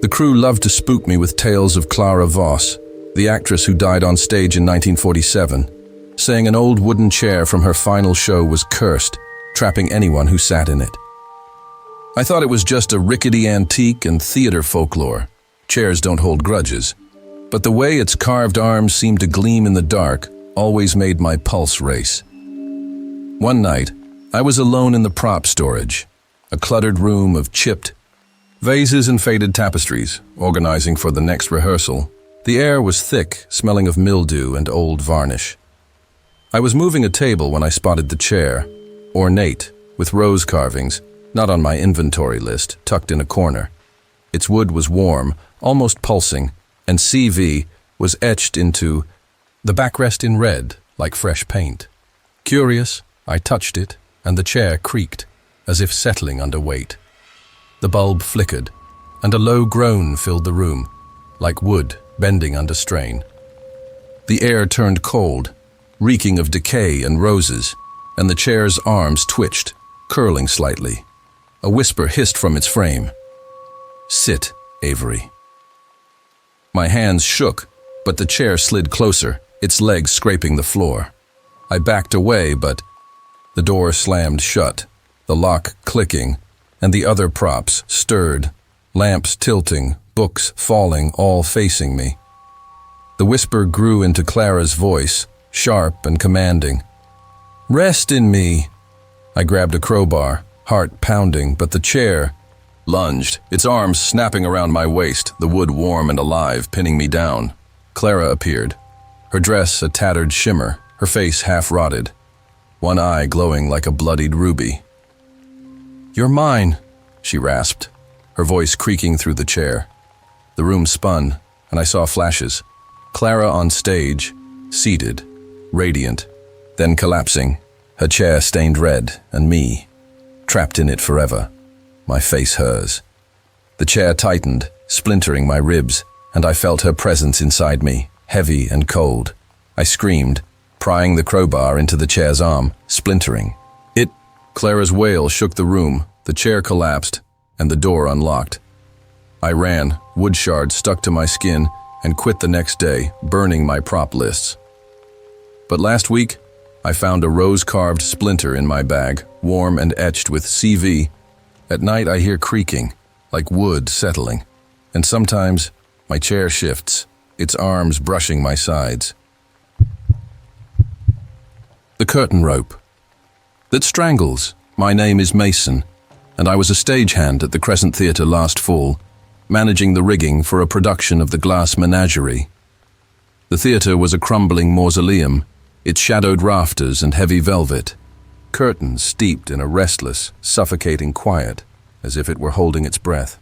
The crew loved to spook me with tales of Clara Voss, the actress who died on stage in 1947, saying an old wooden chair from her final show was cursed, trapping anyone who sat in it. I thought it was just a rickety antique and theater folklore. Chairs don't hold grudges. But the way its carved arms seemed to gleam in the dark always made my pulse race. One night, I was alone in the prop storage, a cluttered room of chipped vases and faded tapestries, organizing for the next rehearsal. The air was thick, smelling of mildew and old varnish. I was moving a table when I spotted the chair, ornate, with rose carvings, not on my inventory list, tucked in a corner. Its wood was warm, almost pulsing, and CV was etched into the backrest in red, like fresh paint. Curious, I touched it, and the chair creaked, as if settling under weight. The bulb flickered, and a low groan filled the room, like wood bending under strain. The air turned cold, reeking of decay and roses, and the chair's arms twitched, curling slightly. A whisper hissed from its frame. "Sit, Avery." My hands shook, but the chair slid closer, its legs scraping the floor. I backed away, but the door slammed shut, the lock clicking, and the other props stirred, lamps tilting, books falling, all facing me. The whisper grew into Clara's voice, sharp and commanding. "Rest in me." I grabbed a crowbar, heart pounding, but the chair lunged, its arms snapping around my waist, the wood warm and alive, pinning me down. Clara appeared, her dress a tattered shimmer, her face half-rotted, one eye glowing like a bloodied ruby. "You're mine," she rasped, her voice creaking through the chair. The room spun, and I saw flashes. Clara on stage, seated, radiant, then collapsing, her chair stained red, and me, trapped in it forever, my face hers. The chair tightened, splintering my ribs, and I felt her presence inside me, heavy and cold. I screamed, prying the crowbar into the chair's arm, splintering. Clara's wail shook the room, the chair collapsed, and the door unlocked. I ran, wood shards stuck to my skin, and quit the next day, burning my prop lists. But last week, I found a rose-carved splinter in my bag, warm and etched with CV. At night I hear creaking, like wood settling, and sometimes my chair shifts, its arms brushing my sides. The curtain rope. That strangles. My name is Mason, and I was a stagehand at the Crescent Theatre last fall, managing the rigging for a production of The Glass Menagerie. The theatre was a crumbling mausoleum, its shadowed rafters and heavy velvet, curtains steeped in a restless, suffocating quiet, as if it were holding its breath.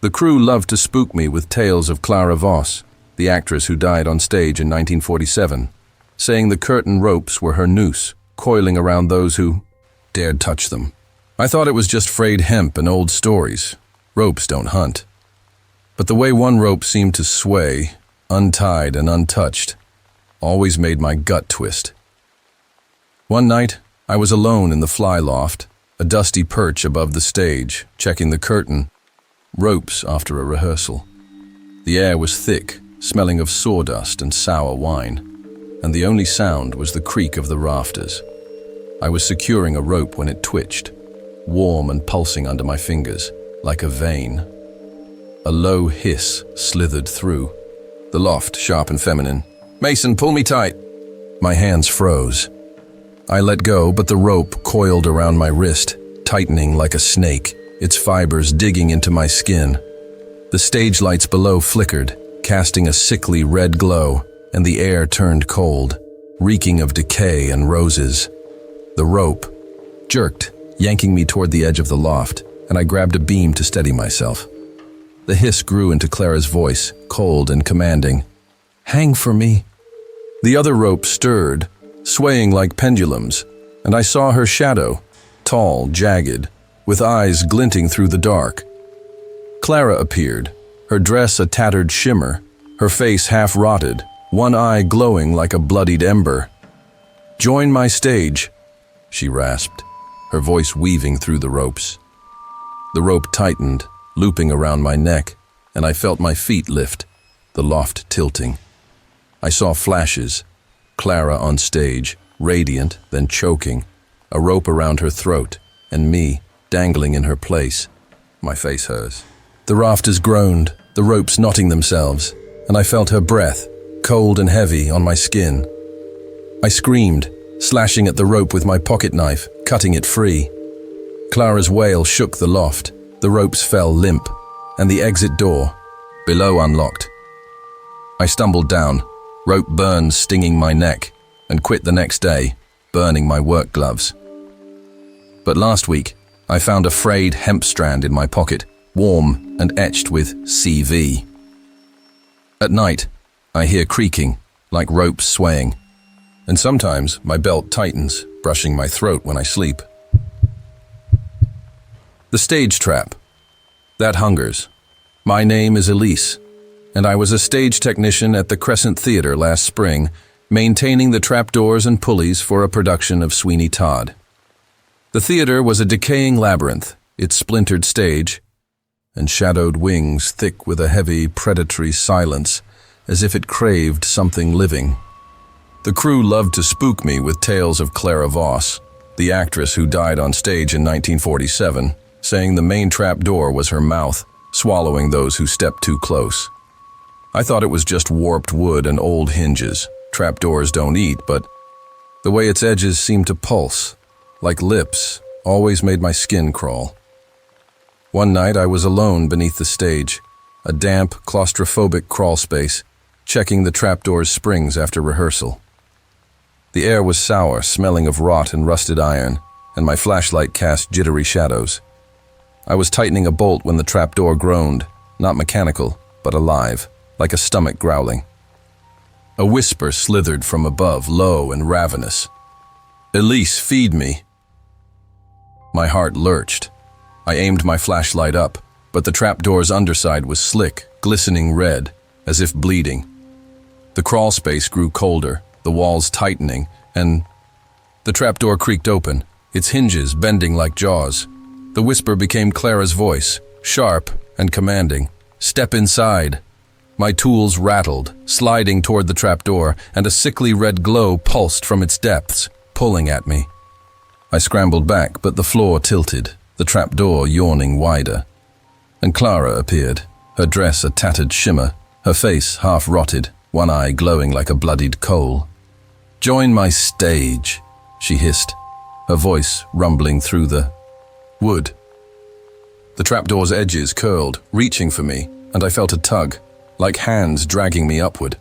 The crew loved to spook me with tales of Clara Voss, the actress who died on stage in 1947, saying the curtain ropes were her noose, coiling around those who dared touch them. I thought it was just frayed hemp and old stories. Ropes don't hunt. But the way one rope seemed to sway, untied and untouched, always made my gut twist. One night, I was alone in the fly loft, a dusty perch above the stage, checking the curtain, ropes after a rehearsal. The air was thick, smelling of sawdust and sour wine, and the only sound was the creak of the rafters. I was securing a rope when it twitched, warm and pulsing under my fingers, like a vein. A low hiss slithered through. The loft, sharp and feminine. "Mason, pull me tight." My hands froze. I let go, but the rope coiled around my wrist, tightening like a snake, its fibers digging into my skin. The stage lights below flickered, casting a sickly red glow, and the air turned cold, reeking of decay and roses. The rope jerked, yanking me toward the edge of the loft, and I grabbed a beam to steady myself. The hiss grew into Clara's voice, cold and commanding. "Hang for me." The other rope stirred, swaying like pendulums, and I saw her shadow, tall, jagged, with eyes glinting through the dark. Clara appeared, her dress a tattered shimmer, her face half-rotted, one eye glowing like a bloodied ember. "Join my stage," she rasped, her voice weaving through the ropes. The rope tightened, looping around my neck, and I felt my feet lift, the loft tilting. I saw flashes, Clara on stage, radiant, then choking, a rope around her throat, and me, dangling in her place, my face hers. The rafters groaned, the ropes knotting themselves, and I felt her breath, cold and heavy, on my skin. I screamed, slashing at the rope with my pocket knife, cutting it free. Clara's wail shook the loft, the ropes fell limp, and the exit door, below, unlocked. I stumbled down, rope burns stinging my neck, and quit the next day, burning my work gloves. But last week, I found a frayed hemp strand in my pocket, warm and etched with CV. At night, I hear creaking, like ropes swaying, and sometimes my belt tightens, brushing my throat when I sleep. The stage trap. That hungers. My name is Elise, and I was a stage technician at the Crescent Theatre last spring, maintaining the trapdoors and pulleys for a production of Sweeney Todd. The theatre was a decaying labyrinth, its splintered stage, and shadowed wings thick with a heavy, predatory silence, as if it craved something living. The crew loved to spook me with tales of Clara Voss, the actress who died on stage in 1947, saying the main trap door was her mouth, swallowing those who stepped too close. I thought it was just warped wood and old hinges. Trapdoors don't eat, but the way its edges seemed to pulse, like lips, always made my skin crawl. One night I was alone beneath the stage, a damp, claustrophobic crawl space, checking the trapdoor's springs after rehearsal. The air was sour, smelling of rot and rusted iron, and my flashlight cast jittery shadows. I was tightening a bolt when the trapdoor groaned, not mechanical, but alive, like a stomach growling. A whisper slithered from above, low and ravenous. "Elise, feed me." My heart lurched. I aimed my flashlight up, but the trapdoor's underside was slick, glistening red, as if bleeding. The crawl space grew colder, the walls tightening, and the trapdoor creaked open, its hinges bending like jaws. The whisper became Clara's voice, sharp and commanding. "Step inside." My tools rattled, sliding toward the trapdoor, and a sickly red glow pulsed from its depths, pulling at me. I scrambled back, but the floor tilted, the trapdoor yawning wider. And Clara appeared, her dress a tattered shimmer, her face half rotted, one eye glowing like a bloodied coal. "Join my stage," she hissed, her voice rumbling through the wood. The trapdoor's edges curled, reaching for me, and I felt a tug, like hands dragging me upward.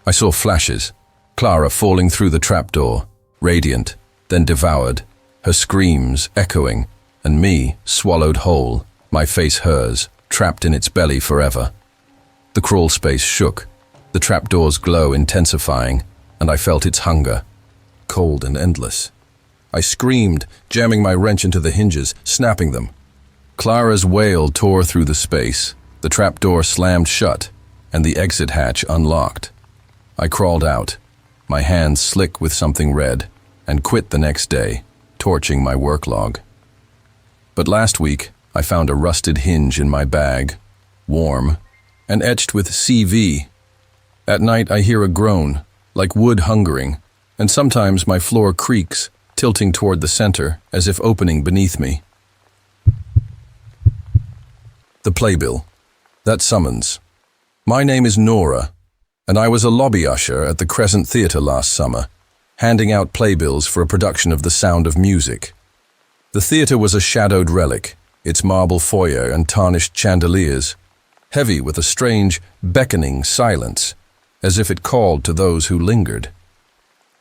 I saw flashes, Clara falling through the trapdoor, radiant, then devoured, her screams echoing, and me swallowed whole, my face hers, trapped in its belly forever. The crawl space shook, the trapdoor's glow intensifying, and I felt its hunger, cold and endless. I screamed, jamming my wrench into the hinges, snapping them. Clara's wail tore through the space, the trapdoor slammed shut, and the exit hatch unlocked. I crawled out, my hands slick with something red, and quit the next day, torching my work log. But last week, I found a rusted hinge in my bag, warm, and etched with CV. At night I hear a groan, like wood hungering, and sometimes my floor creaks, tilting toward the center, as if opening beneath me. The playbill. That summons. My name is Nora, and I was a lobby usher at the Crescent Theater last summer, handing out playbills for a production of The Sound of Music. The theater was a shadowed relic, its marble foyer and tarnished chandeliers, heavy with a strange, beckoning silence, as if it called to those who lingered.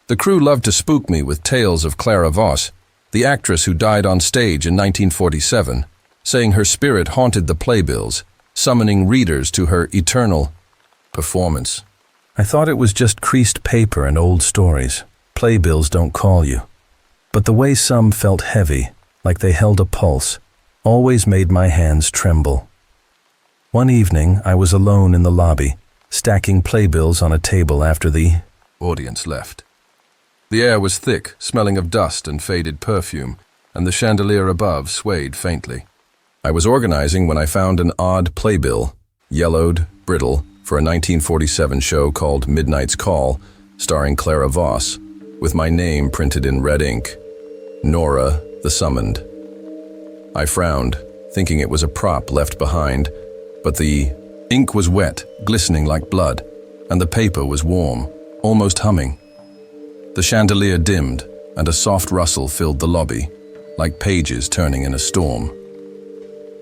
The crew loved to spook me with tales of Clara Voss, the actress who died on stage in 1947, saying her spirit haunted the playbills, summoning readers to her eternal performance. I thought it was just creased paper and old stories. Playbills don't call you. But the way some felt heavy, like they held a pulse, always made my hands tremble. One evening, I was alone in the lobby, stacking playbills on a table after the audience left. The air was thick, smelling of dust and faded perfume, and the chandelier above swayed faintly. I was organizing when I found an odd playbill, yellowed, brittle, for a 1947 show called Midnight's Call, starring Clara Voss, with my name printed in red ink, Nora the Summoned. I frowned, thinking it was a prop left behind, but the ink was wet, glistening like blood, and the paper was warm, almost humming. The chandelier dimmed, and a soft rustle filled the lobby, like pages turning in a storm.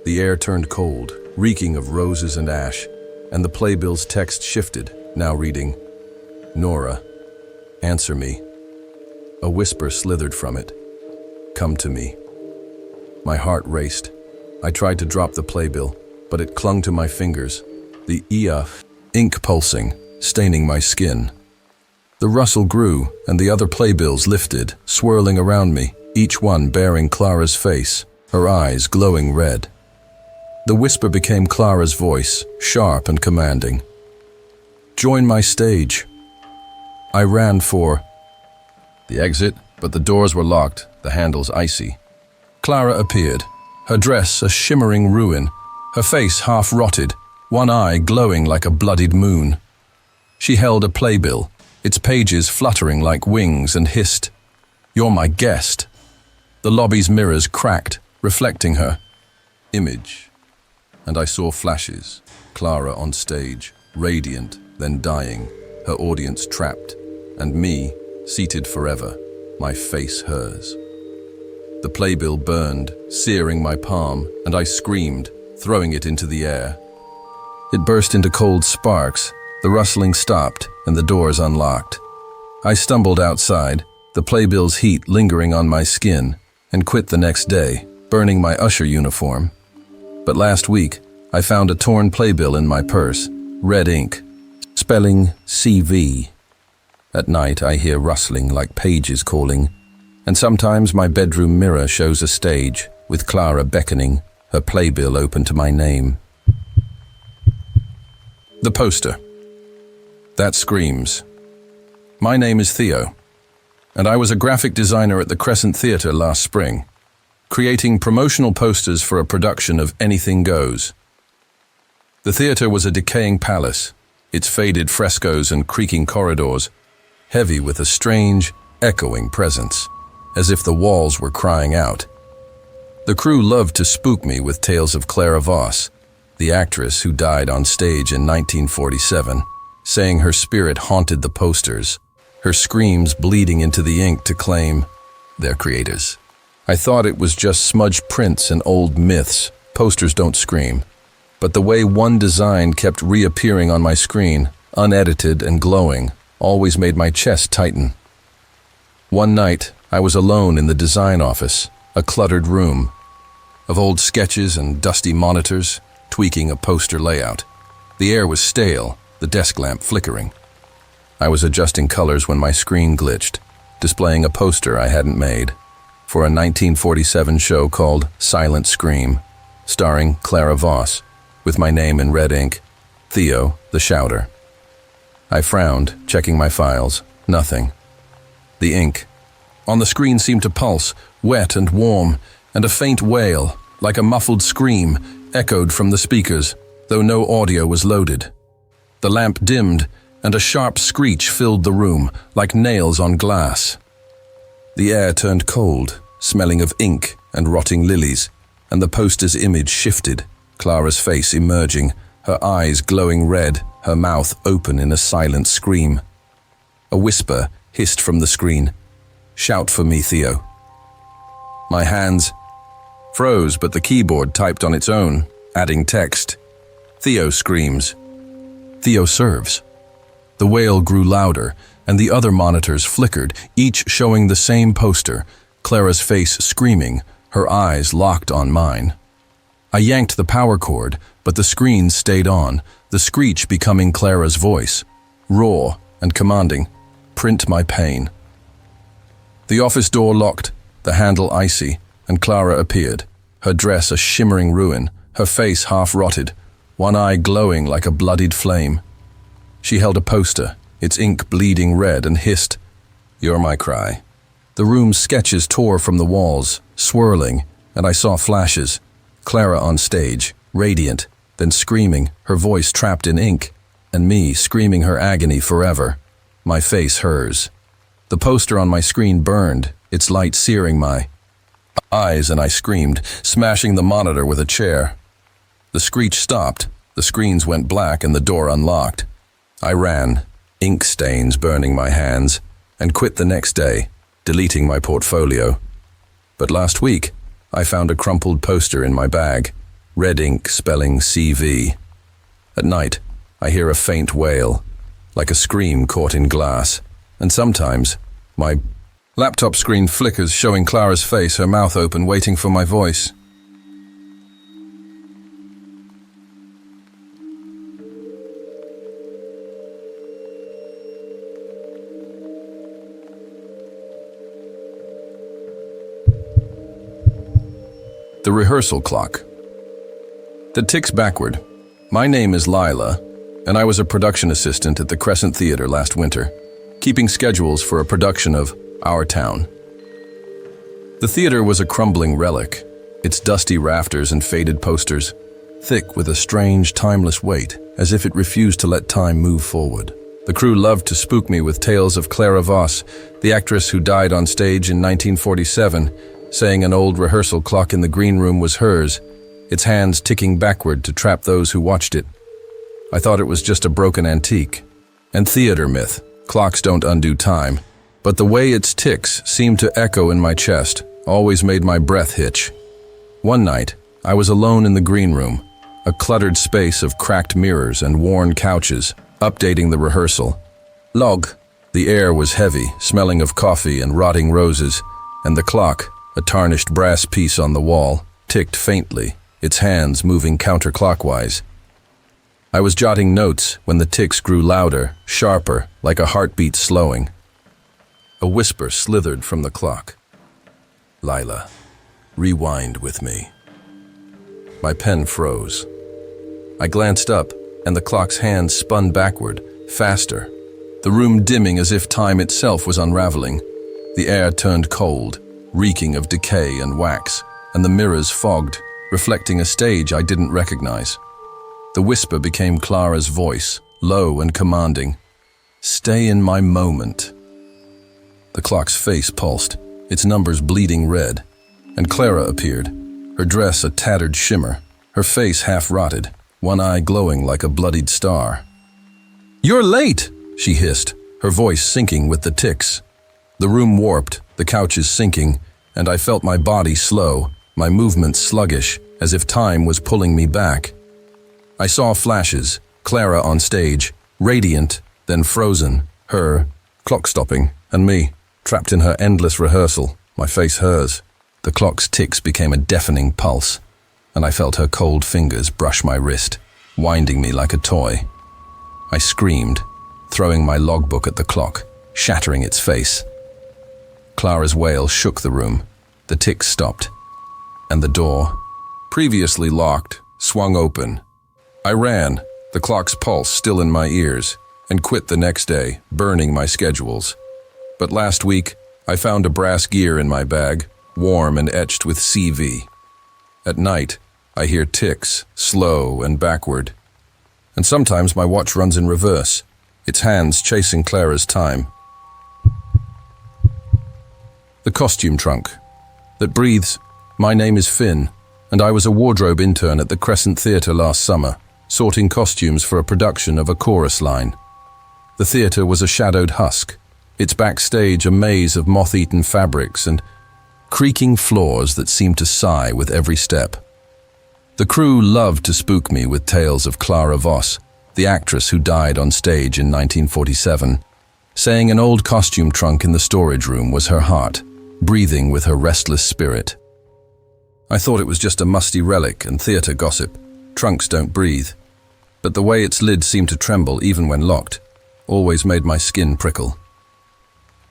The air turned cold, reeking of roses and ash, and the playbill's text shifted, now reading, "Nora, answer me." A whisper slithered from it, "Come to me." My heart raced. I tried to drop the playbill, but it clung to my fingers, the ink pulsing, staining my skin. The rustle grew, and the other playbills lifted, swirling around me, each one bearing Clara's face, her eyes glowing red. The whisper became Clara's voice, sharp and commanding. "Join my stage." I ran for the exit, but the doors were locked, the handles icy. Clara appeared, her dress a shimmering ruin, her face half rotted, one eye glowing like a bloodied moon. She held a playbill, its pages fluttering like wings, and hissed, "You're my guest." The lobby's mirrors cracked, reflecting her image. And I saw flashes, Clara on stage, radiant, then dying, her audience trapped, and me, seated forever, my face hers. The playbill burned, searing my palm, and I screamed, throwing it into the air. It burst into cold sparks, the rustling stopped, and the doors unlocked. I stumbled outside, the playbill's heat lingering on my skin, and quit the next day, burning my usher uniform. But last week, I found a torn playbill in my purse, red ink, spelling CV. At night, I hear rustling like pages calling, and sometimes my bedroom mirror shows a stage with Clara beckoning, her playbill open to my name. The poster. That screams. My name is Theo, and I was a graphic designer at the Crescent Theatre last spring, creating promotional posters for a production of Anything Goes. The theatre was a decaying palace, its faded frescoes and creaking corridors, heavy with a strange, echoing presence, as if the walls were crying out. The crew loved to spook me with tales of Clara Voss, the actress who died on stage in 1947, saying her spirit haunted the posters, her screams bleeding into the ink to claim their creators. I thought it was just smudged prints and old myths. Posters don't scream. But the way one design kept reappearing on my screen, unedited and glowing, always made my chest tighten. One night, I was alone in the design office, a cluttered room, of old sketches and dusty monitors, tweaking a poster layout. The air was stale, the desk lamp flickering. I was adjusting colors when my screen glitched, displaying a poster I hadn't made, for a 1947 show called Silent Scream, starring Clara Voss, with my name in red ink, Theo, the Shouter. I frowned, checking my files. Nothing. The ink on the screen seemed to pulse, wet and warm, and a faint wail, like a muffled scream, echoed from the speakers, though no audio was loaded. The lamp dimmed, and a sharp screech filled the room, like nails on glass. The air turned cold, smelling of ink and rotting lilies, and the poster's image shifted, Clara's face emerging, her eyes glowing red, her mouth open in a silent scream. A whisper hissed from the screen. "Shout for me, Theo." My hands froze, but the keyboard typed on its own, adding text. Theo screams. Theo serves. The wail grew louder, and the other monitors flickered, each showing the same poster, Clara's face screaming, her eyes locked on mine. I yanked the power cord, but the screen stayed on, the screech becoming Clara's voice, raw and commanding. Print my pain. The office door locked, the handle icy, and Clara appeared, her dress a shimmering ruin, her face half rotted, one eye glowing like a bloodied flame. She held a poster, its ink bleeding red, and hissed, "You're my cry." The room's sketches tore from the walls, swirling, and I saw flashes. Clara on stage, radiant, then screaming, her voice trapped in ink, and me screaming her agony forever, my face hers. The poster on my screen burned, its light searing my eyes, and I screamed, smashing the monitor with a chair. The screech stopped, the screens went black, and the door unlocked. I ran, ink stains burning my hands, and quit the next day, deleting my portfolio. But last week, I found a crumpled poster in my bag, red ink spelling CV. At night, I hear a faint wail, like a scream caught in glass, and sometimes my laptop screen flickers, showing Clara's face, her mouth open, waiting for my voice. The rehearsal clock that ticks backward. My name is Lila, and I was a production assistant at the Crescent Theatre last winter, keeping schedules for a production of Our Town. The theater was a crumbling relic, its dusty rafters and faded posters, thick with a strange, timeless weight, as if it refused to let time move forward. The crew loved to spook me with tales of Clara Voss, the actress who died on stage in 1947, saying an old rehearsal clock in the green room was hers, its hands ticking backward to trap those who watched it. I thought it was just a broken antique. And theater myth, clocks don't undo time, but the way its ticks seemed to echo in my chest always made my breath hitch. One night, I was alone in the green room, a cluttered space of cracked mirrors and worn couches, updating the rehearsal. Log, The air was heavy, smelling of coffee and rotting roses, and the clock, a tarnished brass piece on the wall, ticked faintly, its hands moving counterclockwise. I was jotting notes when the ticks grew louder, sharper, like a heartbeat slowing. A whisper slithered from the clock. "Lila, rewind with me." My pen froze. I glanced up, and the clock's hands spun backward, faster, the room dimming as if time itself was unraveling. The air turned cold, reeking of decay and wax, and the mirrors fogged, reflecting a stage I didn't recognize. The whisper became Clara's voice, low and commanding. "Stay in my moment." The clock's face pulsed, its numbers bleeding red, and Clara appeared, her dress a tattered shimmer, her face half-rotted, one eye glowing like a bloodied star. "You're late," she hissed, her voice sinking with the ticks. The room warped, the couches sinking, and I felt my body slow, my movements sluggish, as if time was pulling me back. I saw flashes, Clara on stage, radiant, then frozen, her, clock stopping, and me, trapped in her endless rehearsal, my face hers. The clock's ticks became a deafening pulse, and I felt her cold fingers brush my wrist, winding me like a toy. I screamed, throwing my logbook at the clock, shattering its face. Clara's wail shook the room. The ticks stopped, and the door, previously locked, swung open. I ran, the clock's pulse still in my ears, and quit the next day, burning my schedules. But last week, I found a brass gear in my bag, warm and etched with CV. At night, I hear ticks, slow and backward. And sometimes my watch runs in reverse, its hands chasing Clara's time. The costume trunk that breathes, "My name is Finn, and I was a wardrobe intern at the Crescent Theatre last summer, sorting costumes for a production of a chorus line." The theatre was a shadowed husk, its backstage a maze of moth-eaten fabrics and creaking floors that seemed to sigh with every step. The crew loved to spook me with tales of Clara Voss, the actress who died on stage in 1947, saying an old costume trunk in the storage room was her heart, breathing with her restless spirit. I thought it was just a musty relic and theatre gossip. Trunks don't breathe. But the way its lid seemed to tremble even when locked always made my skin prickle.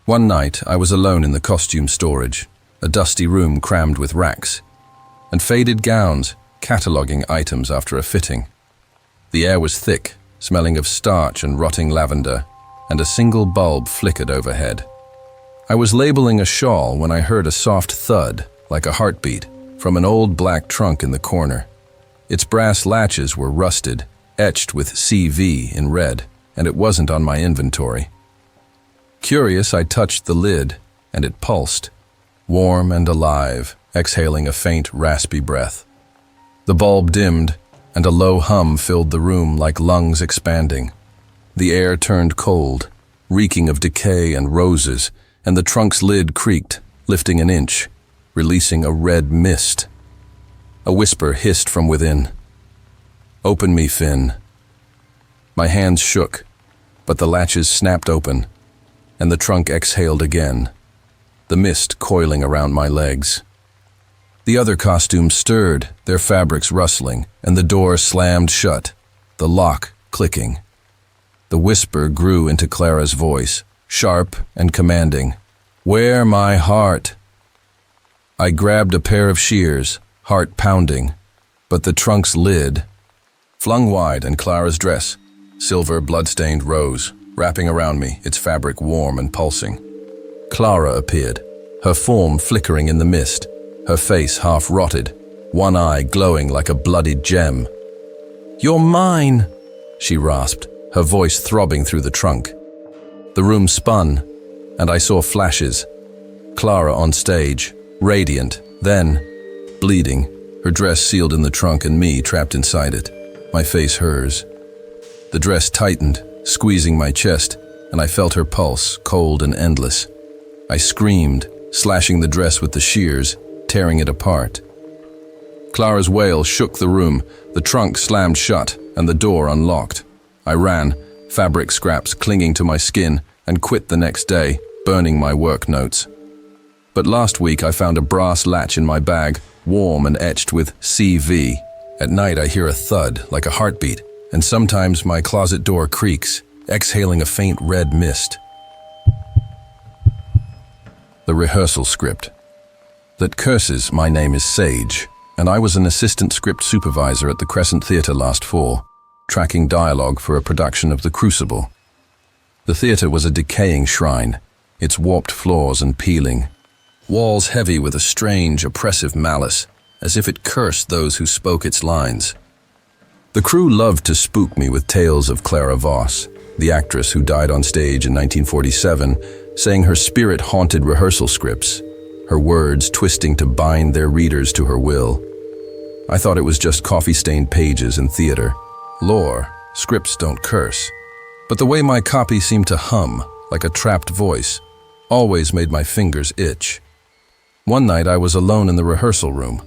One night, I was alone in the costume storage, a dusty room crammed with racks, and faded gowns, cataloguing items after a fitting. The air was thick, smelling of starch and rotting lavender, and a single bulb flickered overhead. I was labeling a shawl when I heard a soft thud, like a heartbeat, from an old black trunk in the corner. Its brass latches were rusted, etched with CV in red, and it wasn't on my inventory. Curious, I touched the lid, and it pulsed, warm and alive, exhaling a faint, raspy breath. The bulb dimmed, and a low hum filled the room like lungs expanding. The air turned cold, reeking of decay and roses, and the trunk's lid creaked, lifting an inch, releasing a red mist. A whisper hissed from within. "Open me, Finn." My hands shook, but the latches snapped open, and the trunk exhaled again, the mist coiling around my legs. The other costumes stirred, their fabrics rustling, and the door slammed shut, the lock clicking. The whisper grew into Clara's voice, sharp and commanding. "Wear my heart." I grabbed a pair of shears, heart pounding, but the trunk's lid flung wide, and Clara's dress, silver blood-stained rose, wrapping around me, its fabric warm and pulsing. Clara appeared, her form flickering in the mist, her face half-rotted, one eye glowing like a bloodied gem. "You're mine," she rasped, her voice throbbing through the trunk. The room spun, and I saw flashes. Clara on stage, radiant, then bleeding, her dress sealed in the trunk and me trapped inside it, my face hers. The dress tightened, squeezing my chest, and I felt her pulse, cold and endless. I screamed, slashing the dress with the shears, tearing it apart. Clara's wail shook the room, the trunk slammed shut, and the door unlocked. I ran, fabric scraps clinging to my skin, and quit the next day, burning my work notes. But last week I found a brass latch in my bag, warm and etched with CV. At night I hear a thud, like a heartbeat, and sometimes my closet door creaks, exhaling a faint red mist. The rehearsal script. That curses, my name is Sage, and I was an assistant script supervisor at the Crescent Theatre last fall, tracking dialogue for a production of The Crucible. The theatre was a decaying shrine, its warped floors and peeling, walls heavy with a strange, oppressive malice, as if it cursed those who spoke its lines. The crew loved to spook me with tales of Clara Voss, the actress who died on stage in 1947, saying her spirit haunted rehearsal scripts, her words twisting to bind their readers to her will. I thought it was just coffee-stained pages in theater. Lore, scripts don't curse. But the way my copy seemed to hum, like a trapped voice, always made my fingers itch. One night I was alone in the rehearsal room,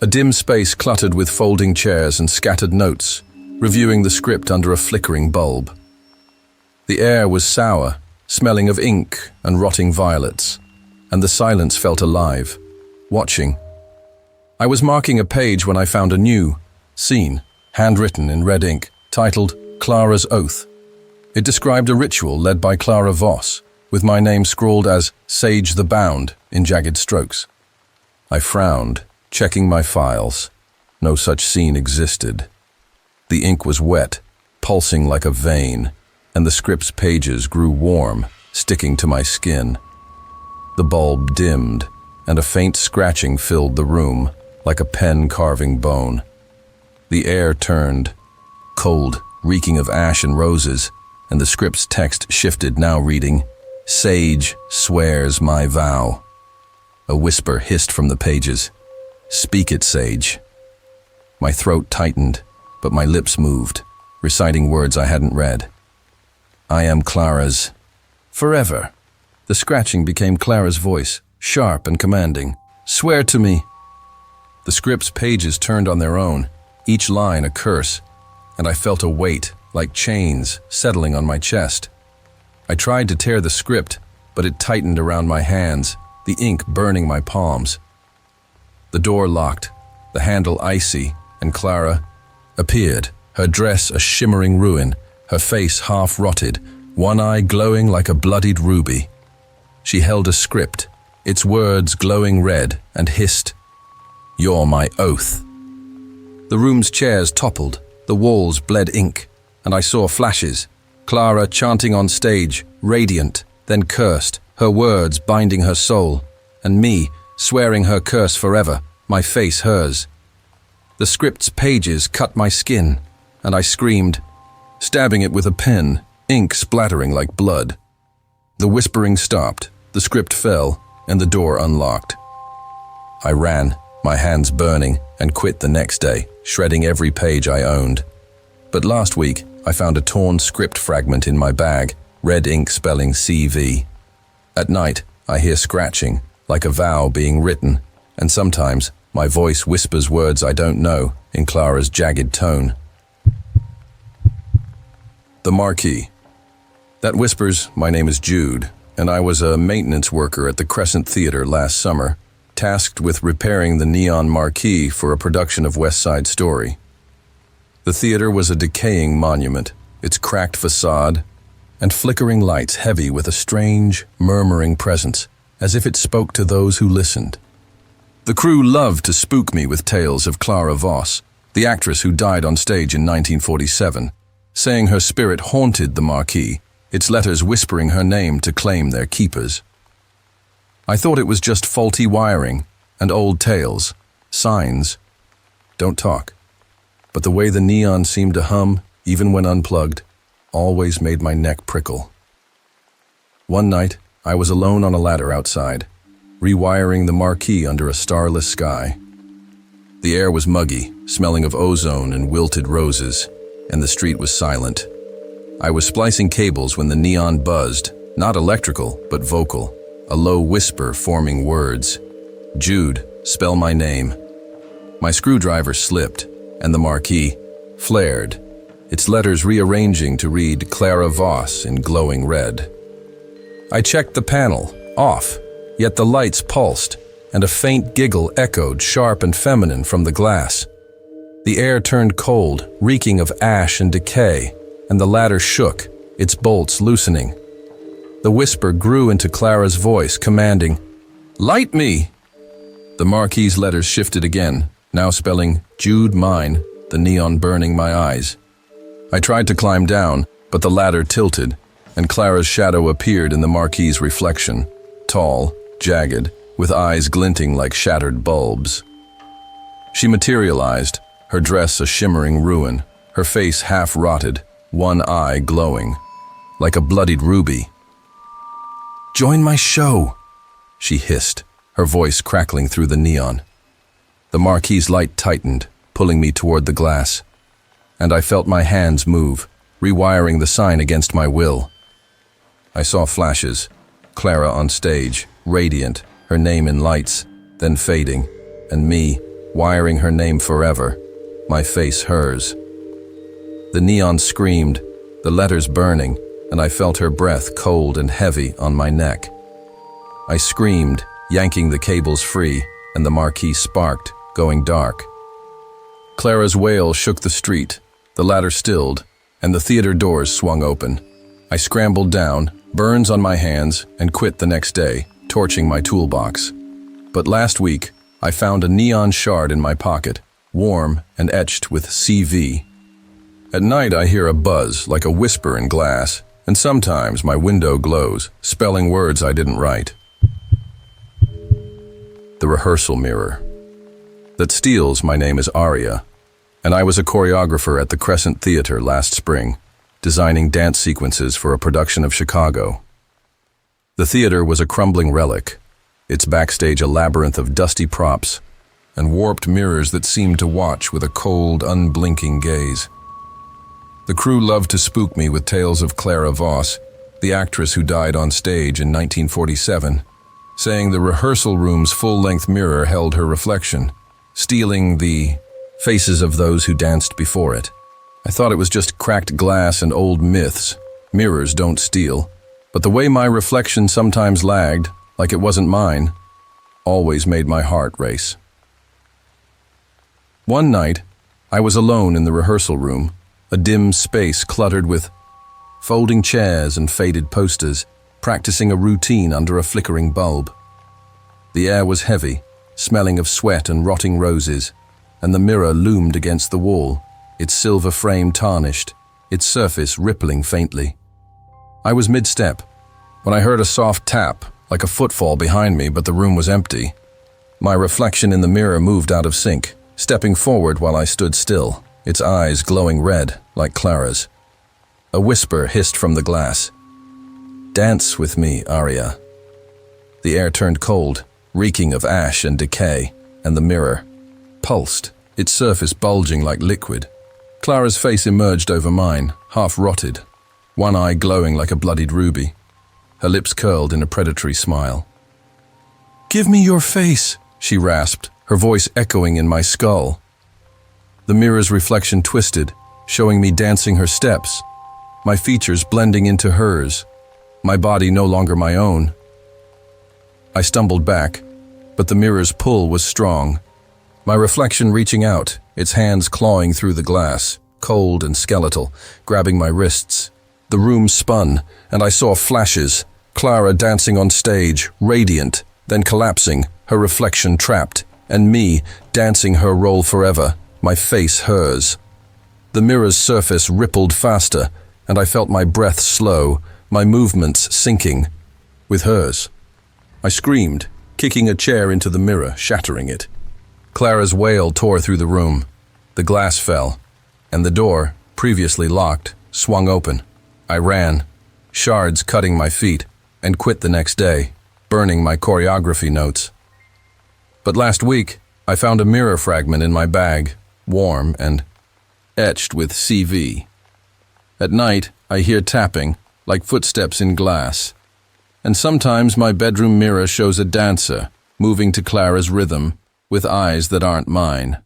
a dim space cluttered with folding chairs and scattered notes, reviewing the script under a flickering bulb. The air was sour, smelling of ink and rotting violets, and the silence felt alive, watching. I was marking a page when I found a new scene, handwritten in red ink, titled Clara's Oath. It described a ritual led by Clara Voss, with my name scrawled as Sage the Bound in jagged strokes. I frowned, checking my files. No such scene existed. The ink was wet, pulsing like a vein, and the script's pages grew warm, sticking to my skin. The bulb dimmed, and a faint scratching filled the room, like a pen carving bone. The air turned, cold, reeking of ash and roses, and the script's text shifted, now reading, Sage swears my vow. A whisper hissed from the pages. Speak it, Sage. My throat tightened, but my lips moved, reciting words I hadn't read. I am Clara's. Forever. The scratching became Clara's voice, sharp and commanding. Swear to me. The script's pages turned on their own, each line a curse, and I felt a weight, like chains, settling on my chest. I tried to tear the script, but it tightened around my hands, the ink burning my palms. The door locked, the handle icy, and Clara appeared, her dress a shimmering ruin, her face half-rotted, one eye glowing like a bloodied ruby. She held a script, its words glowing red, and hissed, You're my oath. The room's chairs toppled, the walls bled ink, and I saw flashes. Clara chanting on stage, radiant, then cursed, her words binding her soul, and me swearing her curse forever, my face hers. The script's pages cut my skin, and I screamed, stabbing it with a pen, ink splattering like blood. The whispering stopped, the script fell, and the door unlocked. I ran, my hands burning, and quit the next day, shredding every page I owned. But last week, I found a torn script fragment in my bag, red ink spelling CV. At night, I hear scratching, like a vow being written, and sometimes my voice whispers words I don't know in Clara's jagged tone. The Marquee. That whispers, my name is Jude, and I was a maintenance worker at the Crescent Theatre last summer, tasked with repairing the neon marquee for a production of West Side Story. The theater was a decaying monument, its cracked facade and flickering lights heavy with a strange, murmuring presence, as if it spoke to those who listened. The crew loved to spook me with tales of Clara Voss, the actress who died on stage in 1947, saying her spirit haunted the marquee, its letters whispering her name to claim their keepers. I thought it was just faulty wiring and old tales, signs. Don't talk. But the way the neon seemed to hum, even when unplugged, always made my neck prickle. One night, I was alone on a ladder outside, rewiring the marquee under a starless sky. The air was muggy, smelling of ozone and wilted roses, and the street was silent. I was splicing cables when the neon buzzed, not electrical, but vocal, a low whisper forming words. Jude, spell my name. My screwdriver slipped, and the marquee flared, its letters rearranging to read Clara Voss in glowing red. I checked the panel, off, yet the lights pulsed, and a faint giggle echoed, sharp and feminine, from the glass. The air turned cold, reeking of ash and decay, and the ladder shook, its bolts loosening. The whisper grew into Clara's voice, commanding, "Light me!" The marquee's letters shifted again, now spelling Jude mine, the neon burning my eyes. I tried to climb down, but the ladder tilted, and Clara's shadow appeared in the marquee's reflection, tall, jagged, with eyes glinting like shattered bulbs. She materialized, her dress a shimmering ruin, her face half-rotted, one eye glowing, like a bloodied ruby. "Join my show," she hissed, her voice crackling through the neon. The marquee's light tightened, pulling me toward the glass, and I felt my hands move, rewiring the sign against my will. I saw flashes, Clara on stage, radiant, her name in lights, then fading, and me, wiring her name forever, my face hers. The neon screamed, the letters burning, and I felt her breath cold and heavy on my neck. I screamed, yanking the cables free, and the marquee sparked, going dark. Clara's wail shook the street, the ladder stilled, and the theater doors swung open. I scrambled down, burns on my hands, and quit the next day, torching my toolbox. But last week, I found a neon shard in my pocket, warm and etched with CV. At night I hear a buzz, like a whisper in glass, and sometimes my window glows, spelling words I didn't write. The rehearsal mirror. That steals my name is Aria, and I was a choreographer at the Crescent Theater last spring, designing dance sequences for a production of Chicago. The theater was a crumbling relic, its backstage a labyrinth of dusty props and warped mirrors that seemed to watch with a cold, unblinking gaze. The crew loved to spook me with tales of Clara Voss, the actress who died on stage in 1947, saying the rehearsal room's full-length mirror held her reflection, stealing the faces of those who danced before it. I thought it was just cracked glass and old myths. Mirrors don't steal. But the way my reflection sometimes lagged, like it wasn't mine, always made my heart race. One night, I was alone in the rehearsal room, a dim space cluttered with folding chairs and faded posters, practicing a routine under a flickering bulb. The air was heavy, smelling of sweat and rotting roses, and the mirror loomed against the wall, its silver frame tarnished, its surface rippling faintly. I was mid-step when I heard a soft tap, like a footfall behind me, but the room was empty. My reflection in the mirror moved out of sync, stepping forward while I stood still, its eyes glowing red, like Clara's. A whisper hissed from the glass. "Dance with me, Aria." The air turned cold, reeking of ash and decay, and the mirror pulsed, its surface bulging like liquid. Clara's face emerged over mine, half-rotted, one eye glowing like a bloodied ruby. Her lips curled in a predatory smile. "Give me your face," she rasped, her voice echoing in my skull. The mirror's reflection twisted, showing me dancing her steps, my features blending into hers, my body no longer my own. I stumbled back, but the mirror's pull was strong, my reflection reaching out, its hands clawing through the glass, cold and skeletal, grabbing my wrists. The room spun, and I saw flashes, Clara dancing on stage, radiant, then collapsing, her reflection trapped, and me dancing her role forever, my face hers. The mirror's surface rippled faster, and I felt my breath slow, my movements sinking, with hers. I screamed, kicking a chair into the mirror, shattering it. Clara's wail tore through the room. The glass fell, and the door, previously locked, swung open. I ran, shards cutting my feet, and quit the next day, burning my choreography notes. But last week, I found a mirror fragment in my bag, warm and etched with CV. At night, I hear tapping, like footsteps in glass. And sometimes my bedroom mirror shows a dancer, moving to Clara's rhythm, with eyes that aren't mine.